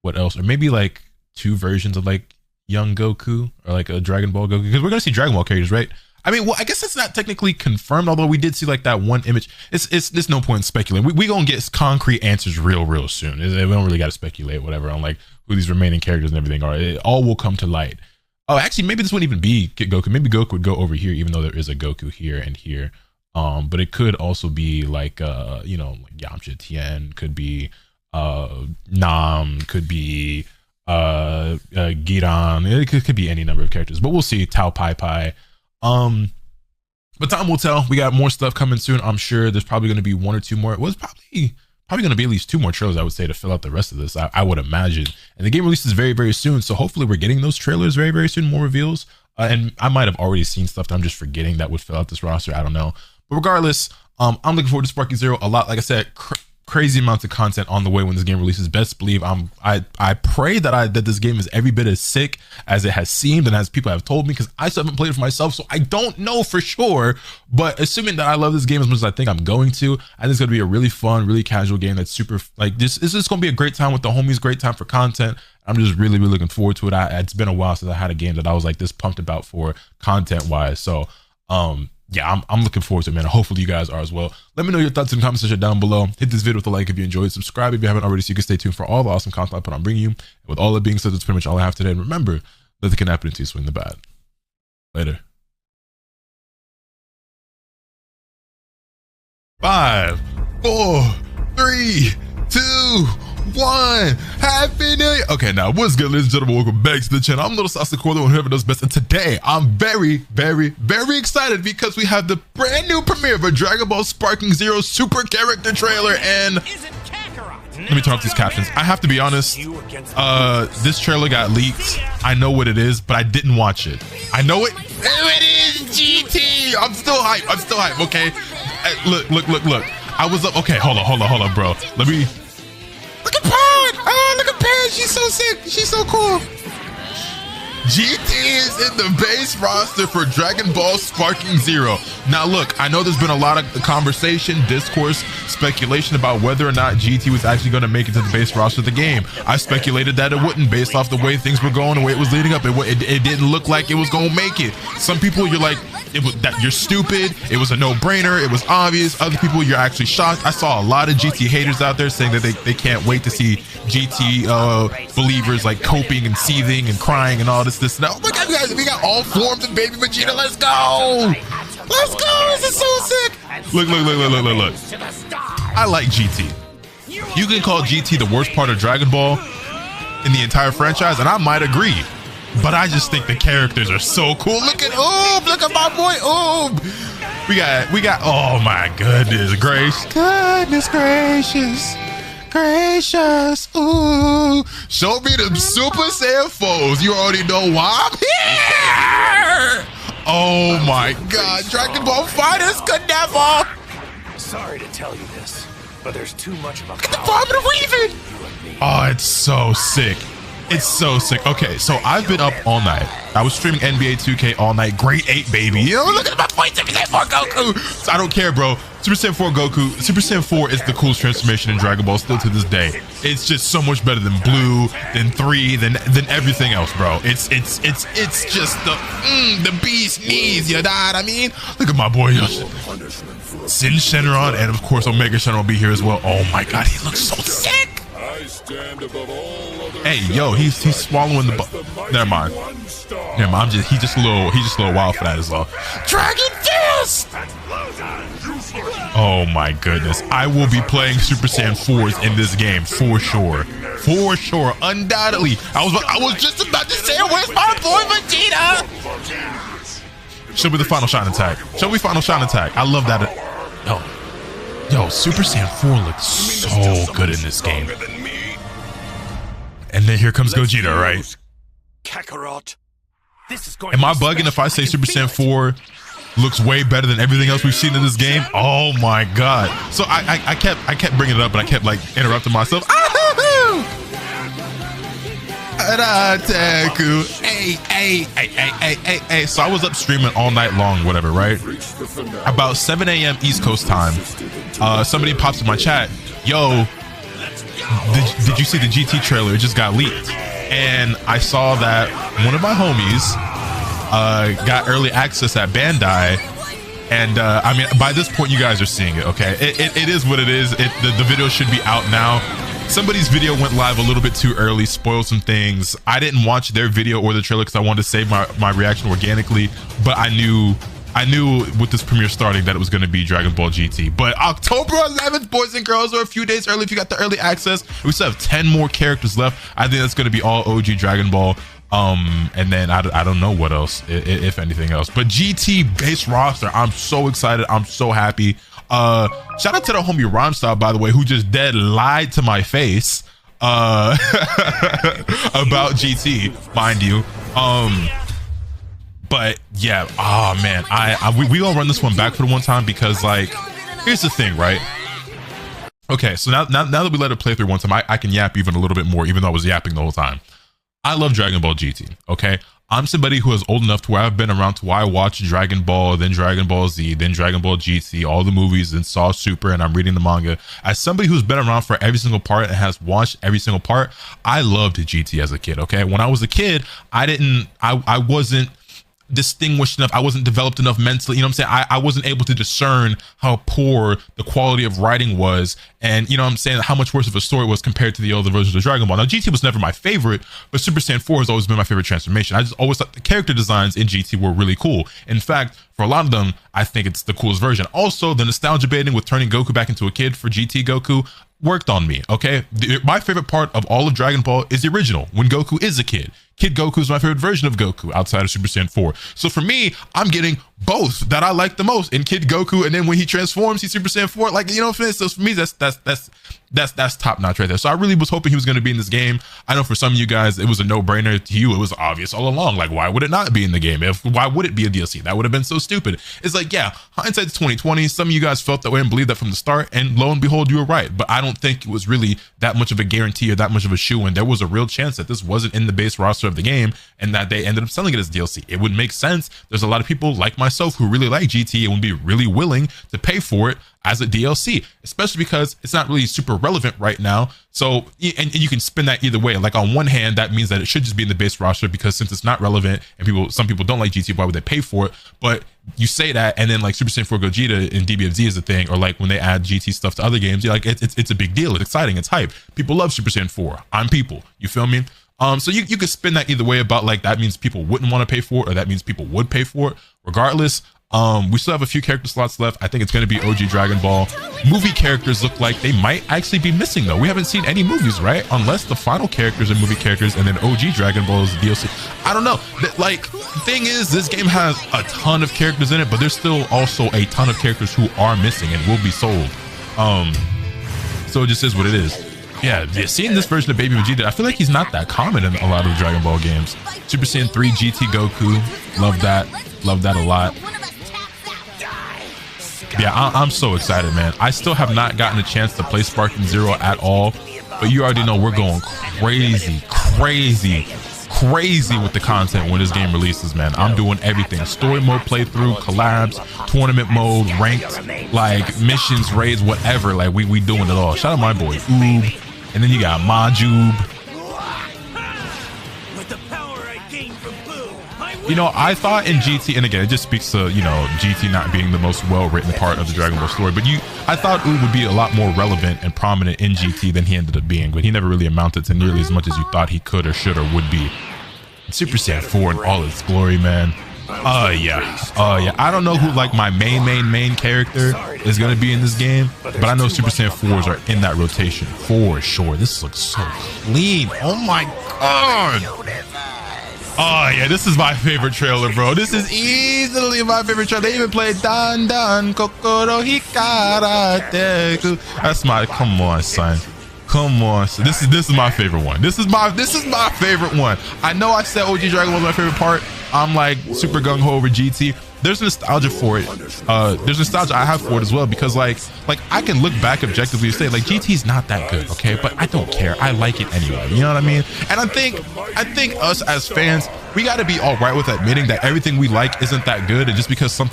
what else. Or maybe like 2 versions of like young Goku or like a Dragon Ball Goku. Because we're going to see Dragon Ball characters, right? I mean, well, I guess it's not technically confirmed, although we did see like that one image. There's no point in speculating. We gonna get concrete answers real soon. We don't really got to speculate whatever on like who these remaining characters and everything are. It all will come to light. Oh, actually, maybe this wouldn't even be Goku. Maybe Goku would go over here, even though there is a Goku here and here. But it could also be like you know, like Yamcha Tien, could be Nam, could be Giran. It could be any number of characters, but we'll see. Tao Pai Pai. But time will tell. We got more stuff coming soon. I'm sure there's probably going to be 1 or 2 more. It was probably going to be at least 2 more trailers, I would say, to fill out the rest of this. I would imagine. And the game releases very soon, so hopefully we're getting those trailers very soon. More reveals. And I might have already seen stuff that I'm just forgetting that would fill out this roster. I don't know. But regardless, I'm looking forward to Sparking Zero a lot. Like I said, crazy amounts of content on the way when this game releases. Best believe I pray that this game is every bit as sick as it has seemed and as people have told me, because I still haven't played it for myself, so I don't know for sure. But assuming that I love this game as much as I think I'm going to, I think it's going to be a really fun, really casual game that's super, like, this is just going to be a great time with the homies, great time for content. I'm just really looking forward to it. It's been a while since I had a game that I was like this pumped about for content wise. So yeah, I'm looking forward to it, man. Hopefully you guys are as well. Let me know your thoughts in the comment section down below. Hit this video with a like if you enjoyed. Subscribe if you haven't already, so you can stay tuned for all the awesome content I put on bringing you. And with all that being said, that's pretty much all I have today. And remember, let the can happen until you swing the bat. Later. 5, 4, 3, 2, 1. Happy New Year. Okay, now what's good, ladies and gentlemen? Welcome back to the channel. I'm Lotus Asakura, the one whoever does best, and today I'm very excited because we have the brand new premiere of a Dragon Ball Sparking Zero super character trailer. And let me turn off these captions. I have to be honest, this trailer got leaked. I know what it is, but I didn't watch it. I know it. There it is, GT. I'm still hype. Okay, look. I was up. Okay, hold on, bro. Let me. Look at Pod! Oh, look at Pan! She's so sick! She's so cool! GT is in the base roster for Dragon Ball Sparking Zero. Now look, I know there's been a lot of conversation, discourse, speculation about whether or not GT was actually going to make it to the base roster of the game. I speculated that it wouldn't, based off the way things were going, the way it was leading up. It didn't look like it was going to make it. Some people, you're like, you're stupid. It was a no-brainer. It was obvious. Other people, you're actually shocked. I saw a lot of GT haters out there saying that they can't wait to see GT believers like coping and seething and crying and all this and that. Oh my God, guys, we got all forms of Baby Vegeta. Let's go. This is so sick. Look. I like GT. You can call GT the worst part of Dragon Ball in the entire franchise, and I might agree. But I just think the characters are so cool. Look at my boy Oob. We got, oh my goodness gracious, ooh. Show me them Super Saiyan 4s. You already know why I'm here. Oh my God, Dragon Ball Fighters could never. Sorry to tell you this, but there's too much of a the Vomit of Weaving. Oh, it's so sick. It's so sick. Okay, so I've been up all night. I was streaming NBA 2K all night. Grade 8, baby. Yo, look at my points. Super Saiyan 4 Goku. So I don't care, bro. Super Saiyan 4 Goku. Super Saiyan 4 is the coolest transformation in Dragon Ball still to this day. It's just so much better than Blue, than 3, than everything else, bro. It's just the beast knees. You know what I mean? Look at my boy. Sin Shenron, and of course Omega Shenron will be here as well. Oh my God, he looks so sick. Hey, yo, he's swallowing the never mind. He's just a little wild for that as well. Dragon Fist! Oh my goodness. I will be playing Super Saiyan 4s in this game for sure. For sure. Undoubtedly. I was just about to say, where's my boy Vegeta? Show me the final shine attack. Show me final shine attack. I love that. Yo, Super Saiyan 4 looks so good in this game. And then here comes Gogeta, right? Kakarot. Am I bugging if I say Super Saiyan 4 looks way better than everything else we've seen in this game? Oh my God. So I kept bringing it up, and I kept like interrupting myself. Hey. So I was up streaming all night long, whatever, right? About 7 a.m. East Coast time, somebody pops in my chat, yo, did you see the GT trailer? It just got leaked. And I saw that one of my homies got early access at Bandai. And I mean, by this point, you guys are seeing it, okay? It is what it is. The video should be out now. Somebody's video went live a little bit too early, spoiled some things. I didn't watch their video or the trailer because I wanted to save my reaction organically, but I knew with this premiere starting that it was going to be Dragon Ball GT. But October 11th, boys and girls, or a few days early if you got the early access. We still have 10 more characters left. I think that's going to be all OG Dragon Ball. And then I don't know what else, if anything else. But GT base roster, I'm so excited. I'm so happy. Shout out to the homie Rhymestyle, by the way, who just dead lied to my face about GT, mind you. But yeah, oh man, we gonna run this one back for the one time because, like, here's the thing, right? Okay, so now that we let it play through one time, I can yap even a little bit more, even though I was yapping the whole time. I love Dragon Ball GT, okay? I'm somebody who is old enough to where I've been around to where I watched Dragon Ball, then Dragon Ball Z, then Dragon Ball GT, all the movies, then saw Super, and I'm reading the manga. As somebody who's been around for every single part and has watched every single part, I loved GT as a kid, okay? When I was a kid, I wasn't distinguished enough, I wasn't developed enough mentally, you know what I'm saying? I wasn't able to discern how poor the quality of writing was, and you know what I'm saying, how much worse of a story was compared to the older versions of Dragon Ball. Now GT was never my favorite, but Super Saiyan 4 has always been my favorite transformation. I just always thought the character designs in GT were really cool. In fact, for a lot of them, I think it's the coolest version. Also, the nostalgia baiting with turning Goku back into a kid for GT Goku worked on me, okay? My favorite part of all of Dragon Ball is the original, when Goku is a kid. Kid Goku is my favorite version of Goku outside of Super Saiyan 4. So for me, I'm getting both that I like the most in Kid Goku, and then when he transforms, he's Super Saiyan 4. Like, you know what I'm saying? So for me, that's top notch right there. So I really was hoping he was going to be in this game. I know for some of you guys, it was a no-brainer. To you, it was obvious all along. Like, why would it not be in the game? Why would it be a DLC? That would have been so stupid. It's like, yeah, hindsight's 2020. Some of you guys felt that way and believed that from the start, and lo and behold, you were right. But I don't think it was really that much of a guarantee or that much of a shoe-in. There was a real chance that this wasn't in the base roster of the game and that they ended up selling it as DLC. It would make sense. There's a lot of people like myself who really like GT and would be really willing to pay for it as a DLC, especially because it's not really super relevant right now. So, and you can spin that either way. Like, on one hand, that means that it should just be in the base roster, because since it's not relevant and some people don't like GT, why would they pay for it? But you say that, and then like Super Saiyan 4 Gogeta in DBFZ is a thing, or like when they add GT stuff to other games, you're like, it's a big deal. It's exciting. It's hype. People love Super Saiyan 4. I'm people. You feel me? So you could spin that either way about, like, that means people wouldn't want to pay for it, or that means people would pay for it. Regardless, We still have a few character slots left. I think it's going to be OG Dragon Ball. Movie characters look like they might actually be missing though. We haven't seen any movies, right? Unless the final characters are movie characters and then OG Dragon Ball is DLC. I don't know. Like, thing is, this game has a ton of characters in it, but there's still also a ton of characters who are missing and will be sold. So it just is what it is. Yeah, seeing this version of Baby Vegeta, I feel like he's not that common in a lot of the Dragon Ball games. Super Saiyan 3 GT Goku, love that a lot. Yeah, I'm so excited, man. I still have not gotten a chance to play Sparking Zero at all, but you already know we're going crazy with the content when this game releases, man. I'm doing everything: story mode playthrough, collabs, tournament mode, ranked, like missions, raids, whatever. Like we doing it all. Shout out my boy Oob, and then you got Majub. You know, I thought in GT, and again, it just speaks to, you know, GT not being the most well-written part of the Dragon Ball story, but I thought Oob would be a lot more relevant and prominent in GT than he ended up being, but he never really amounted to nearly as much as you thought he could or should or would be. Super Saiyan 4 in all its glory, man. Yeah. I don't know who like my main character is going to be in this game, but I know Super Saiyan 4s are in that rotation for sure. This looks so clean. Oh my God. Oh yeah, this is my favorite trailer, bro. This is easily my favorite trailer. They even played Dan Dan Kokoro Hikarateku. That's my, come on, son. Come on. So this is my favorite one. This is my favorite one. I know I said OG Dragon was my favorite part. I'm like super gung ho over GT. There's nostalgia for it. There's nostalgia I have for it as well, because like I can look back objectively and say like GT's not that good, okay, but I don't care. I like it anyway. You know what I mean? And I think us as fans, we got to be all right with admitting that everything we like isn't that good, and just because we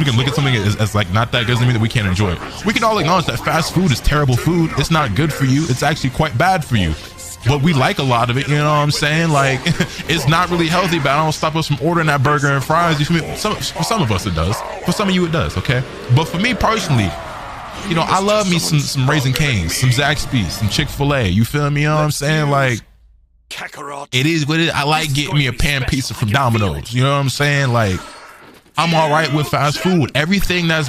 can look at something as like not that good doesn't mean that we can't enjoy it. We can all acknowledge that fast food is terrible food. It's not good for you. It's actually quite bad for you. But we like a lot of it, you know what I'm saying? Like, it's not really healthy, but I don't stop us from ordering that burger and fries. You feel me? For some of us it does. For some of you it does, okay? But for me personally, you know, I love me some Raising Cane's, some Zaxby's, some Chick-fil-A. You feel me? You know what I'm saying? Like, it is what it is. I like getting me a pan pizza from Domino's. You know what I'm saying? Like, I'm all right with fast food. Everything that's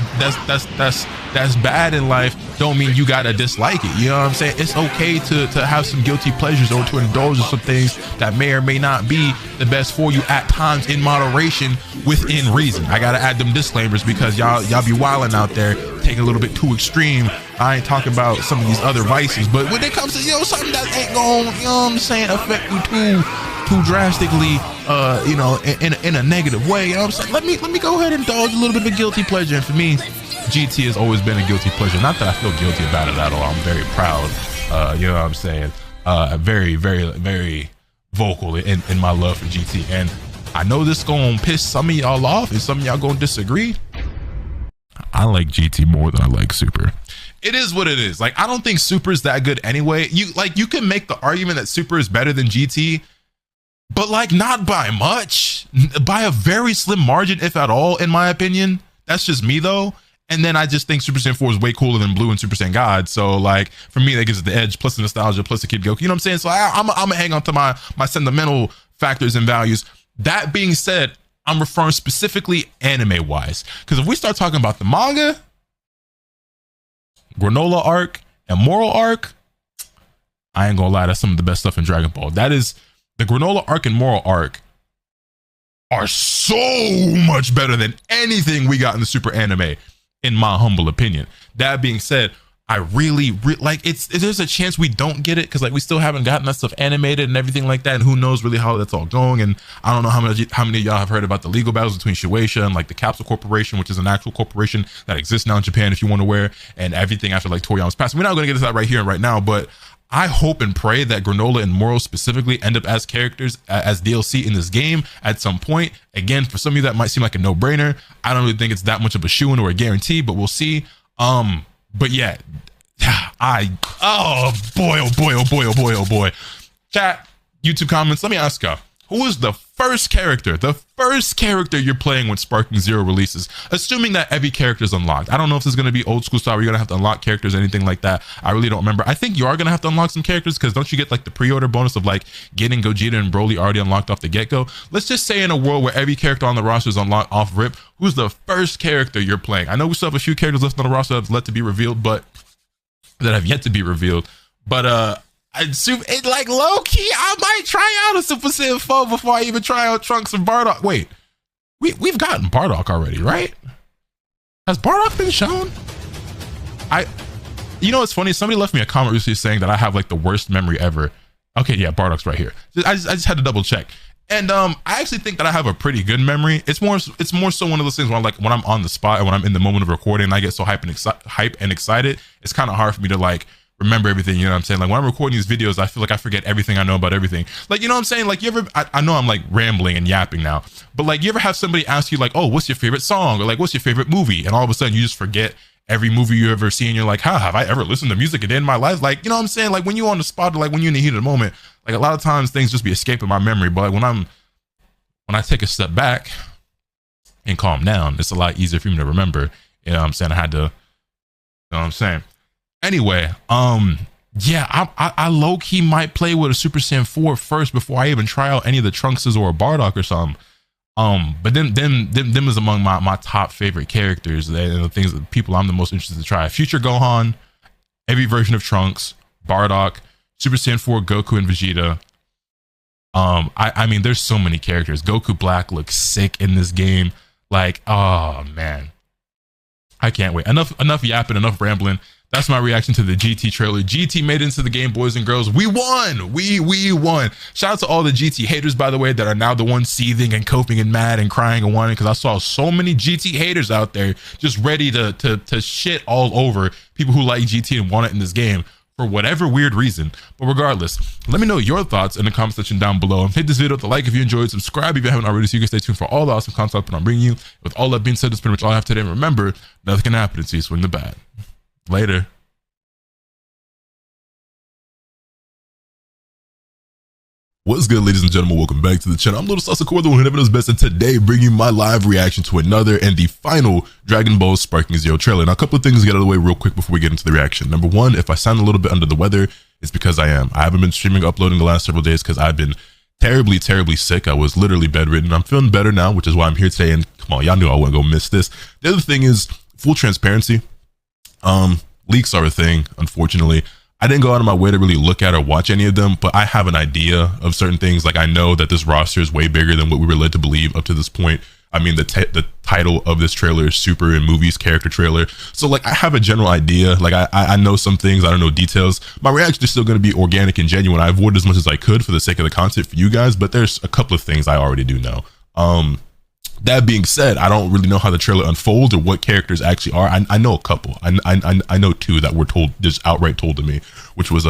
bad in life don't mean you gotta dislike it. You know what I'm saying? It's okay to have some guilty pleasures or to indulge in some things that may or may not be the best for you at times, in moderation, within reason. I gotta add them disclaimers because y'all be wilding out there, taking a little bit too extreme. I ain't talking about some of these other vices, but when it comes to, you know, something that ain't gonna, you know what I'm saying, affect you too drastically, you know, in a negative way, you know what I'm saying? Let me go ahead and indulge a little bit of a guilty pleasure. And for me, GT has always been a guilty pleasure. Not that I feel guilty about it at all. I'm very proud, you know what I'm saying? Very vocal in my love for GT. And I know this gonna piss some of y'all off and some of y'all gonna disagree. I like GT more than I like Super. It is what it is. Like, I don't think Super is that good anyway. You can make the argument that Super is better than GT, but like not by much, by a very slim margin, if at all, in my opinion. That's just me though. And then I just think Super Saiyan 4 is way cooler than Blue and Super Saiyan God. So like, for me, that gives it the edge, plus the nostalgia, plus the Kid Goku. You know what I'm saying? So I'm gonna hang on to my sentimental factors and values. That being said, I'm referring specifically anime wise, because if we start talking about the manga, Granola arc and Moral arc, I ain't gonna lie, that's some of the best stuff in Dragon Ball. That is, the Granola arc and Moral arc are so much better than anything we got in the Super anime, in my humble opinion. That being said, I really like, there's a chance we don't get it, because like we still haven't gotten that stuff animated and everything like that, and who knows really how that's all going. And I don't know how many of y'all have heard about the legal battles between Shueisha and like the Capsule Corporation, which is an actual corporation that exists now in Japan, if you want to wear, and everything after like Toriyama's passing. We're not going to get into that right here and right now, but I hope and pray that Granola and Moral specifically end up as characters, as DLC in this game at some point. Again, for some of you that might seem like a no-brainer. I don't really think it's that much of a shoo-in or a guarantee, but we'll see. But yeah, oh boy. Chat, YouTube comments, let me ask y'all, who is the first character you're playing when Sparking Zero releases, assuming that every character is unlocked. I don't know if this is going to be old school style where you're going to have to unlock characters or anything like that. I really don't remember. I think you are going to have to unlock some characters, because don't you get like the pre-order bonus of like getting Gogeta and Broly already unlocked off the get-go? Let's just say in a world where every character on the roster is unlocked off rip, who's the first character you're playing? I know we still have a few characters left on the roster that have to be revealed, but that have yet to be revealed. But it, like, low-key, I might try out a Super Saiyan 4 before I even try out Trunks and Bardock. Wait, we've gotten Bardock already, right? Has Bardock been shown? You know what's funny? Somebody left me a comment recently saying that I have like the worst memory ever. Okay, yeah, Bardock's right here. I just had to double check. And I actually think that I have a pretty good memory. It's more so one of those things when I'm on the spot and when I'm in the moment of recording and I get so hype and excited, it's kind of hard for me to like remember everything, you know what I'm saying? Like when I'm recording these videos, I feel like I forget everything I know about everything. Like, you know what I'm saying? Like, you ever, I know I'm like rambling and yapping now, but like, you ever have somebody ask you like, oh, what's your favorite song? Or like, what's your favorite movie? And all of a sudden you just forget every movie you ever seen. You're like, how have I ever listened to music a day in my life? Like, you know what I'm saying? Like when you're on the spot, or like when you're in the heat of the moment, like a lot of times things just be escaping my memory. But like when I take a step back and calm down, it's a lot easier for me to remember. You know what I'm saying? I had to, you know what I'm saying? Anyway, yeah, I low-key might play with a Super Saiyan 4 first before I even try out any of the Trunkses or a Bardock or something. But them is among my top favorite characters and the things that people I'm the most interested to try. Future Gohan, every version of Trunks, Bardock, Super Saiyan 4, Goku and Vegeta. I mean, there's so many characters. Goku Black looks sick in this game. Like, oh man, I can't wait. Enough yapping, enough rambling. That's my reaction to the GT trailer. GT made it into the game, boys and girls. We won. We won. Shout out to all the GT haters, by the way, that are now the ones seething and coping and mad and crying and whining, because I saw so many GT haters out there just ready to shit all over people who like GT and want it in this game for whatever weird reason. But regardless, let me know your thoughts in the comment section down below. Hit this video with a like if you enjoyed, subscribe if you haven't already, so you can stay tuned for all the awesome content I'm bringing you. With all that being said, that's pretty much all I have today. And remember, nothing can happen until you swing the bat. Later. What's good, ladies and gentlemen? Welcome back to the channel. I'm Lotus Asakura, the one who never does best, and today bringing my live reaction to another and the final Dragon Ball Sparking Zero trailer. Now, a couple of things to get out of the way real quick before we get into the reaction. Number one, if I sound a little bit under the weather, it's because I am. I haven't been streaming, uploading the last several days because I've been terribly sick. I was literally bedridden. I'm feeling better now, which is why I'm here today. And come on, y'all knew I wouldn't go miss this. The other thing is full transparency. Leaks are a thing, unfortunately. I didn't go out of my way to really look at or watch any of them, but I have an idea of certain things. Like, I know that this roster is way bigger than what we were led to believe up to this point. I mean, the title of this trailer is Super in Movies Character Trailer. So like, I have a general idea. Like I know some things, I don't know details. My reaction is still going to be organic and genuine. I avoided as much as I could for the sake of the content for you guys, but there's a couple of things I already do know. That being said, I don't really know how the trailer unfolds or what characters actually are. I know a couple. I know two that were told, just outright told to me, which was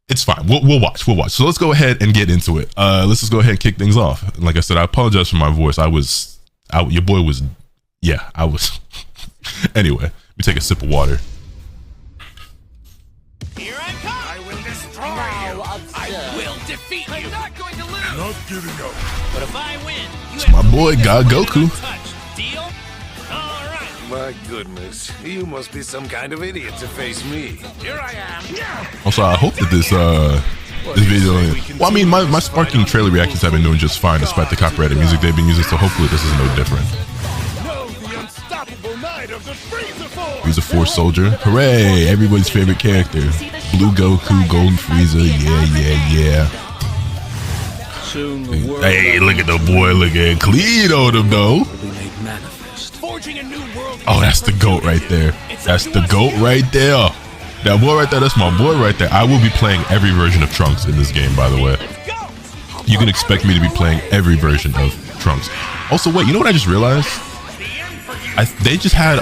it's fine. We'll watch. So let's go ahead and get into it. Let's just go ahead and kick things off. Like I said, I apologize for my voice. Your boy was, yeah, I was. Anyway, let me take a sip of water. Here I come. I will destroy you. I will defeat you. I'm not going to lose. Not giving up. But if I win, you have my boy God Goku. Deal? All right. My goodness, you must be some kind of idiot to face me. Here I am. Also, I hope that this video. Well, I mean, my Sparking trailer reactions have been doing just fine despite the copyrighted music they've been using. So hopefully this is no different. Frieza Force Soldier, hooray! Everybody's favorite character. Blue Goku, Golden Frieza, yeah. Hey, look at the boy looking clean on him though. Oh, that's the GOAT right there. That's the GOAT right there. That boy right there, that's my boy right there. I will be playing every version of Trunks in this game, by the way. You can expect me to be playing every version of Trunks. Also, wait, you know what I just realized? They just had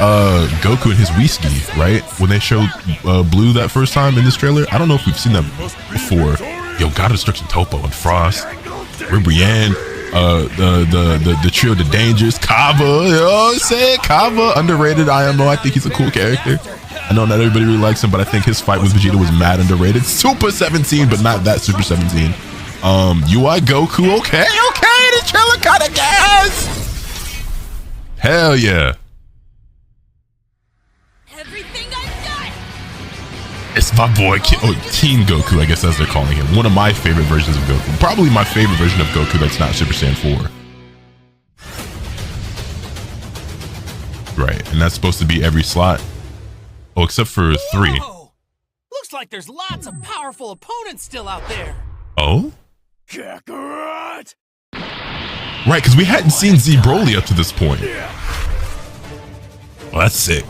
Goku and his whiskey, right? When they showed Blue that first time in this trailer. I don't know if we've seen that before. Yo, God of Destruction Topo and Frost, Ribrianne, the trio, the Dangers, Kava, you know what I'm saying? Kava, underrated IMO. I think he's a cool character. I know not everybody really likes him, but I think his fight with Vegeta was mad underrated. Super 17, but not that Super 17. UI Goku. Okay, this trailer kind of gas. Hell yeah. Everything I've got. It's my boy, Teen Goku, I guess as they're calling him. One of my favorite versions of Goku. Probably my favorite version of Goku that's not Super Saiyan 4. Right, and that's supposed to be every slot. Oh, except for 3. Whoa. Looks like there's lots of powerful opponents still out there. Oh? Kakarot! Right, because we hadn't seen Z Broly up to this point. Well, that's sick.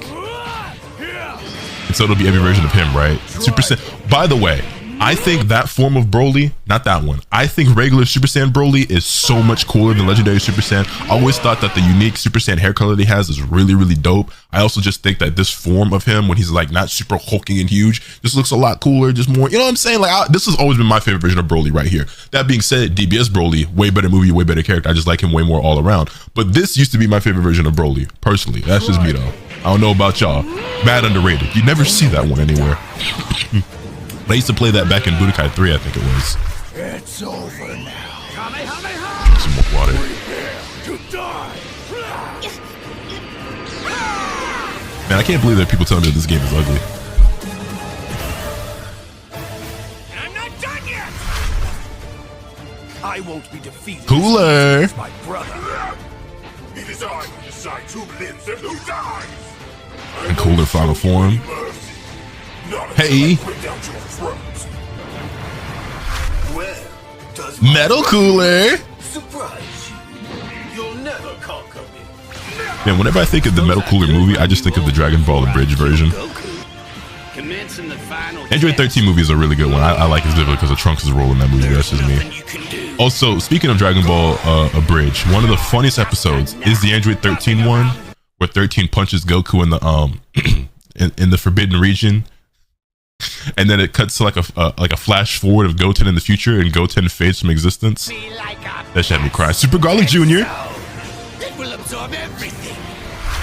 And so it'll be every version of him, right? Super Saiyan. By the way, I think that form of Broly, not that one. I think regular Super Saiyan Broly is so much cooler than Legendary Super Saiyan. I always thought that the unique Super Saiyan hair color that he has is really, really dope. I also just think that this form of him, when he's like not super hulking and huge, just looks a lot cooler, just more, you know what I'm saying? Like, this has always been my favorite version of Broly right here. That being said, DBS Broly, way better movie, way better character. I just like him way more all around. But this used to be my favorite version of Broly, personally. That's just me though. I don't know about y'all. Mad underrated. You never see that one anywhere. I used to play that back in Budokai 3, I think it was. It's over now. Drink some more water. Man, I can't believe there are people telling me that this game is ugly. I'm not done yet. I won't be defeated. Cooler. My brother. It is I who decides who lives and who dies. And cooler final form. Hey. Metal Cooler. Surprise you. You'll never conquer me. Man, whenever I think of the Metal Cooler movie, I just think of the Dragon Ball Abridged version. Android 13 movie is a really good one. I like it because of Trunks' role in that movie. That's just me. Also, speaking of Dragon Ball Abridged, one of the funniest episodes is the Android 13 one, where 13 punches Goku in the in the Forbidden Region. And then it cuts to like a flash forward of Goten in the future, and Goten fades from existence. That should have me cry. Super Garlic Jr. It will absorb everything.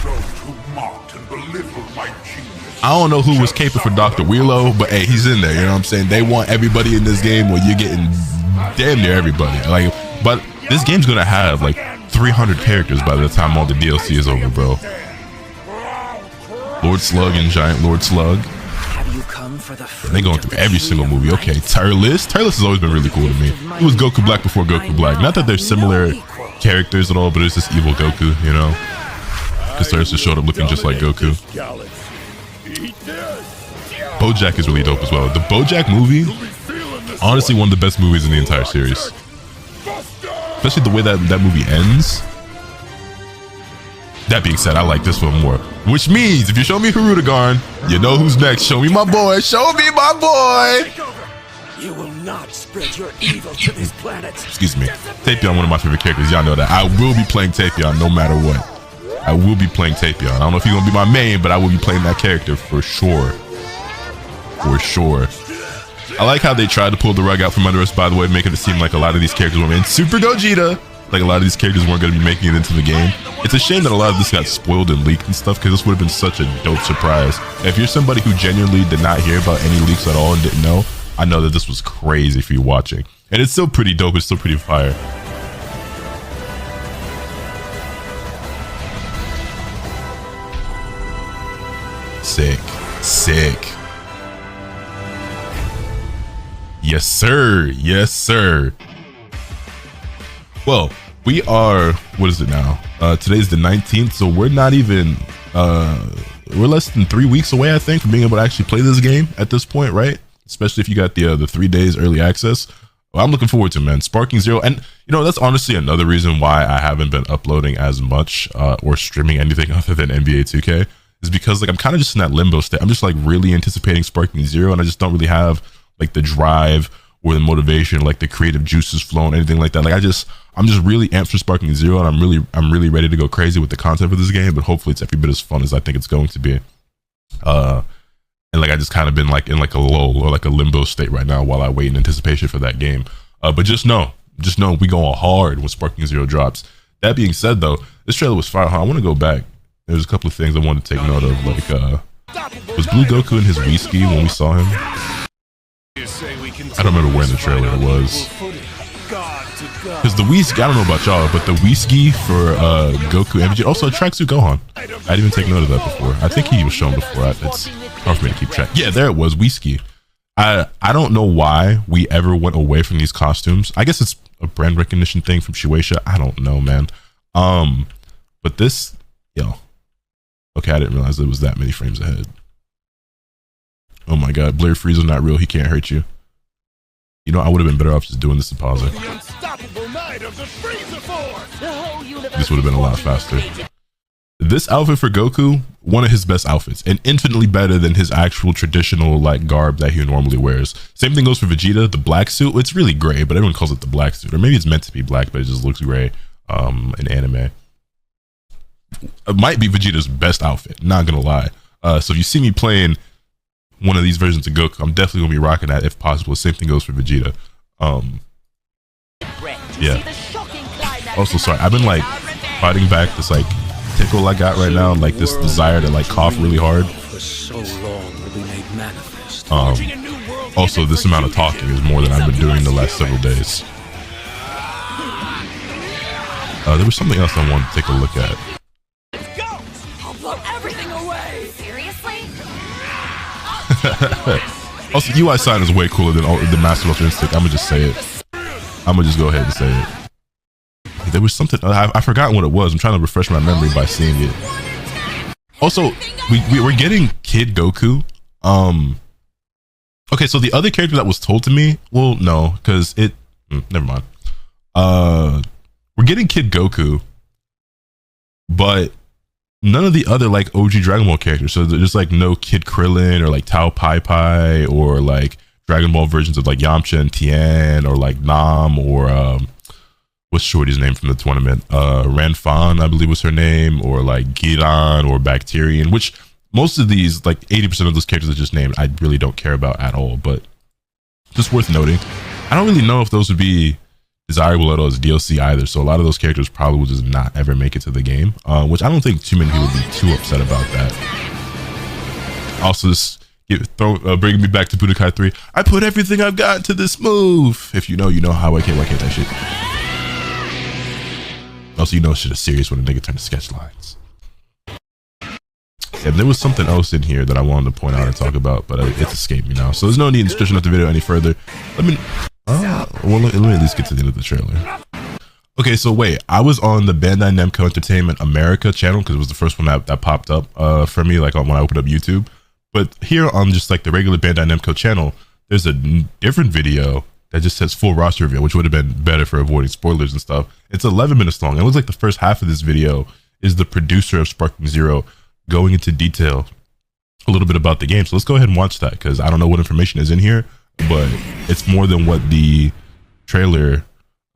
Those who mocked and belittled my genius. I don't know who was caping for Dr. Wheelo, but hey, he's in there. You know what I'm saying? They want everybody in this game where you're getting damn near everybody. Like, but this game's gonna have like 300 characters by the time all the DLC is over, bro. Lord Slug and Giant Lord Slug. They going through every single movie. Okay, Turles. Turles has always been really cool to me. It was Goku Black before Goku Black. Not that they're similar characters at all, but it's just evil Goku, you know? Because Turles just showed up looking just like Goku. BoJack is really dope as well. The BoJack movie, honestly, one of the best movies in the entire series. Especially the way that movie ends. That being said, I like this one more. Which means, if you show me Hirudegarn, you know who's next. Show me my boy. Show me my boy. You will not spread your evil to this planet. Excuse me. Tapion, one of my favorite characters. Y'all know that. I will be playing Tapion no matter what. I will be playing Tapion. I don't know if he's going to be my main, but I will be playing that character for sure. For sure. I like how they tried to pull the rug out from under us, by the way, making it seem like a lot of these characters were in Super Gogeta. Like a lot of these characters weren't going to be making it into the game. It's a shame that a lot of this got spoiled and leaked and stuff, because this would have been such a dope surprise. If you're somebody who genuinely did not hear about any leaks at all and didn't know, I know that this was crazy for you watching. And it's still pretty dope. It's still pretty fire. Sick. Sick. Yes, sir. Yes, sir. Well, we are, what is it now? Today's the 19th, so we're not even, we're less than 3 weeks away, I think, from being able to actually play this game at this point, right? Especially if you got the 3 days early access. Well, I'm looking forward to it, man. Sparking Zero, and you know, that's honestly another reason why I haven't been uploading as much or streaming anything other than NBA 2K, is because like I'm kind of just in that limbo state. I'm just like really anticipating Sparking Zero, and I just don't really have like the drive or the motivation, like the creative juices flowing, anything like that. Like I'm just really amped for Sparking Zero, and I'm really ready to go crazy with the content for this game. But hopefully it's every bit as fun as I think it's going to be. And like I just kind of been like in like a lull or like a limbo state right now while I wait in anticipation for that game. But just know we going hard when Sparking Zero drops. That being said, though, this trailer was fire. I want to go back. There's a couple of things I wanted to take note of. Like, was Blue Goku in his whiskey when we saw him? I don't remember where in the trailer it was. Because the Whiski, I don't know about y'all, but the Whiski for Goku and Vegeta, also Tracksuit Gohan. I didn't even take note of that before. I think he was shown before. It's hard for me to keep track. Yeah, there it was, Whiski. I don't know why we ever went away from these costumes. I guess it's a brand recognition thing from Shueisha. I don't know, man. But this, yo. Okay, I didn't realize it was that many frames ahead. Oh my god, Blair Frieza's not real. He can't hurt you. You know, I would have been better off just doing this in pause. This would have been a lot faster. This outfit for Goku, one of his best outfits, and infinitely better than his actual traditional like garb that he normally wears. Same thing goes for Vegeta, the black suit. It's really gray, but everyone calls it the black suit, or maybe it's meant to be black, but it just looks gray in anime. It might be Vegeta's best outfit, not gonna lie. So if you see me playing one of these versions of Goku, I'm definitely gonna be rocking that if possible. Same thing goes for Vegeta. Yeah. Also, sorry, I've been like fighting back this like tickle I got right now, like this desire to like cough really hard. Also, this amount of talking is more than I've been doing the last several days. There was something else I wanted to take a look at. I'll blow everything away. Seriously? Also, UI sign is way cooler than the Master Ultra Instinct. I'm gonna just say it. I'm gonna just go ahead and say it. There was something I forgot what it was. I'm trying to refresh my memory by seeing it. Also, we're getting Kid Goku. Okay, so the other character that was told to me, well, no, because it. Never mind. We're getting Kid Goku, but none of the other like OG Dragon Ball characters. So there's like no Kid Krillin or like Tao Pai Pai or like Dragon Ball versions of like Yamcha and Tien or like Nam or what's Shorty's name from the tournament? Ranfan, I believe was her name, or like Giran or Bacterian, which most of these, like 80% of those characters I just named, I really don't care about at all, but just worth noting. I don't really know if those would be desirable at all as DLC either, so a lot of those characters probably will just not ever make it to the game, which I don't think too many people would be too upset about that. Also, just bringing me back to Budokai 3, I put everything I've got into this move. If you know, you know how I can't that shit. Also, you know shit is serious when a nigga turns to sketch lines. And there was something else in here that I wanted to point out and talk about, but it's escaped me now. So there's no need in stretching out the video any further. Let me at least get to the end of the trailer. Okay, so wait, I was on the Bandai Namco Entertainment America channel because it was the first one that popped up for me, like when I opened up YouTube. But here on just like the regular Bandai Namco channel, there's a different video that just says full roster reveal, which would have been better for avoiding spoilers and stuff. It's 11 minutes long. It looks like the first half of this video is the producer of Sparking Zero going into detail a little bit about the game. So let's go ahead and watch that because I don't know what information is in here, but it's more than what the trailer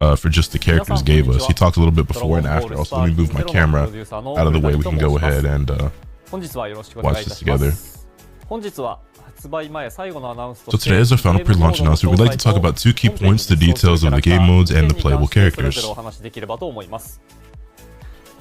for just the characters gave us. He talked a little bit before and after. Also, let me move my camera out of the way. We can go ahead and watch this together. So today is our final pre-launch announcement. We'd like to talk about two key points, the details of the game modes and the playable characters.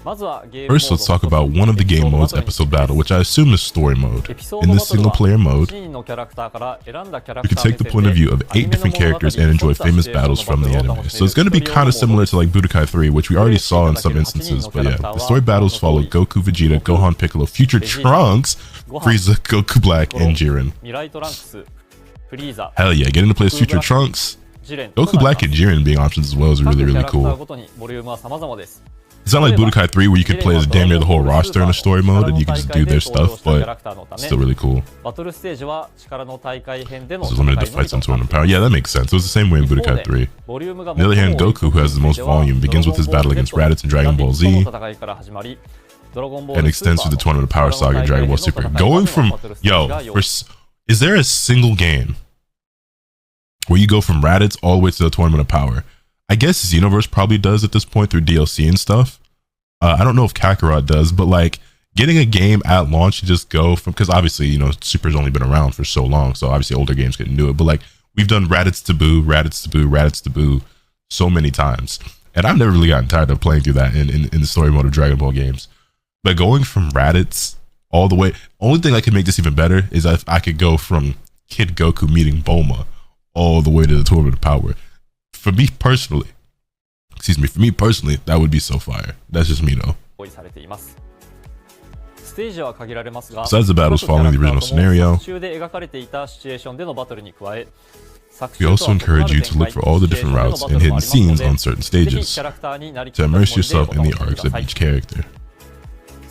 First, let's talk about one of the game modes, Episode Battle, which I assume is story mode. In this single player mode, you can take the point of view of 8 different characters and enjoy famous battles from the anime. So it's going to be kind of similar to like Budokai 3, which we already saw in some instances, but yeah. The story battles follow Goku, Vegeta, Gohan, Piccolo, future Trunks, Frieza, Goku Black, and Jiren. Hell yeah, getting to play as future Trunks, Goku Black, and Jiren being options as well is really, really cool. It's not like Budokai 3 where you could play as damn near the whole roster in a story mode and you can just do their stuff, but it's still really cool. This is limited to fights on tournament power. Yeah, that makes sense. It was the same way in Budokai 3. On the other hand, Goku, who has the most volume, begins with his battle against Raditz in Dragon Ball Z and extends to the Tournament of Power Saga in Dragon Ball Super. Going from, is there a single game where you go from Raditz all the way to the Tournament of Power? I guess Xenoverse probably does at this point through DLC and stuff. I don't know if Kakarot does, but like getting a game at launch, you just go from, because obviously, you know, Super's only been around for so long, so obviously older games couldn't do it, but like we've done Raditz to Boo, Raditz to Boo, Raditz to Boo so many times. And I've never really gotten tired of playing through that in the story mode of Dragon Ball games. But going from Raditz all the way, only thing that could make this even better is if I could go from Kid Goku meeting Bulma all the way to the Tournament of Power. For me personally, that would be so fire. That's just me though. Besides the battles following the original scenario, we also encourage you to look for all the different routes and hidden scenes on certain stages to immerse yourself in the arcs of each character.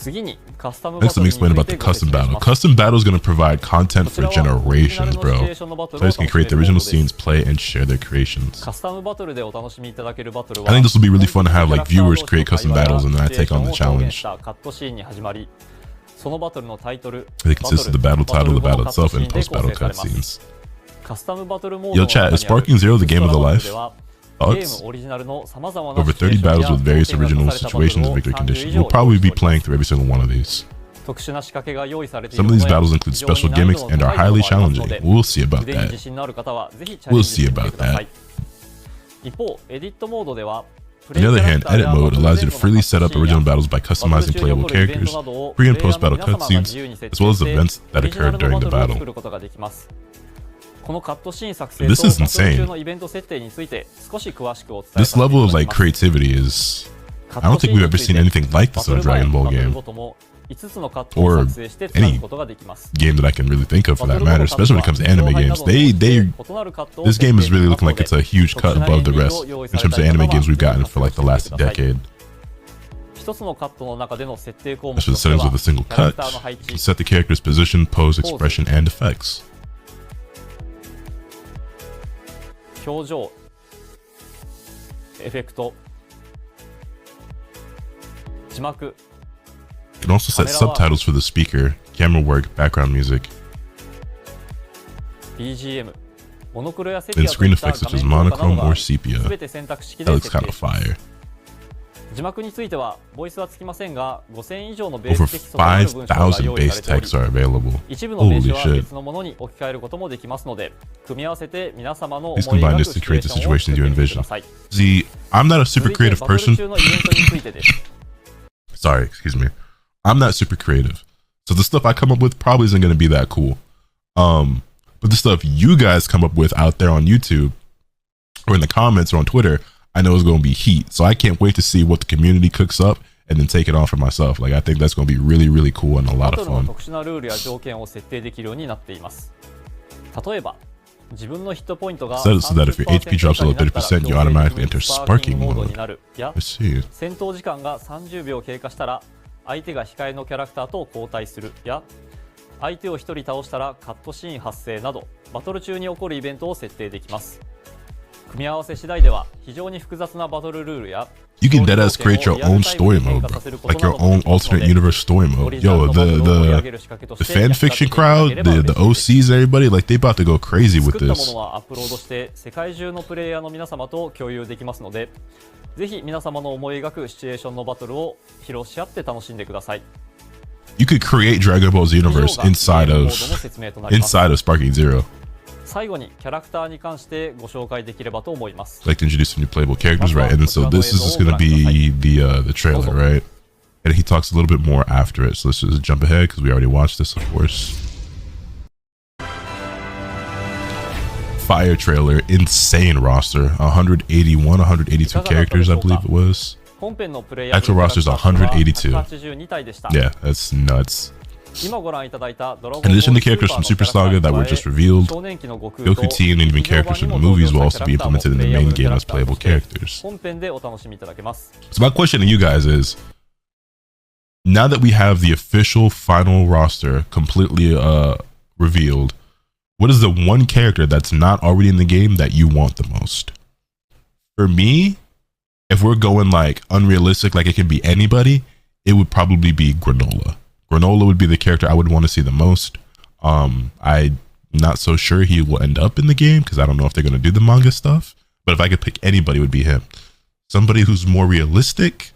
Next, let me explain about the custom battle. Custom battle is going to provide content for generations, bro. Players can create the original scenes, play, and share their creations. I think this will be really fun to have like viewers create custom battles and then I take on the challenge. They consist of the battle title, the battle itself, and post-battle cutscenes. Yo chat, is Sparking Zero the game of the life? Thoughts? Over 30 battles with various original situations and victory conditions. We'll probably be playing through every single one of these. Some of these battles include special gimmicks and are highly challenging. We'll see about that. We'll see about that. On the other hand, edit mode allows you to freely set up original battles by customizing playable characters, pre- and post-battle cutscenes, as well as events that occurred during the battle. This is insane. This level of like creativity is... I don't think we've ever seen anything like this in a Dragon Ball game. Or any game that I can really think of for that matter, especially when it comes to anime games. This game is really looking like it's a huge cut above the rest in terms of anime games we've gotten for like the last decade. As for the settings with a single cut, you can set the character's position, pose, expression, and effects. You can also set subtitles for the speaker, camera work, background music, and screen effects such as monochrome or sepia. That looks kind of fire. Over 5,000 base texts are available. Holy shit. Please combine this to create the situations you envision. See, I'm not a super creative person. Sorry, excuse me. I'm not super creative. So the stuff I come up with probably isn't going to be that cool. But the stuff you guys come up with out there on YouTube or in the comments or on Twitter, I know is going to be heat. So I can't wait to see what the community cooks up and then take it on for myself. Like, I think that's going to be really, really cool and a lot of fun. Set it so that if your HP drops below 30%, you automatically enter sparking mode. Let's see. 相手が控えのキャラクターと交代するや相手を1人倒したらカットシーン発生などバトル中に起こるイベントを設定できます。組み合わせ次第では非常に複雑なバトルルールや You can deadass create your own story mode, bro. Like your own alternate universe story mode. Yo, the fan fiction crowd, the OCs, everybody, like they about to go crazy with this. 作ったものはアップロードして世界中のプレイヤーの皆様と共有できますので、ぜひ皆様の思い描くシチュエーションのバトルを披露し合って楽しんでください。You could create Dragon Ball's universe inside of Sparking Zero. 最後にキャラクターに関してご紹介できればと思います。Like to introduce some new playable characters, right? And then so this is just going to be the trailer, right? And he talks a little bit more after it. So let's just jump ahead because we already watched this, of course. Fire trailer, insane roster, 181, 182 characters, I believe it was. Actual roster is 182. Yeah, that's nuts. In addition to characters from Super Saga that were just revealed, Goku T and even characters from the movies will also be implemented in the main game as playable characters. So my question to you guys is, now that we have the official final roster completely revealed, what is the one character that's not already in the game that you want the most? For me, if we're going like unrealistic, like it can be anybody, it would probably be Granola. Granola would be the character I would want to see the most. I'm not so sure he will end up in the game because I don't know if they're going to do the manga stuff. But if I could pick anybody, it would be him. Somebody who's more realistic.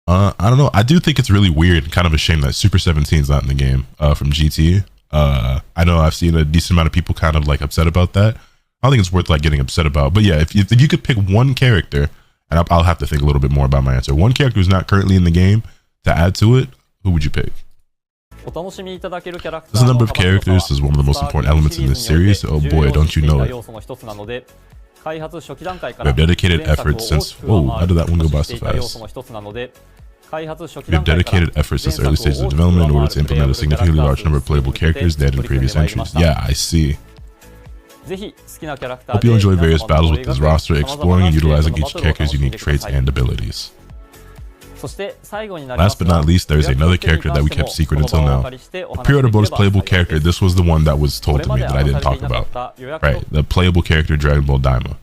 I don't know. I do think it's really weird and kind of a shame that Super 17 is not in the game from GT. I know I've seen a decent amount of people kind of like upset about that. I don't think it's worth like getting upset about. But yeah, if you could pick one character, and I'll have to think a little bit more about my answer. One character who's not currently in the game to add to it, who would you pick? As the number of characters is one of the most important elements in this series. Oh boy, don't you know it. We have dedicated efforts since... Whoa, how did that one go by so fast? We have dedicated efforts since early stages of development in order to implement a significantly large number of playable characters than in previous entries. Yeah, I see. Hope you enjoy various battles with this roster, exploring and utilizing each character's unique traits and abilities. Last but not least, there is another character that we kept secret until now. The pre-order bonus playable character, this was the one that was told to me that I didn't talk about. Right, the playable character Dragon Ball Daima.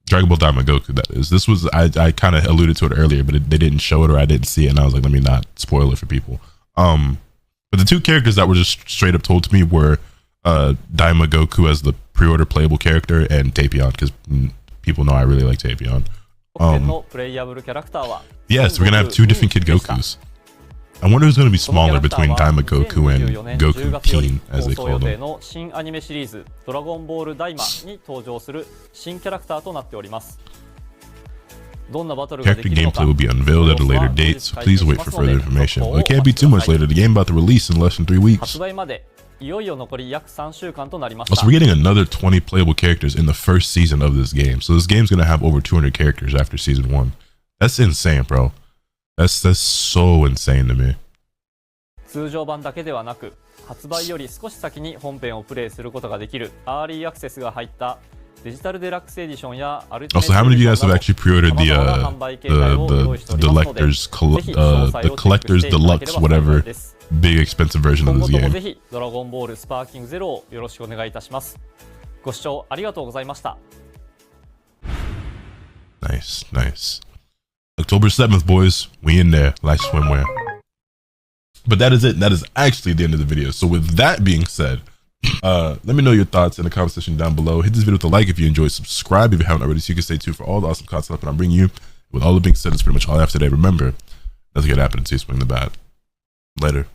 Dragon Ball Daima Goku, that is. This was, I kind of alluded to it earlier, but they didn't show it or I didn't see it, and I was like, let me not spoil it for people. But the two characters that were just straight up told to me were Daima Goku as the pre-order playable character and Tapion, because people know I really like Tapion. Yes, we're gonna have two different Kid Gokus. I wonder who's gonna be smaller between Daima Goku and Goku Teen, as they call them. Character gameplay will be unveiled at a later date, so please wait for further information. Well, it can't be too much later. The game about to release in less than 3 weeks. Also, we're getting another 20 playable characters in the first season of this game. So this game's gonna have over 200 characters after season 1. That's insane, bro. That's so insane to me. 通常版だけではなく、発売より少し先に本編をプレイすることができるアーリーアクセスが入ったデジタルデラックスエディションやアルティメット Also, how many of you guys have actually pre-ordered the collector's deluxe whatever big expensive version of this game? ぜひドラゴンボールスパーキングゼロをよろしくお願いいたします。ご視聴ありがとうございました。Nice, nice. October 7th, boys. We in there. Like swimwear. But that is it. That is actually the end of the video. So with that being said, let me know your thoughts in the comment section down below. Hit this video with a like if you enjoyed. Subscribe if you haven't already, so you can stay tuned for all the awesome content that I'm bringing you. With all the being said, that's pretty much all I have today. Remember, nothing can happen until you swing the bat. Later.